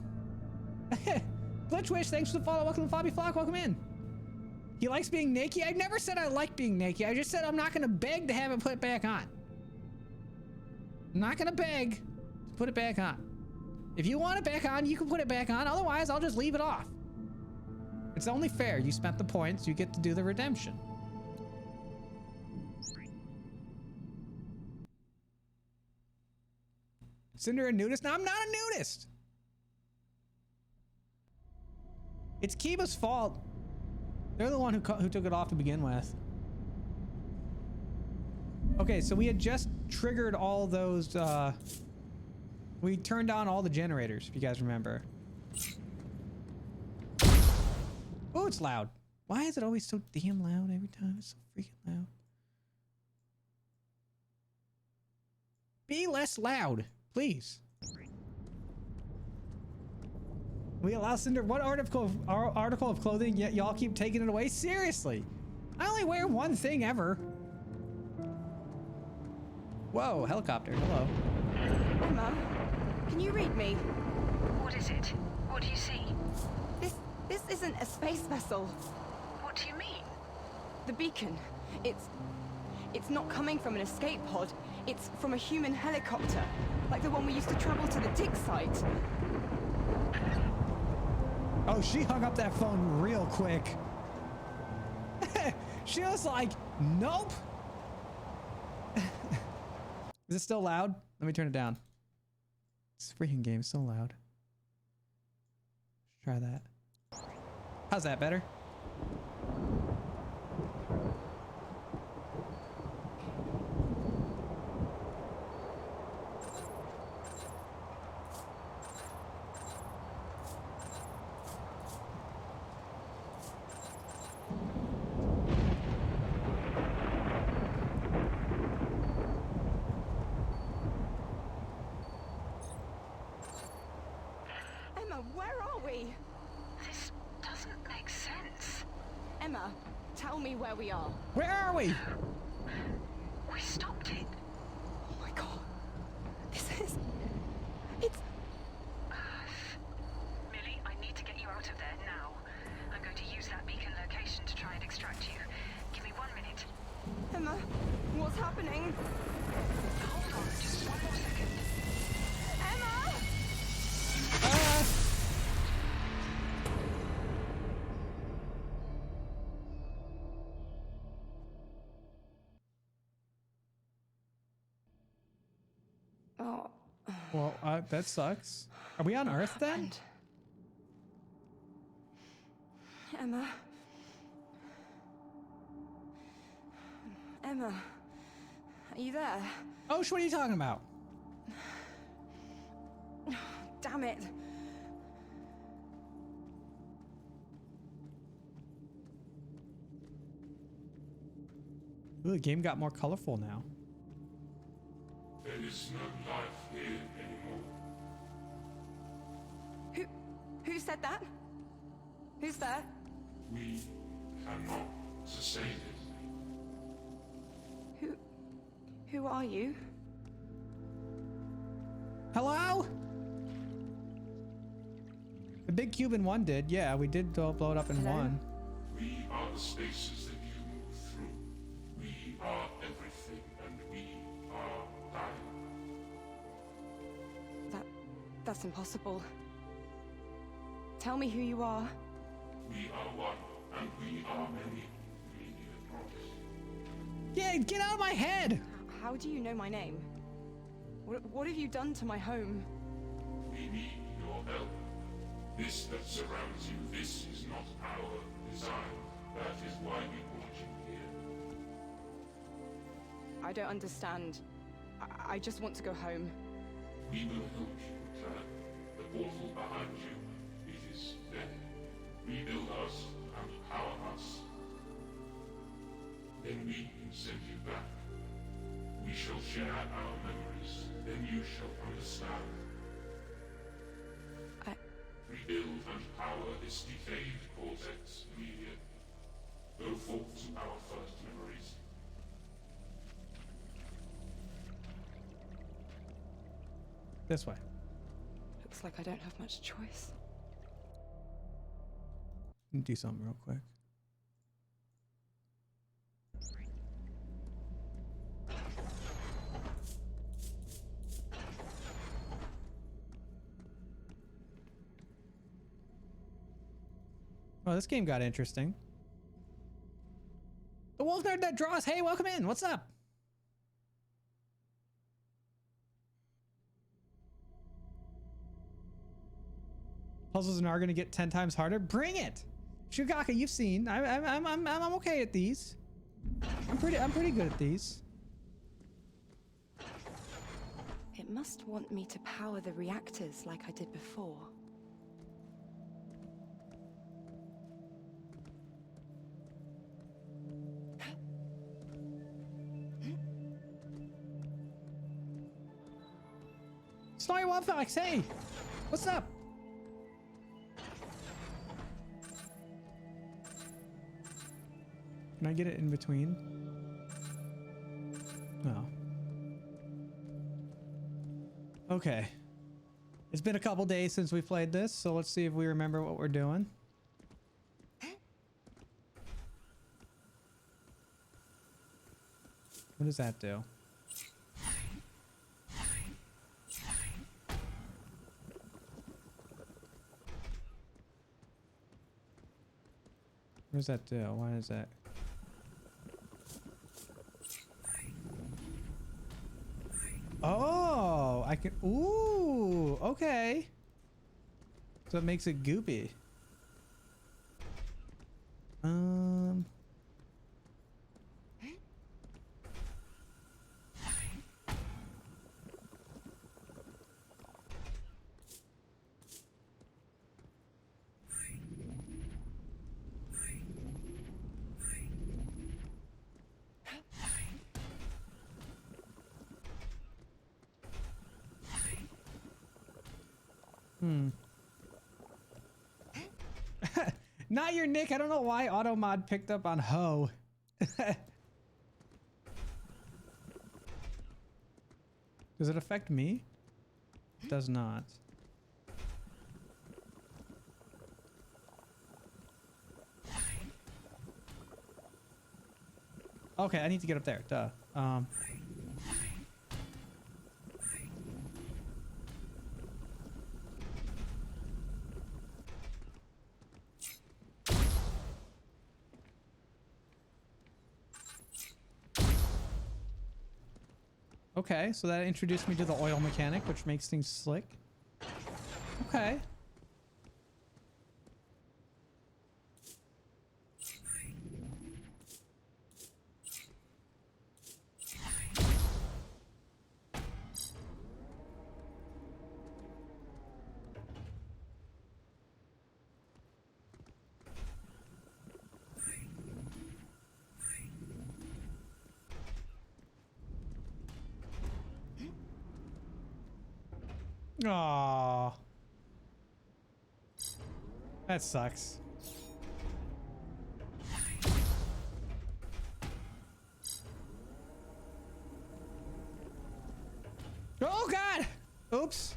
Glitchwish, thanks for the follow. Welcome to Floppy Flock. Welcome in. He likes being naked. I never said I like being naked. I just said I'm not going to beg to have it put back on. I'm not going to beg to put it back on. If you want it back on, you can put it back on. Otherwise, I'll just leave it off. It's only fair. You spent the points. You get to do the redemption. Cinder a nudist? No, I'm not a nudist. It's Kiba's fault. They're the one who took it off to begin with. Okay, so we had just triggered all those, we turned on all the generators, if you guys remember. Oh, it's loud. Why is it always so damn loud every time? It's so freaking loud. Be less loud, please. We allow Cinder. What article of clothing yet y'all keep taking it away? Seriously, I only wear one thing ever. Whoa, helicopter. Hello. Oh, Mum. Can you read me? What is it? What do you see? This isn't a space vessel. What do you mean? The beacon. It's not coming from an escape pod. It's from a human helicopter. Like the one we used to travel to the dig site. Oh, she hung up that phone real quick. She was like, nope. Is it still loud? Let me turn it down. This freaking game is so loud. Let's try that. How's that better? Emma, where are we? This doesn't make sense. Emma, tell me where we are. Where are we? We stopped it. Oh my god. It's... Millie, I need to get you out of there now. I'm going to use that beacon location to try and extract you. Give me 1 minute. Emma, what's happening? Hold on, just 1 more second. Emma! Oh, Well, that sucks. Are we on Earth then? Emma. Emma. Are you there? Oh, what are you talking about? Damn it. Ooh, the game got more colorful now. There is no life here anymore. Who said that? Who's there? We cannot sustain it. Who are you? Hello? The big cube in one did. Yeah, we did blow it up in Hello? one. We are the spaces that you move through. We are everything, and we are dying. That's impossible. Tell me who you are. We are one, and we are many. We need a promise. Yeah, get out of my head! How do you know my name? What have you done to my home? We need your help. This that surrounds you, this is not our design. That is why we brought you here. I don't understand. I just want to go home. We will help you return. The portal behind you, it is there. Rebuild us and power us. Then we can send you back. We shall share our memories. Then you shall understand. Rebuild and power this decayed cortex, Amelia. Go forth to our first memories. This way. Looks like I don't have much choice. Let me do something real quick. Oh, this game got interesting. The wolf nerd that draws. Hey, welcome in. What's up? Puzzles and are gonna get 10 times harder. Bring it, Shugaka. You've seen. I'm okay at these. I'm pretty good at these. It must want me to power the reactors like I did before. Snowy Wildfox, hey! What's up? Can I get it in between? No. Okay. It's been a couple days since we played this, so let's see if we remember what we're doing. What does that do? What does that do? Why is that? Oh, I can. Ooh, okay. So it makes it goopy. Not your Nick. I don't know why Automod picked up on Ho. Does it affect me? It does not. Okay, I need to get up there. Duh. Okay, so that introduced me to the oil mechanic, which makes things slick. Okay. Aww. That sucks. Oh God! Oops.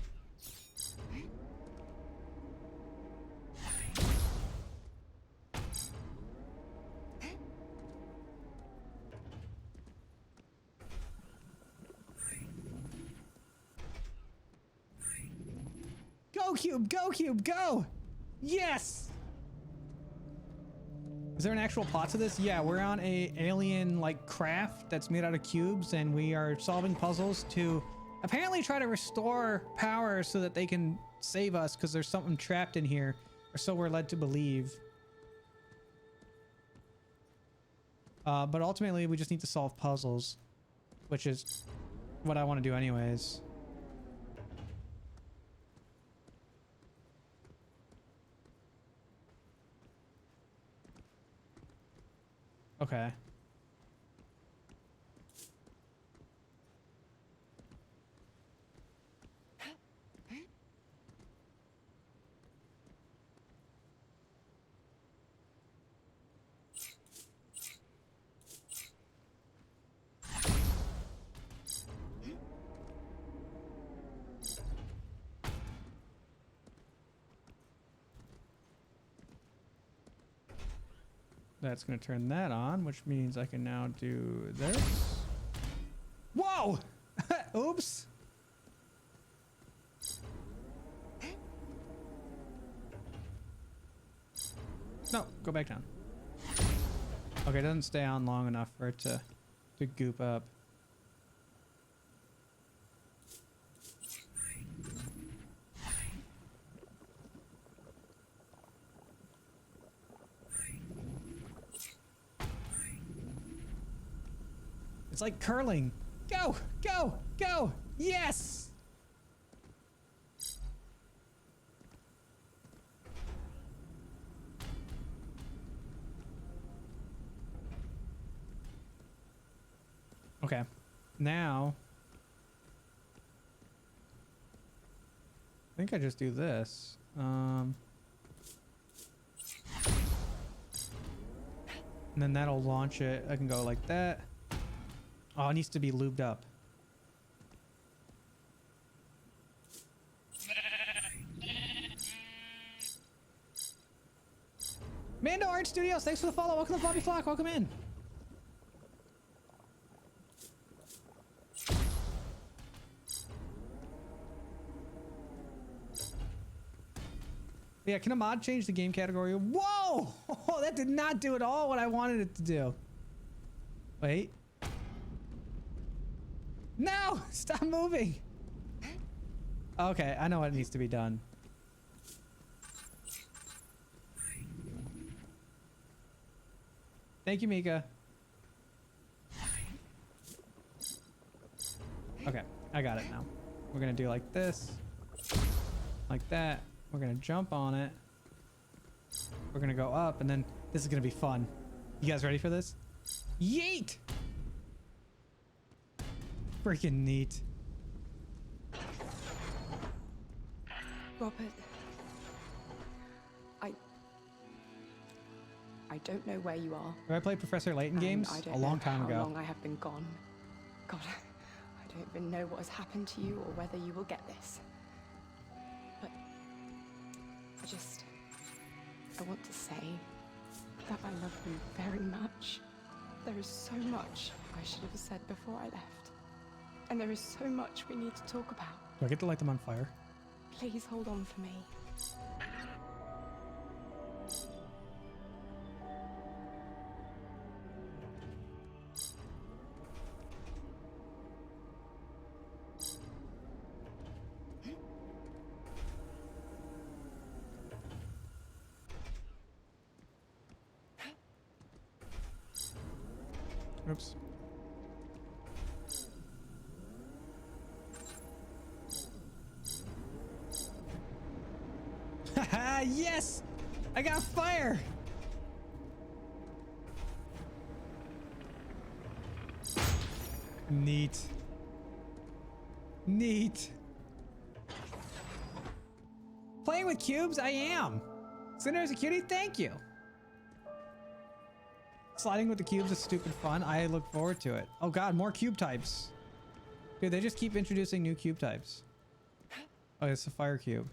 Go Cube! Go Cube! Go! Yes! Is there an actual plot to this? Yeah, we're on a alien like craft that's made out of cubes, and we are solving puzzles to apparently try to restore power so that they can save us because there's something trapped in here, or so we're led to believe. But ultimately, we just need to solve puzzles, which is what I want to do anyways. Okay. That's going to turn that on, which means I can now do this. Whoa! Oops. No, go back down. Okay, it doesn't stay on long enough for it to goop up. It's like curling. Go, go, go. Yes. Okay. Now, I think I just do this. And then that'll launch it. I can go like that. Oh, it needs to be lubed up. Mando Art Studios, thanks for the follow. Welcome to Bobby Flock. Welcome in. Yeah, can a mod change the game category? Whoa! Oh, that did not do at all what I wanted it to do. Wait. No! Stop moving! Okay, I know what needs to be done. Thank you, Mika. Okay, I got it now. We're gonna do like this. Like that. We're gonna jump on it. We're gonna go up, and then this is gonna be fun. You guys ready for this? Yeet! Freaking neat. Robert, I don't know where you are. Have I played Professor Layton and games? I don't A long know time how ago. long I have been gone. God, I don't even know what has happened to you or whether you will get this. But I want to say that I love you very much. There is so much I should have said before I left. And there is so much we need to talk about. Do I get to light them on fire? Please hold on for me. Oops. Haha, yes! I got fire! Neat. Neat. Playing with cubes? I am. Cinder is a cutie? Thank you. Sliding with the cubes is stupid fun. I look forward to it. Oh god, more cube types. Dude, they just keep introducing new cube types. Oh, it's a fire cube.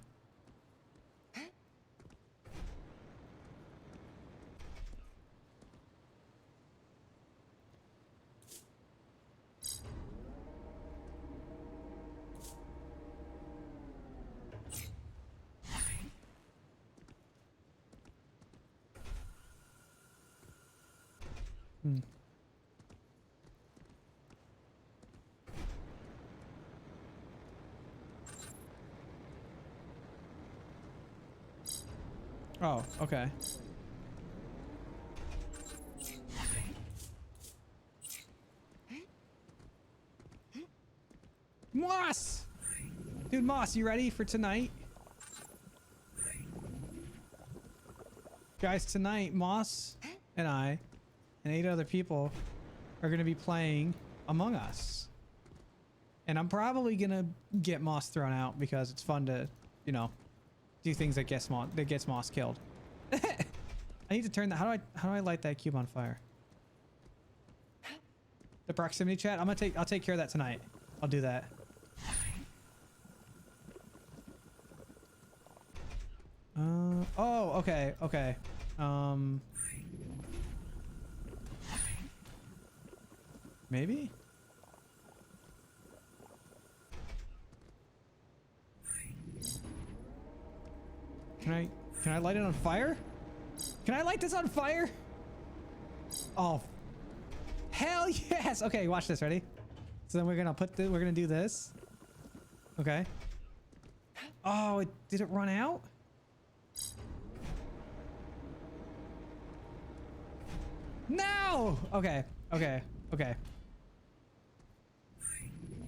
Hmm. Oh, okay. Moss! Dude, Moss, you ready for tonight? Guys, tonight, Moss and I and 8 other people are going to be playing Among Us. And I'm probably going to get Moss thrown out because it's fun to, you know, do things that gets Moss killed. I need to turn that. How do I light that cube on fire? The proximity chat? I'll take care of that tonight. I'll do that. Oh, okay, okay. Maybe? Can I light it on fire? Can I light this on fire? Oh, hell yes. Okay, watch this. Ready? So then we're gonna do this. Okay. Oh, did it run out? No! Okay, okay, okay.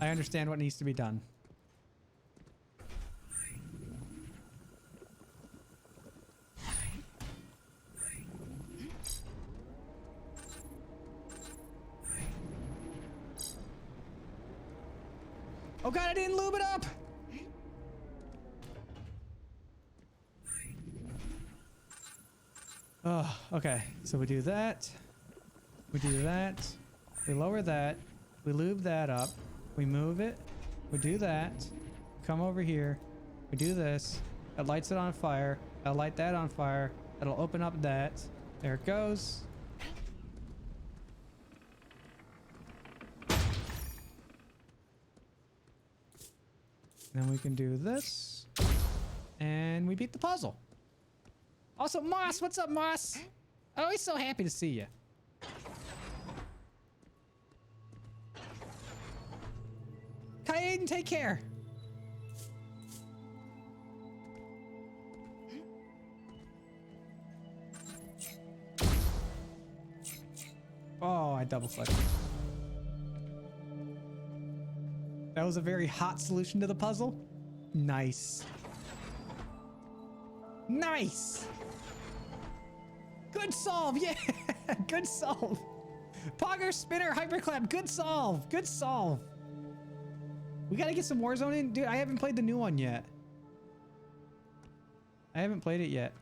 I understand what needs to be done. Oh god, I didn't lube it up! Oh, okay. So we do that. We do that. We lower that. We lube that up. We move it. We do that. Come over here. We do this. It lights it on fire. I'll light that on fire. It'll open up that. There it goes. Then we can do this. And we beat the puzzle. Also, Moss, what's up, Moss? I'm always so happy to see you. Kaiden, take care. Oh, I double clicked. That was a very hot solution to the puzzle. Nice. Nice. Good solve. Yeah. Good solve. Pogger, spinner, hyperclap. Good solve. Good solve. We gotta get some Warzone in. Dude, I haven't played the new one yet. I haven't played it yet.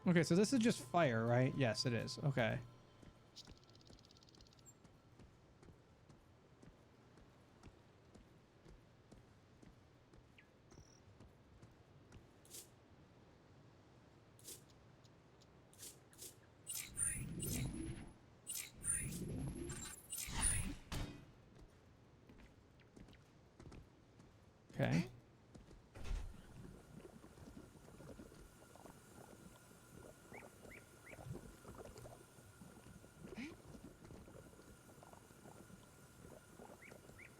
Okay, so this is just fire, right? Yes, it is. Okay. Okay.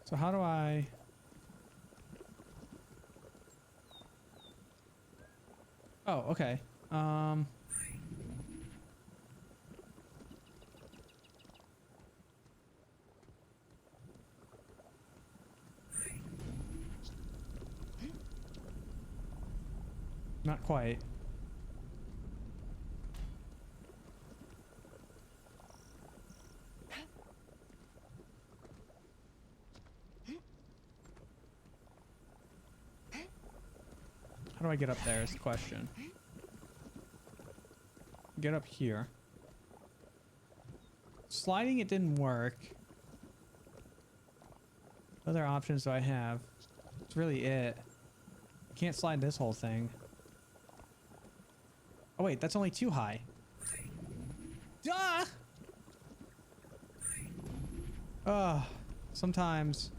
So how do I... Oh, okay. Not quite. How do I get up there is the question. Get up here. Sliding it didn't work. What other options do I have? That's really it. I can't slide this whole thing. Oh wait, that's only too high. Duh! Sometimes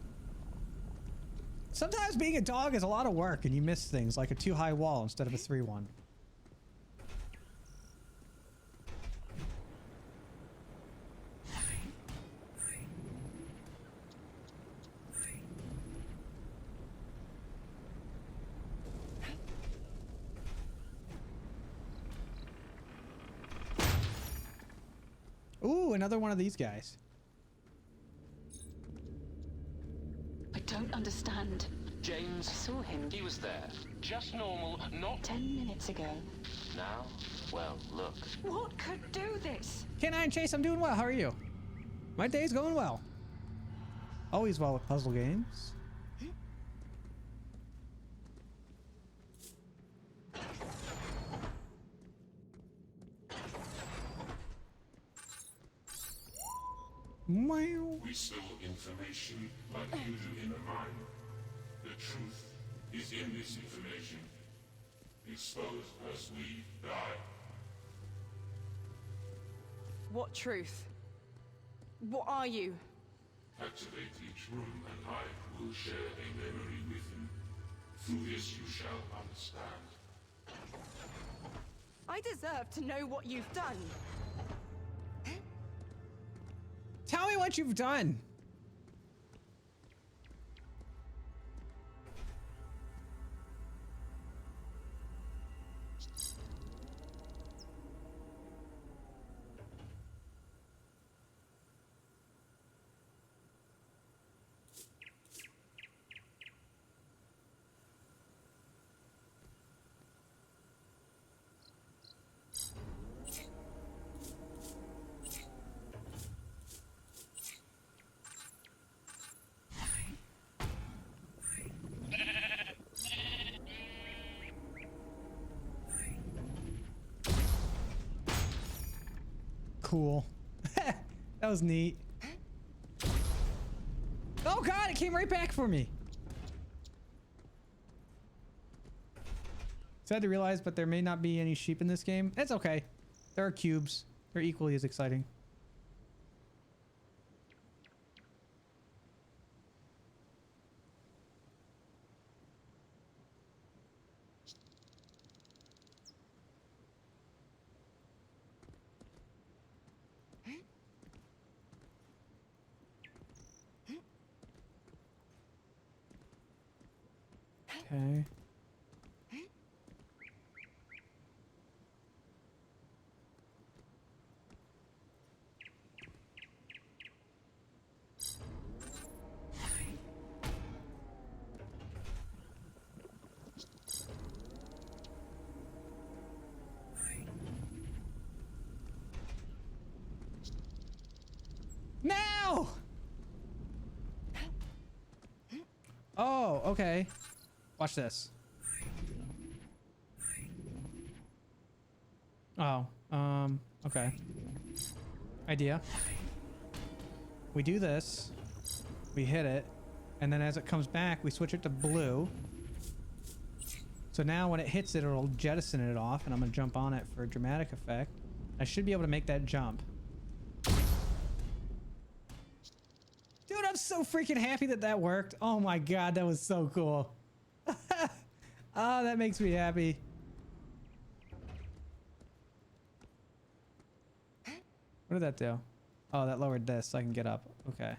being a dog is a lot of work and you miss things like a too high wall instead of a 3-1. Ooh, another one of these guys. I don't understand. James, I saw him he was there. Just normal, not 10 minutes ago. now. Well, look. What could do this? Canine Chase, I'm doing well. How are you? My day's going well. Always well with puzzle games. Wow. We store information like you do in a mine. The truth is in this information. Exposed as we die. What truth? What are you? Activate each room and I will share a memory with you. Through this you shall understand. I deserve to know what you've done. Tell me what you've done. Cool. That was neat. Oh god, it came right back for me. Sad to realize, but there may not be any sheep in this game. It's okay. There are cubes. They're equally as exciting. Okay. Now! Oh, okay. Watch this. Oh, okay. Idea. We do this. We hit it. And then as it comes back, we switch it to blue. So now when it hits it, it'll jettison it off, and I'm gonna jump on it for a dramatic effect. I should be able to make that jump. Dude, I'm so freaking happy that that worked. Oh my god, that was so cool. Oh, that makes me happy. What did that do? Oh, that lowered this so I can get up. Okay.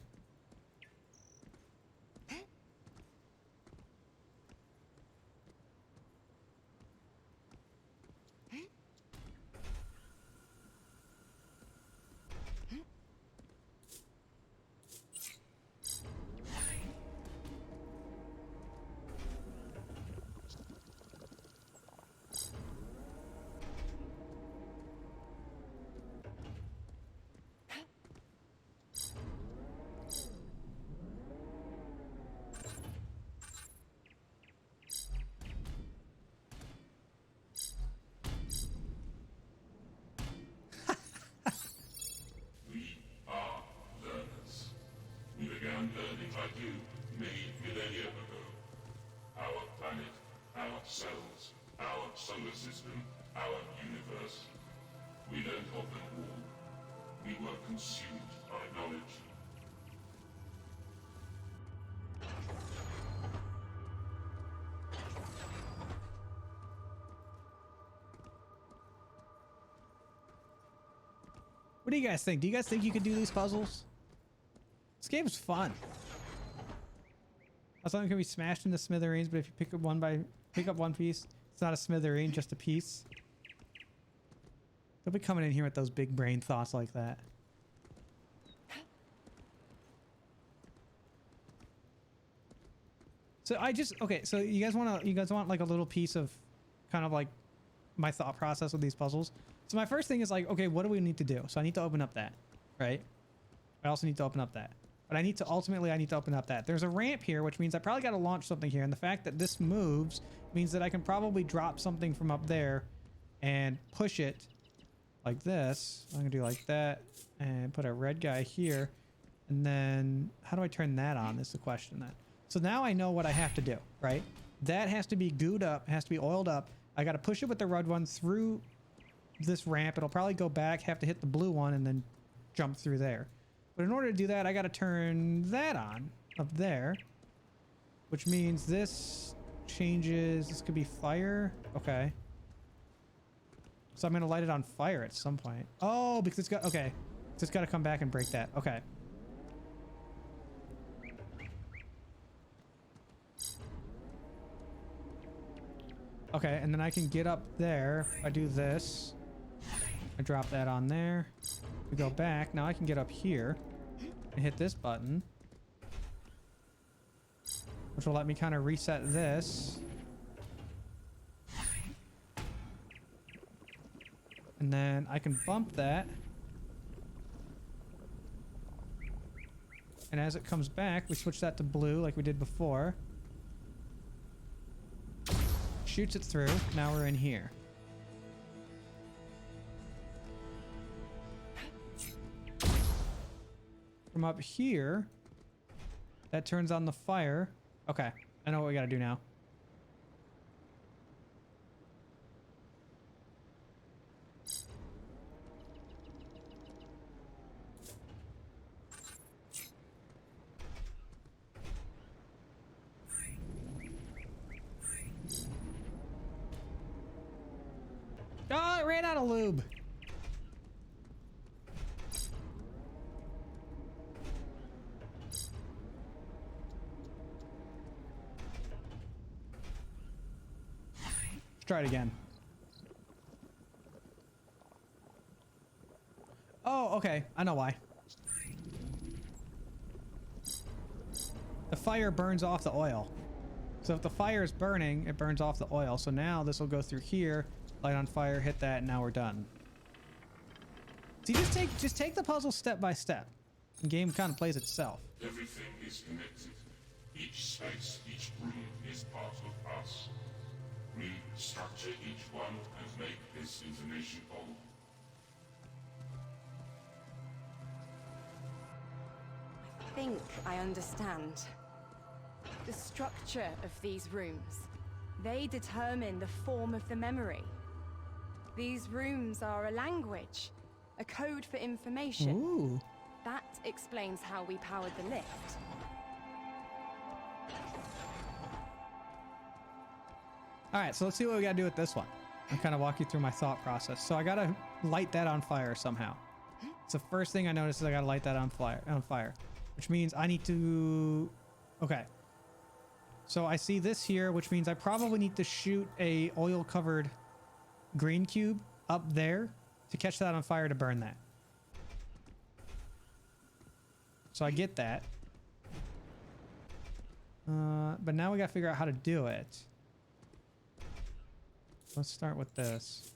We are learners. We began learning like you many millennia ago. Our planet, ourselves, our solar system, our universe. We learned of them all. We were consumed by knowledge. What do you guys think? Do you guys think you could do these puzzles? This game's fun. Something can be smashed into smithereens, but if you pick up one piece, it's not a smithereen, just a piece. They'll be coming in here with those big brain thoughts like that. So okay, so you guys want like a little piece of kind of like my thought process with these puzzles. So my first thing is like, okay, what do we need to do? So I need to open up that, right? I also need to open up that. But I need to open up that. There's a ramp here, which means I probably got to launch something here. And the fact that this moves means that I can probably drop something from up there and push it like this. I'm gonna do like that and put a red guy here. And then how do I turn that on is the question then. So now I know what I have to do, right? That has to be gooed up, has to be oiled up. I got to push it with the red one through this ramp. It'll probably go back, have to hit the blue one and then jump through there. But in order to do that, I got to turn that on up there, which means this changes. This could be fire. Okay. So I'm going to light it on fire at some point. Oh, because it's got, okay. So it's got to come back and break that. Okay. Okay, and then I can get up there. I do this. I drop that on there. We go back. Now I can get up here and hit this button, which will let me kind of reset this. And then I can bump that. And as it comes back, we switch that to blue like we did before. Shoots it through. Now we're in here. From up here, that turns on the fire. Okay, I know what we gotta do now. Oh, I ran out of lube. Let's try it again. Oh, okay. I know why. The fire burns off the oil. So if the fire is burning, it burns off the oil. So now this will go through here, light on fire, hit that, and now we're done. See, just take the puzzle step by step. The game kind of plays itself. Everything is connected. Each space, each room is part of us. Restructure each one and make this information whole. I think I understand. The structure of these rooms. They determine the form of the memory. These rooms are a language, a code for information. Ooh. That explains how we powered the lift. All right, so let's see what we gotta do with this one. I'll kind of walk you through my thought process. So I gotta light that on fire somehow. It's the first thing I noticed is I gotta light that on fire, which means I need to. Okay. So I see this here, which means I probably need to shoot a oil-covered green cube up there to catch that on fire to burn that. So I get that. But now we gotta figure out how to do it. Let's start with this.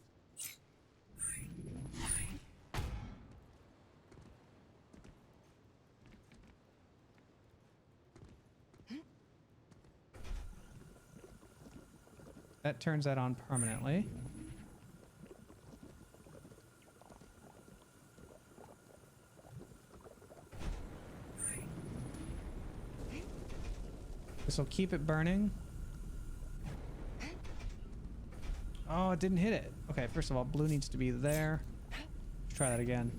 That turns that on permanently. This will keep it burning. Oh, it didn't hit it. Okay, first of all, blue needs to be there. Let's try that again.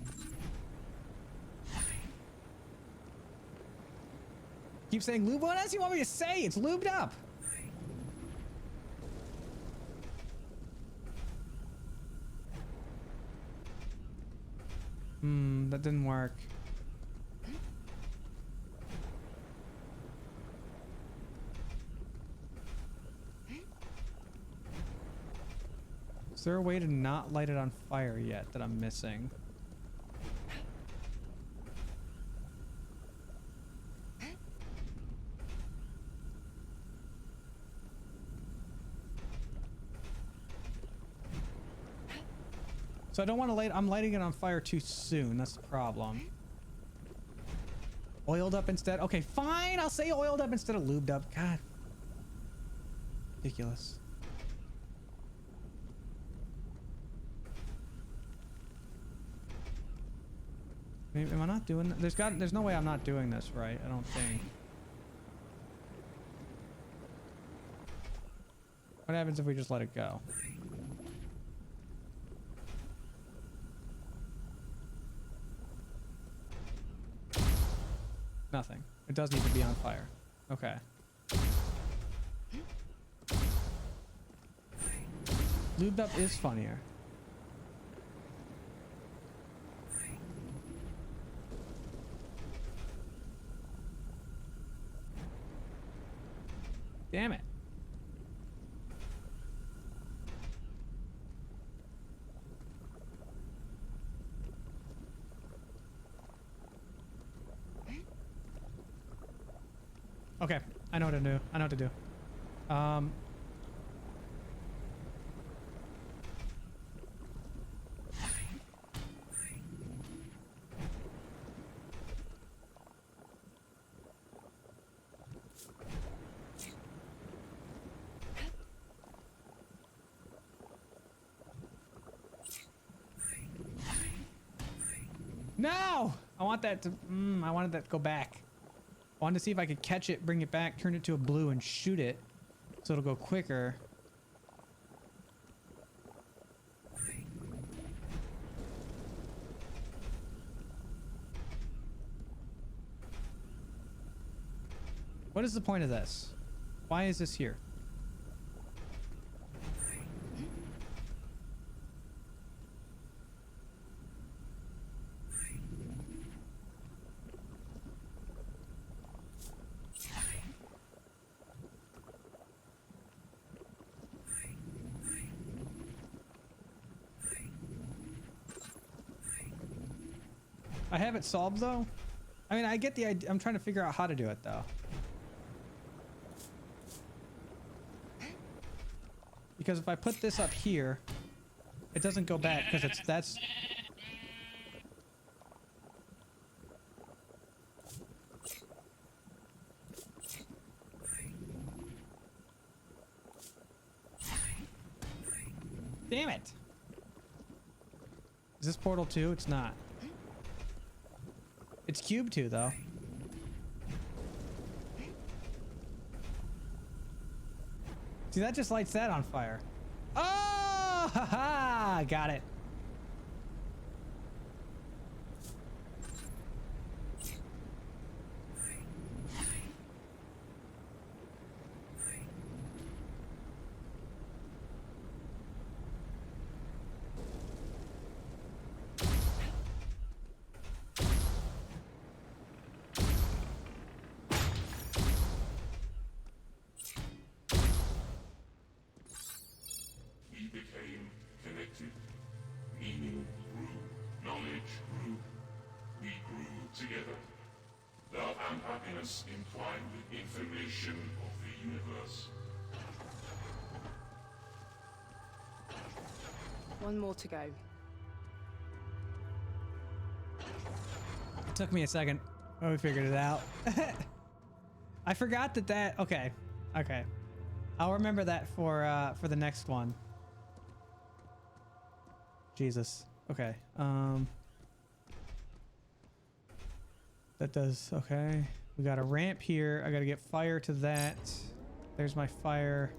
Keep saying lube. What else do you want me to say? It's lubed up. That didn't work. Is there a way to not light it on fire yet that I'm missing? So I don't want to light. I'm lighting it on fire too soon. That's the problem. Oiled up instead. Okay, fine. I'll say oiled up instead of lubed up. God. Ridiculous. Maybe, am I not doing that? There's no way I'm not doing this right. I don't think. What happens if we just let it go? Nothing. It does need to be on fire. Okay. Lubed up is funnier. Damn it. Okay, I know what to do. I know what to do. No! I want that to... I wanted that to go back. I wanted to see if I could catch it, bring it back, turn it to a blue, and shoot it. So it'll go quicker. What is the point of this? Why is this here? I have it solved though. I mean, I get the idea. I'm trying to figure out how to do it though. Because if I put this up here, it doesn't go back because that's... Damn it. Is this Portal 2? It's not. It's Cube 2 though. See, that just lights that on fire. Oh, haha, got it. We became connected. Meaning grew. Knowledge grew. We grew together. Love and happiness entwined with information of the universe. One more to go. It took me a second. Oh, we figured it out. I forgot that. Okay. Okay. I'll remember that for the next one. Jesus. Okay. That does. Okay. We got a ramp here. I got to get fire to that. There's my fire.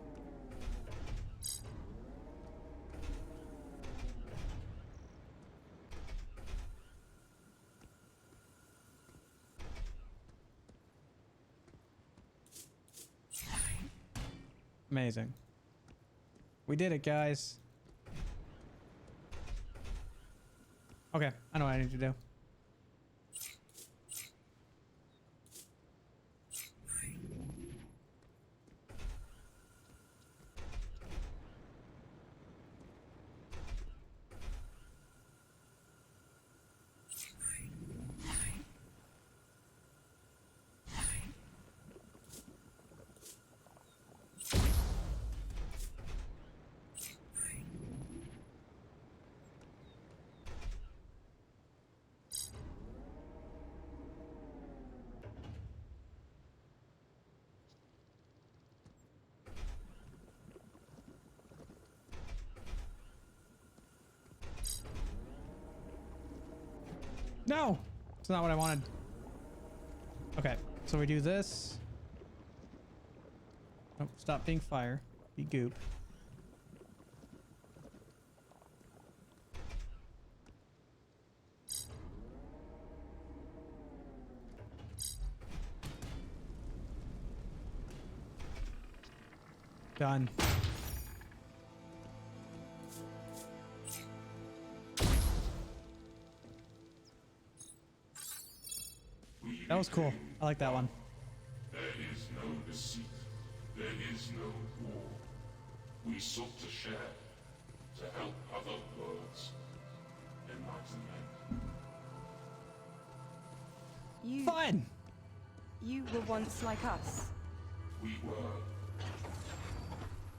Amazing. We did it, guys. Okay, I know what I need to do. No, it's not what I wanted. Okay, so we do this. Oh, stop being fire. Be goop. Done. That was cool. I like that one. There is no deceit. There is no war. We sought to share, to help other worlds. Enlightenment. Fun! You were once like us. We were.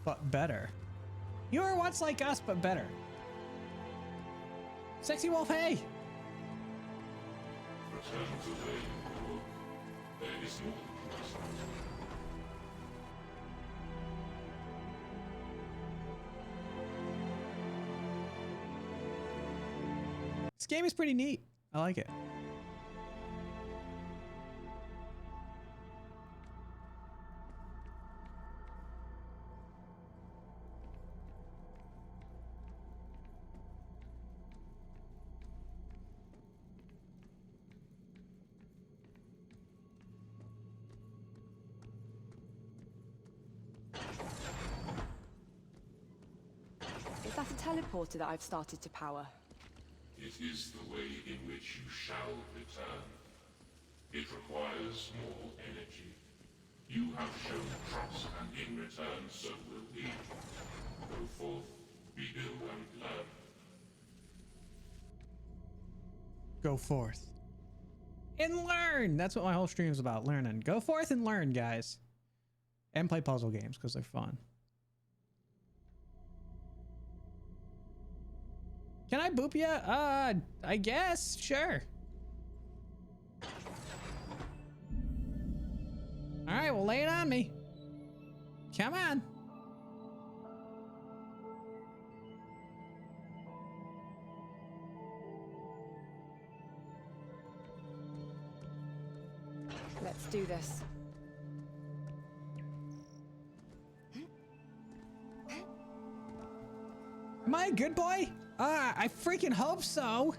But better. You were once like us, but better. Sexy Wolf, hey! Return to where you were. There is more trust. This game is pretty neat. I like it. Is that a teleporter that I've started to power? It is the way in which you shall return. It requires more energy. You have shown trust, and in return so will we. Go forth, rebuild and learn. Go forth. And learn! That's what my whole stream is about, learning. Go forth and learn, guys. And play puzzle games, because they're fun. Can I boop ya? I guess. Sure. Alright, well, lay it on me. Come on. Let's do this. Am I a good boy? I freaking hope so.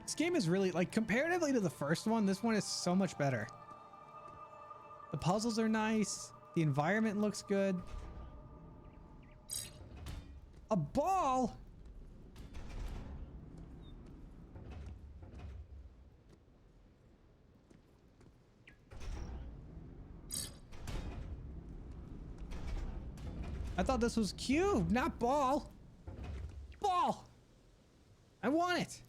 This game is really, like, comparatively to the first one, this one is so much better. The puzzles are nice. The environment looks good. A ball? I thought this was cube, not ball. Ball! I want it.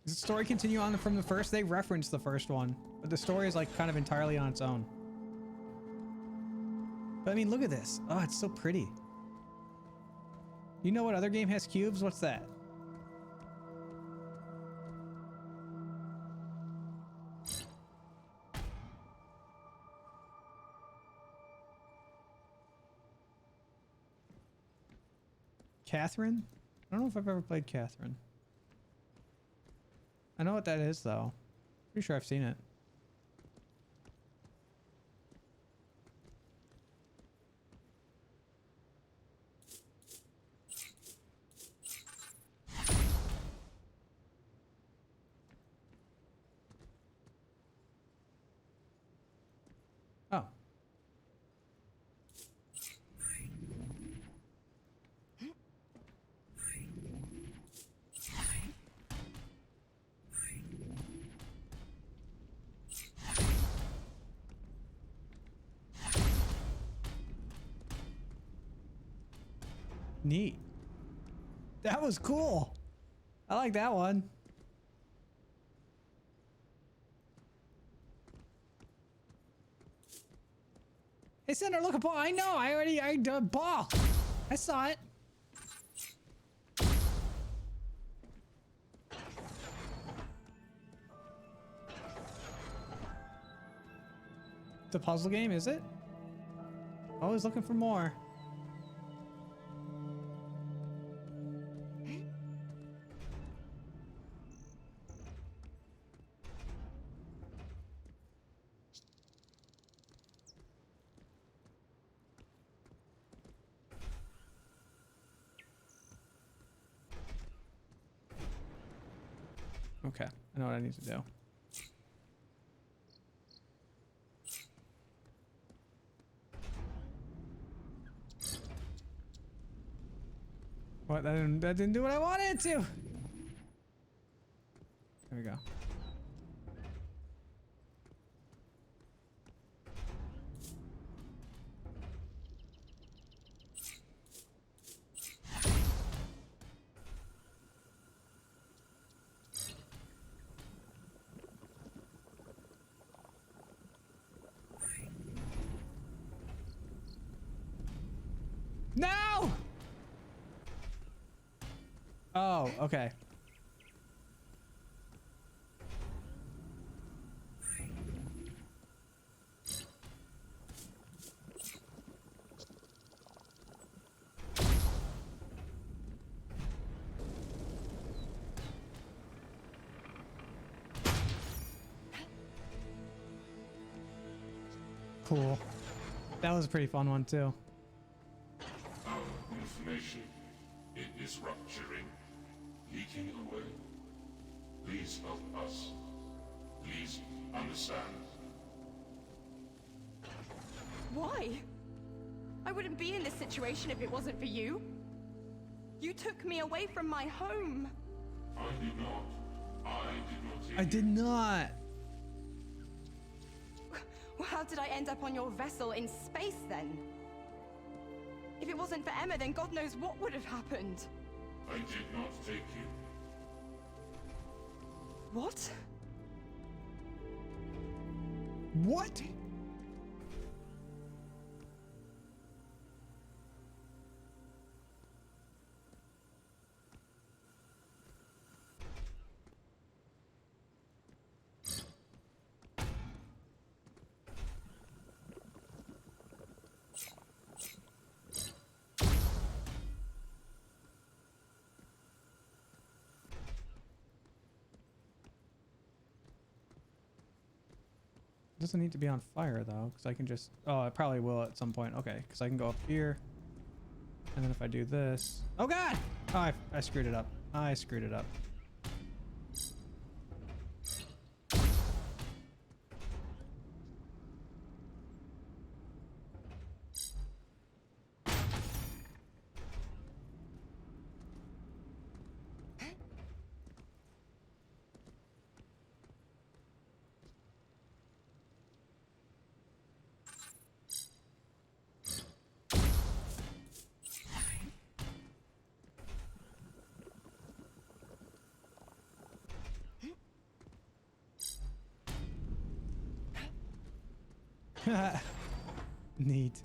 Does the story continue on from the first? They reference the first one, but the story is like kind of entirely on its own. But I mean, look at this. Oh, it's so pretty. You know what other game has cubes? What's that? Catherine? I don't know if I've ever played Catherine. I know what that is, though. Pretty sure I've seen it. Oh. Neat. That was cool. I like that one. Hey, Cinder, look, a ball. I know. I ball. I saw it. The puzzle game, is it? Always looking for more. Okay, I know what I need to do. What? That didn't do what I wanted it to. There we go. No! Oh, okay. Cool. That was a pretty fun one too. Our information, it is rupturing, leaking away. Please help us. Please understand. Why? I wouldn't be in this situation if it wasn't for you. You took me away from my home. I did not. I did not. Well, how did I end up on your vessel in space then? If it wasn't for Emma, then God knows what would have happened. I did not take you. What? What? It doesn't need to be on fire though, because I can just, oh, it probably will at some point. Okay, because I can go up here. And then if I do this, oh God! Oh, I screwed it up. I screwed it up. Neat.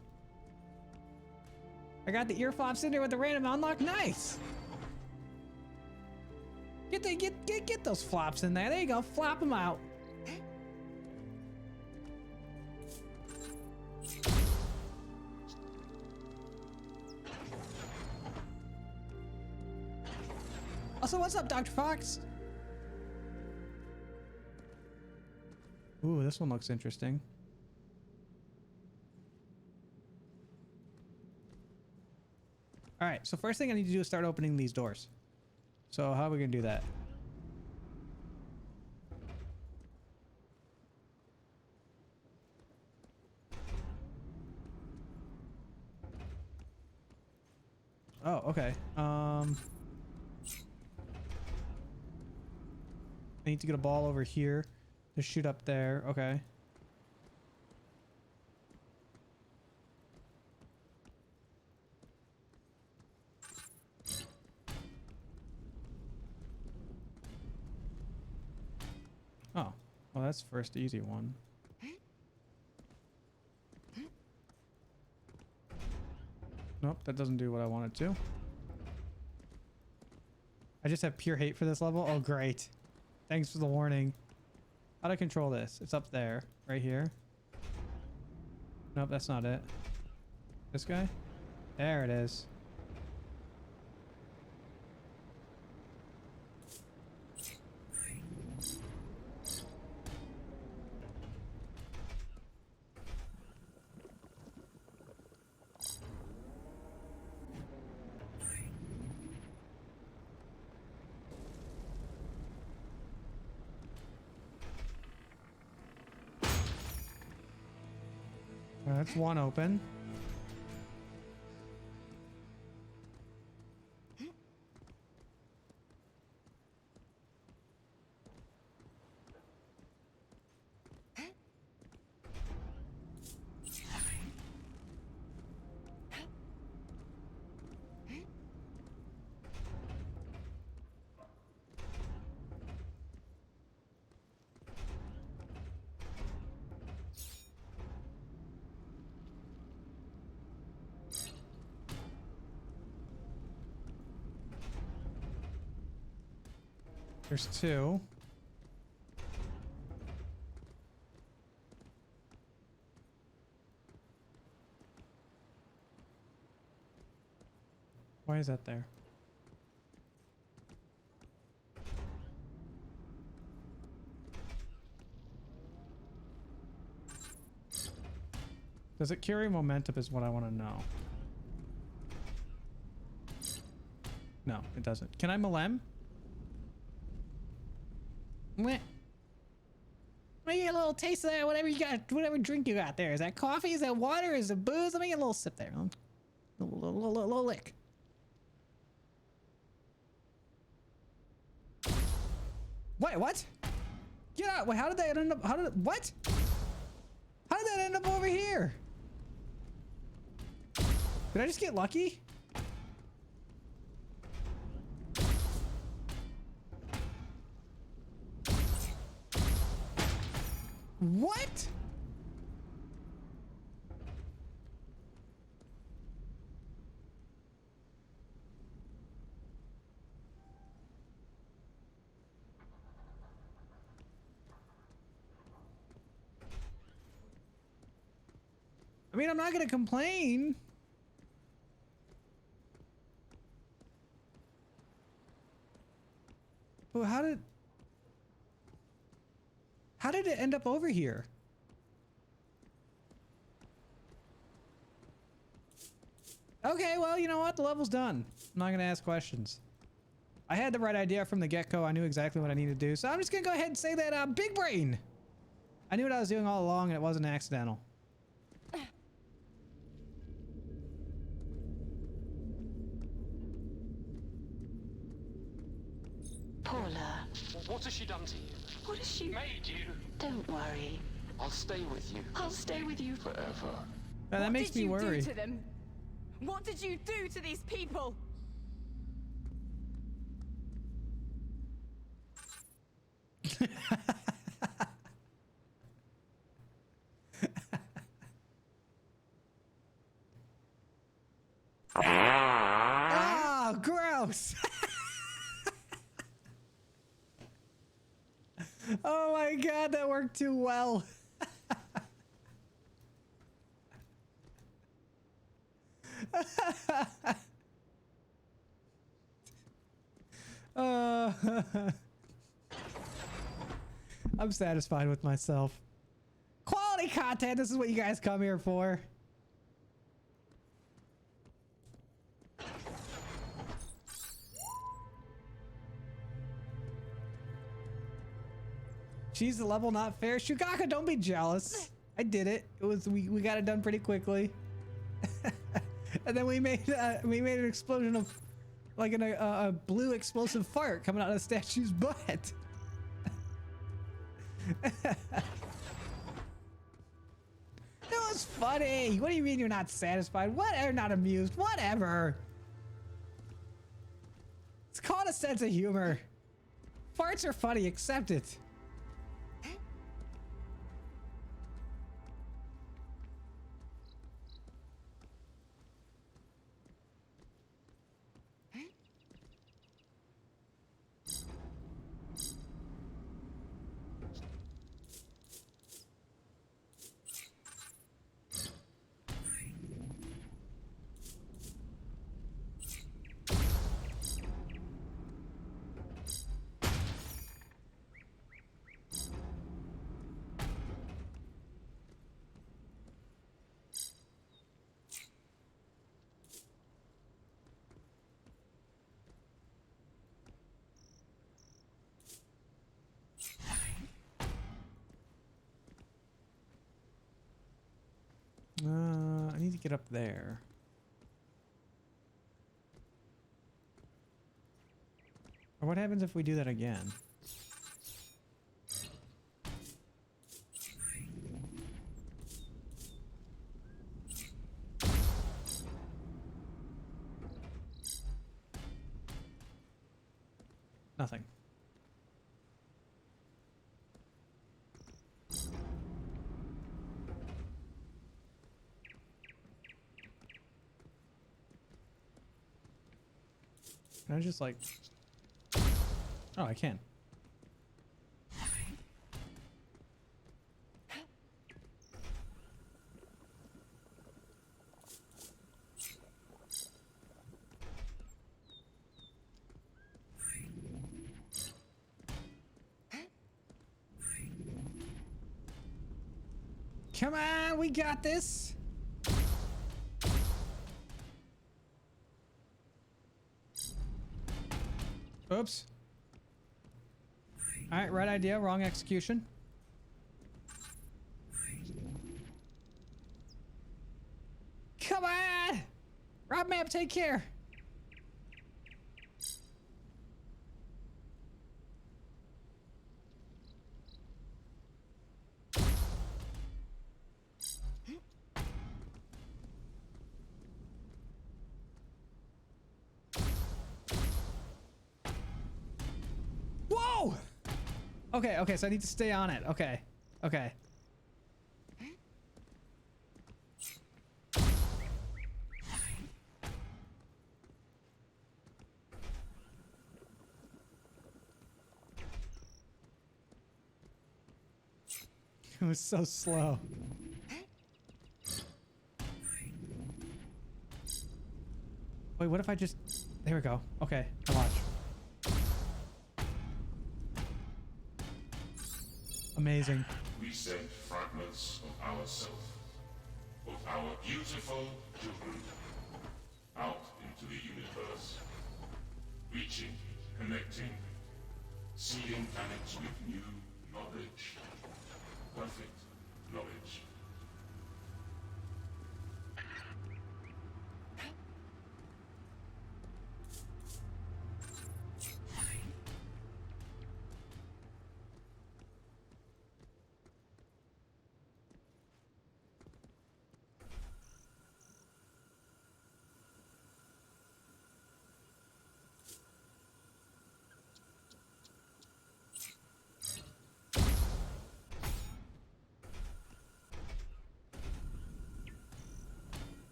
I got the ear flops in there with the random unlock. Nice. Get those flops in there. There you go. Flop them out. Also, what's up, Dr. Fox? Ooh, this one looks interesting. All right, so first thing I need to do is start opening these doors. So how are we gonna do that? Oh, okay. I need to get a ball over here to shoot up there. Okay. Oh, well, that's first easy one. Nope, that doesn't do what I want it to. I just have pure hate for this level. Oh, great. Thanks for the warning. How do I control this? It's up there, right here. Nope, that's not it. This guy? There it is. That's one open. There's two. Why is that there? Does it carry momentum is what I want to know. No, it doesn't. Can I Malem? Meh. Let me get a little taste of that, whatever you got, whatever drink you got there. Is that coffee? Is that water? Is it booze? Let me get a little sip there. A little lick. Wait, what? Get out. Wait, how did that end up? What? How did that end up over here? Did I just get lucky? What? I mean, I'm not gonna complain. But how did it end up over here? Okay, well, you know what? The level's done. I'm not gonna ask questions. I had the right idea from the get-go. I knew exactly what I needed to do. So I'm just gonna go ahead and say that, big brain! I knew what I was doing all along and it wasn't accidental. Paula, What has she done to you? what has she... Made you? Don't worry. I'll stay with you. I'll stay with you Forever. Now, that makes me worry. What did you do to them? What did you do to these people? Oh, gross! Oh my god, that worked too well. I'm satisfied with myself. Quality content, this is what you guys come here for. She's the level not fair. Shugaka, don't be jealous. I did it. It was we got it done pretty quickly. And then we made an explosion of like a blue explosive fart coming out of the statue's butt. That was funny. What do you mean you're not satisfied? Whatever, not amused. Whatever. It's called a sense of humor. Farts are funny. Accept it. I need to get up there. Or what happens if we do that again? Nothing. Can I just like... Oh, I can. Come on, we got this. Oops. All right, right idea, wrong execution. Come on! Rob Map, take care. Whoa! Okay, so I need to stay on it. Okay. It was so slow. Wait, what if I just... There we go. Okay, now watch. Amazing. We sent fragments of ourself, of our beautiful children. out into the universe, reaching, connecting, seeding planets with new knowledge, perfect knowledge.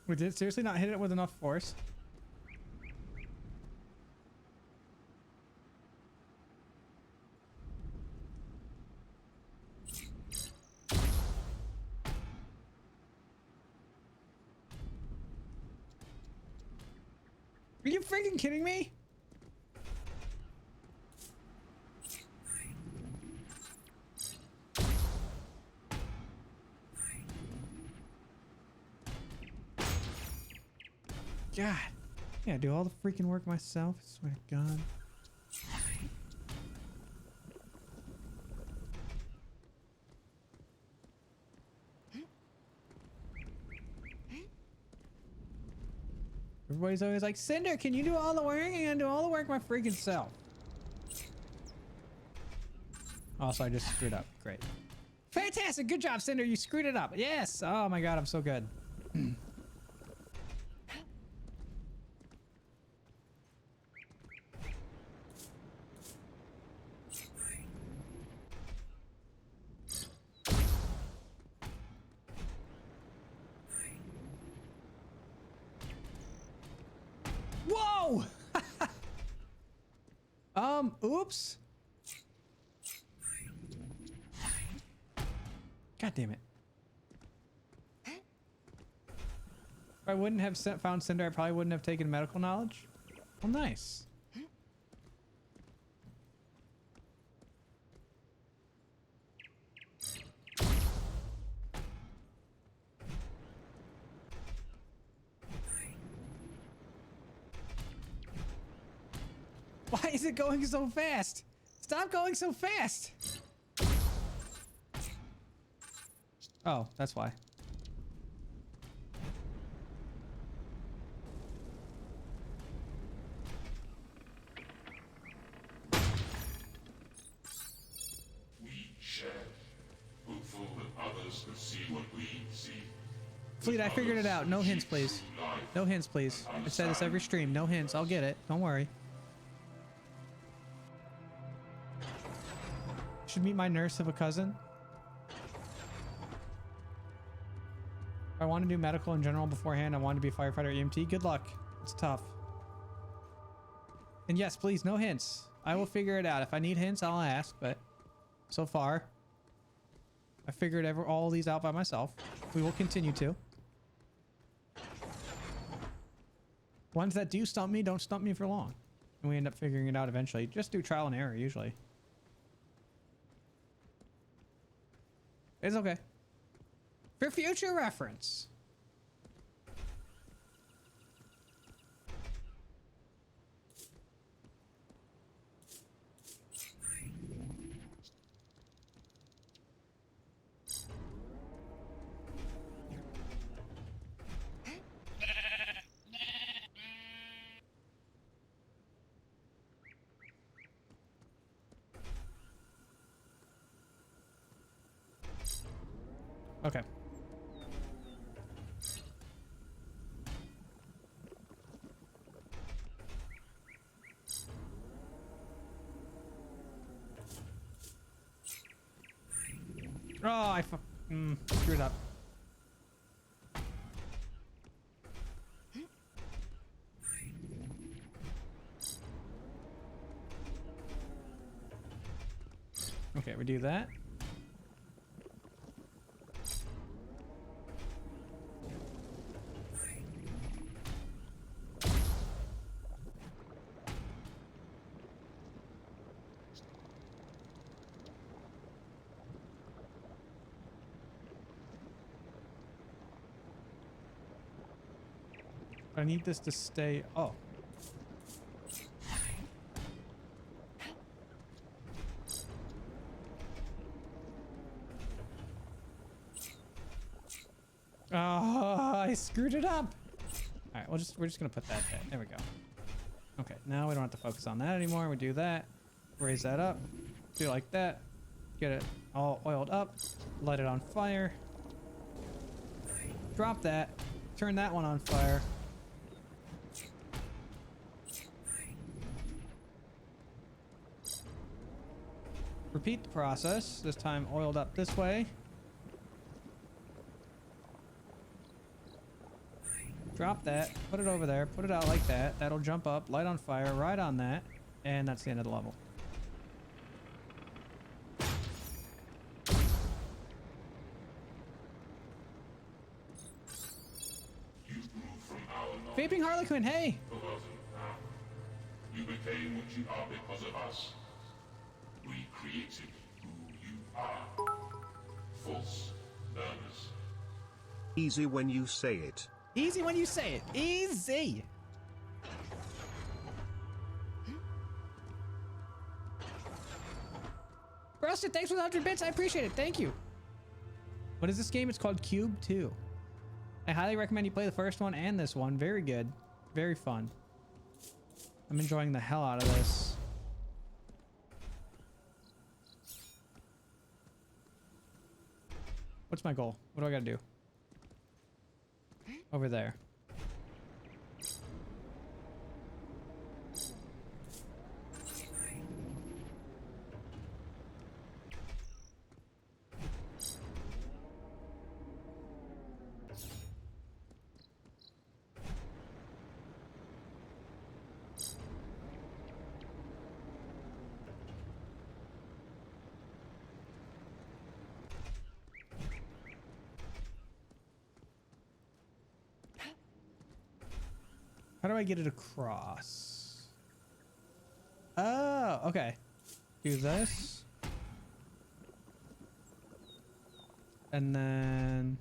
We did seriously not hit it with enough force. Are you freaking kidding me? God. Yeah, do all the freaking work myself. I swear to God. Everybody's always like, Cinder, can you do all the work? I'm gonna do all the work my freaking self. Also, I just screwed up. Great. Fantastic. Good job, Cinder. You screwed it up. Yes. Oh my God, I'm so good. Whoa! Oops. God damn it. If I wouldn't have found Cinder, I probably wouldn't have taken medical knowledge. Well, nice. Why is it going so fast? Stop going so fast! Oh, that's why. We share, hopeful that others could see what we see. Fleet, I figured it out. No hints, please. No hints, please. I say this every stream. No hints. I'll get it. Don't worry. Should meet my nurse of a cousin. If I want to do medical in general beforehand, I want to be a firefighter EMT. Good luck. It's tough. And yes, please, no hints. I will figure it out. If I need hints, I'll ask, but so far, I figured all these out by myself. We will continue to. Ones that do stump me, don't stump me for long. And we end up figuring it out eventually. Just do trial and error, usually. It's okay. For future reference. Okay. Oh, I screwed up. Okay, we do that. I need this to stay. Oh. Oh, I screwed it up. All right, we're just gonna put that there. There we go. Okay, now we don't have to focus on that anymore. We do that, raise that up, do like that, get it all oiled up, light it on fire, drop that, turn that one on fire. Repeat the process, this time oiled up this way. Drop that, put it over there, put it out like that. That'll jump up, light on fire, right on that, and that's the end of the level. Vaping Harlequin, hey! You became what you are because of us. We created who you are. False learners. Easy when you say it. Easy when you say it. Easy! Rusted, thanks for the 100 bits. I appreciate it. Thank you. What is this game? It's called QUBE 2. I highly recommend you play the first one and this one. Very good. Very fun. I'm enjoying the hell out of this. What's my goal? What do I gotta do? Over there. How do I get it across? Oh, okay. Do this. And then...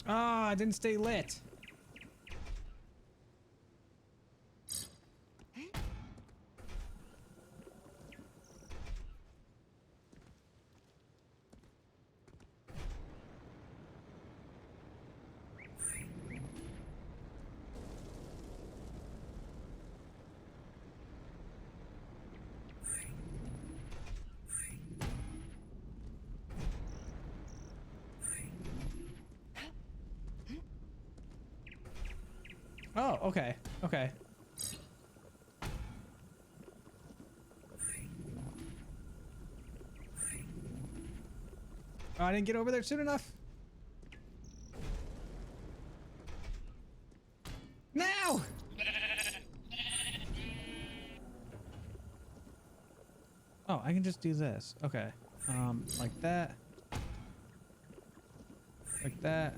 Oh, I didn't stay lit. Oh, okay. Okay. Oh, I didn't get over there soon enough. Now! Oh, I can just do this. Okay. Like that. Like that.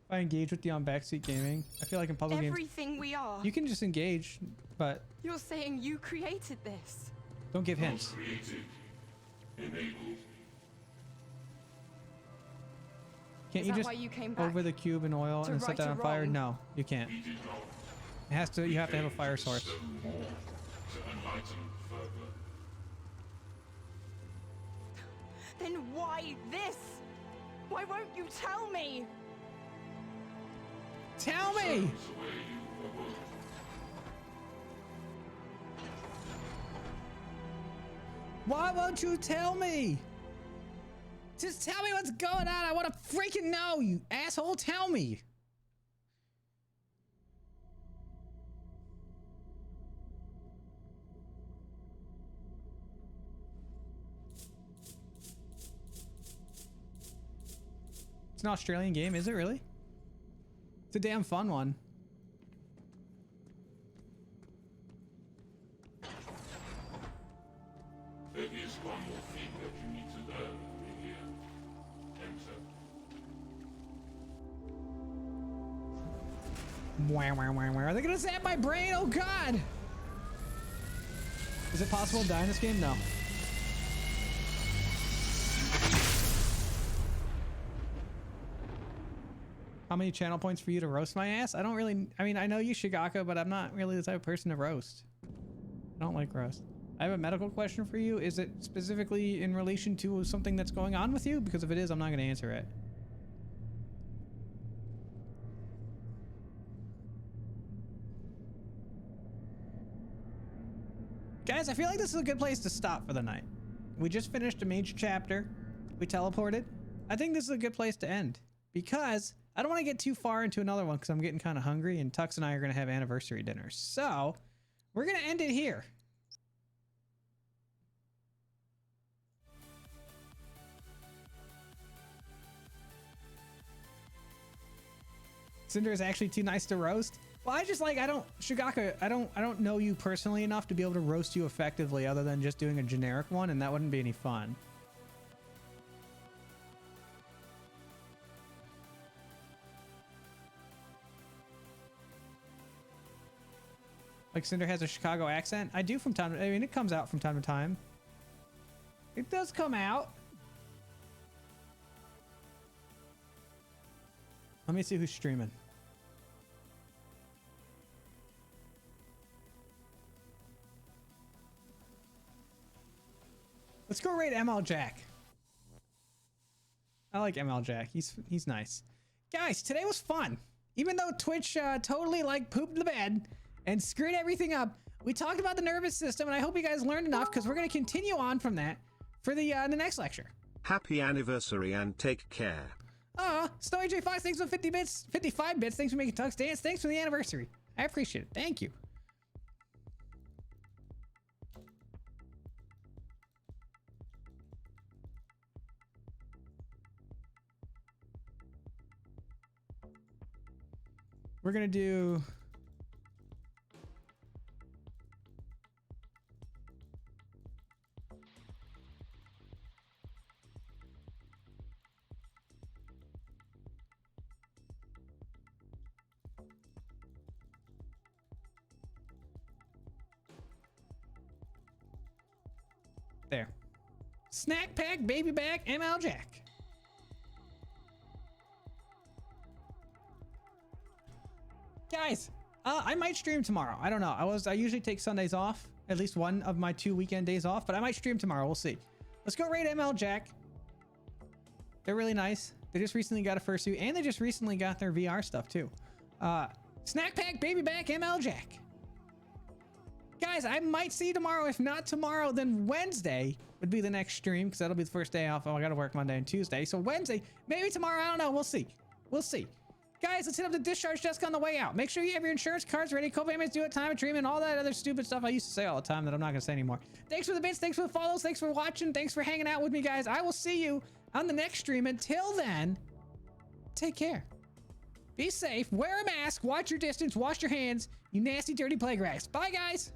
I engage with you on backseat gaming. I feel like in puzzle games, Everything we are. you can just engage, but You're saying you created this. don't give hints. Created. Enabled. Can't Is you that just why you came back? over the cube in oil To and set right that a on fire? wrong? No, you can't. We did not. It has to. You have to have a fire source. So more to enlighten further. Then why this? Why won't you tell me? Tell me. Turns away you awoke. Why won't you tell me? Just tell me what's going on. I want to freaking know, you asshole. Tell me. It's an Australian game, is it really? It's a damn fun one. There is one more thing that you need to learn over here. Enter. Are they gonna zap my brain? Oh god! Is it possible to die in this game? No. How many channel points for you to roast my ass? I don't really, I mean, I know you, Shigaka, but I'm not really the type of person to roast. I don't like roast. I have a medical question for you. Is it specifically in relation to something that's going on with you? Because if it is, I'm not going to answer it. Guys, I feel like this is a good place to stop for the night. We just finished a major chapter. We teleported. I think this is a good place to end because I don't want to get too far into another one because I'm getting kind of hungry and Tux and I are going to have anniversary dinner. So we're going to end it here. Cinder is actually too nice to roast. Well, I just like, Shigaka, I don't know you personally enough to be able to roast you effectively other than just doing a generic one, and that wouldn't be any fun. Like Cinder has a Chicago accent. I do from time to, I mean, it comes out from time to time. It does come out. Let me see who's streaming. Let's go raid ML Jack. I like ML Jack. He's nice. Guys, today was fun. Even though Twitch totally like pooped the bed and screwed everything up, we talked about the nervous system, and I hope you guys learned enough because we're going to continue on from that for the next lecture. Happy anniversary and take care. Snowy J Fox, thanks for 50 bits, 55 bits. Thanks for making Tux dance. Thanks for the anniversary. I appreciate it. Thank you. We're gonna do there. Snack pack, baby back, ML Jack. Guys, I might stream tomorrow. I don't know. I usually take Sundays off, at least one of my 2 weekend days off, but I might stream tomorrow. We'll see. Let's go raid ML Jack. They're really nice. They just recently got a fursuit, and they just recently got their VR stuff too. Snack pack, baby back, ML Jack. Guys, I might see you tomorrow. If not tomorrow, then Wednesday would be the next stream because that'll be the first day off. Oh, I got to work Monday and Tuesday. So Wednesday, maybe tomorrow. I don't know. We'll see. We'll see. Guys, let's hit up the discharge desk on the way out. Make sure you have your insurance cards ready. Co-payments due at time of treatment. All that other stupid stuff I used to say all the time that I'm not going to say anymore. Thanks for the bits. Thanks for the follows. Thanks for watching. Thanks for hanging out with me, guys. I will see you on the next stream. Until then, take care. Be safe. Wear a mask. Watch your distance. Wash your hands. You nasty, dirty plague rats. Bye, guys.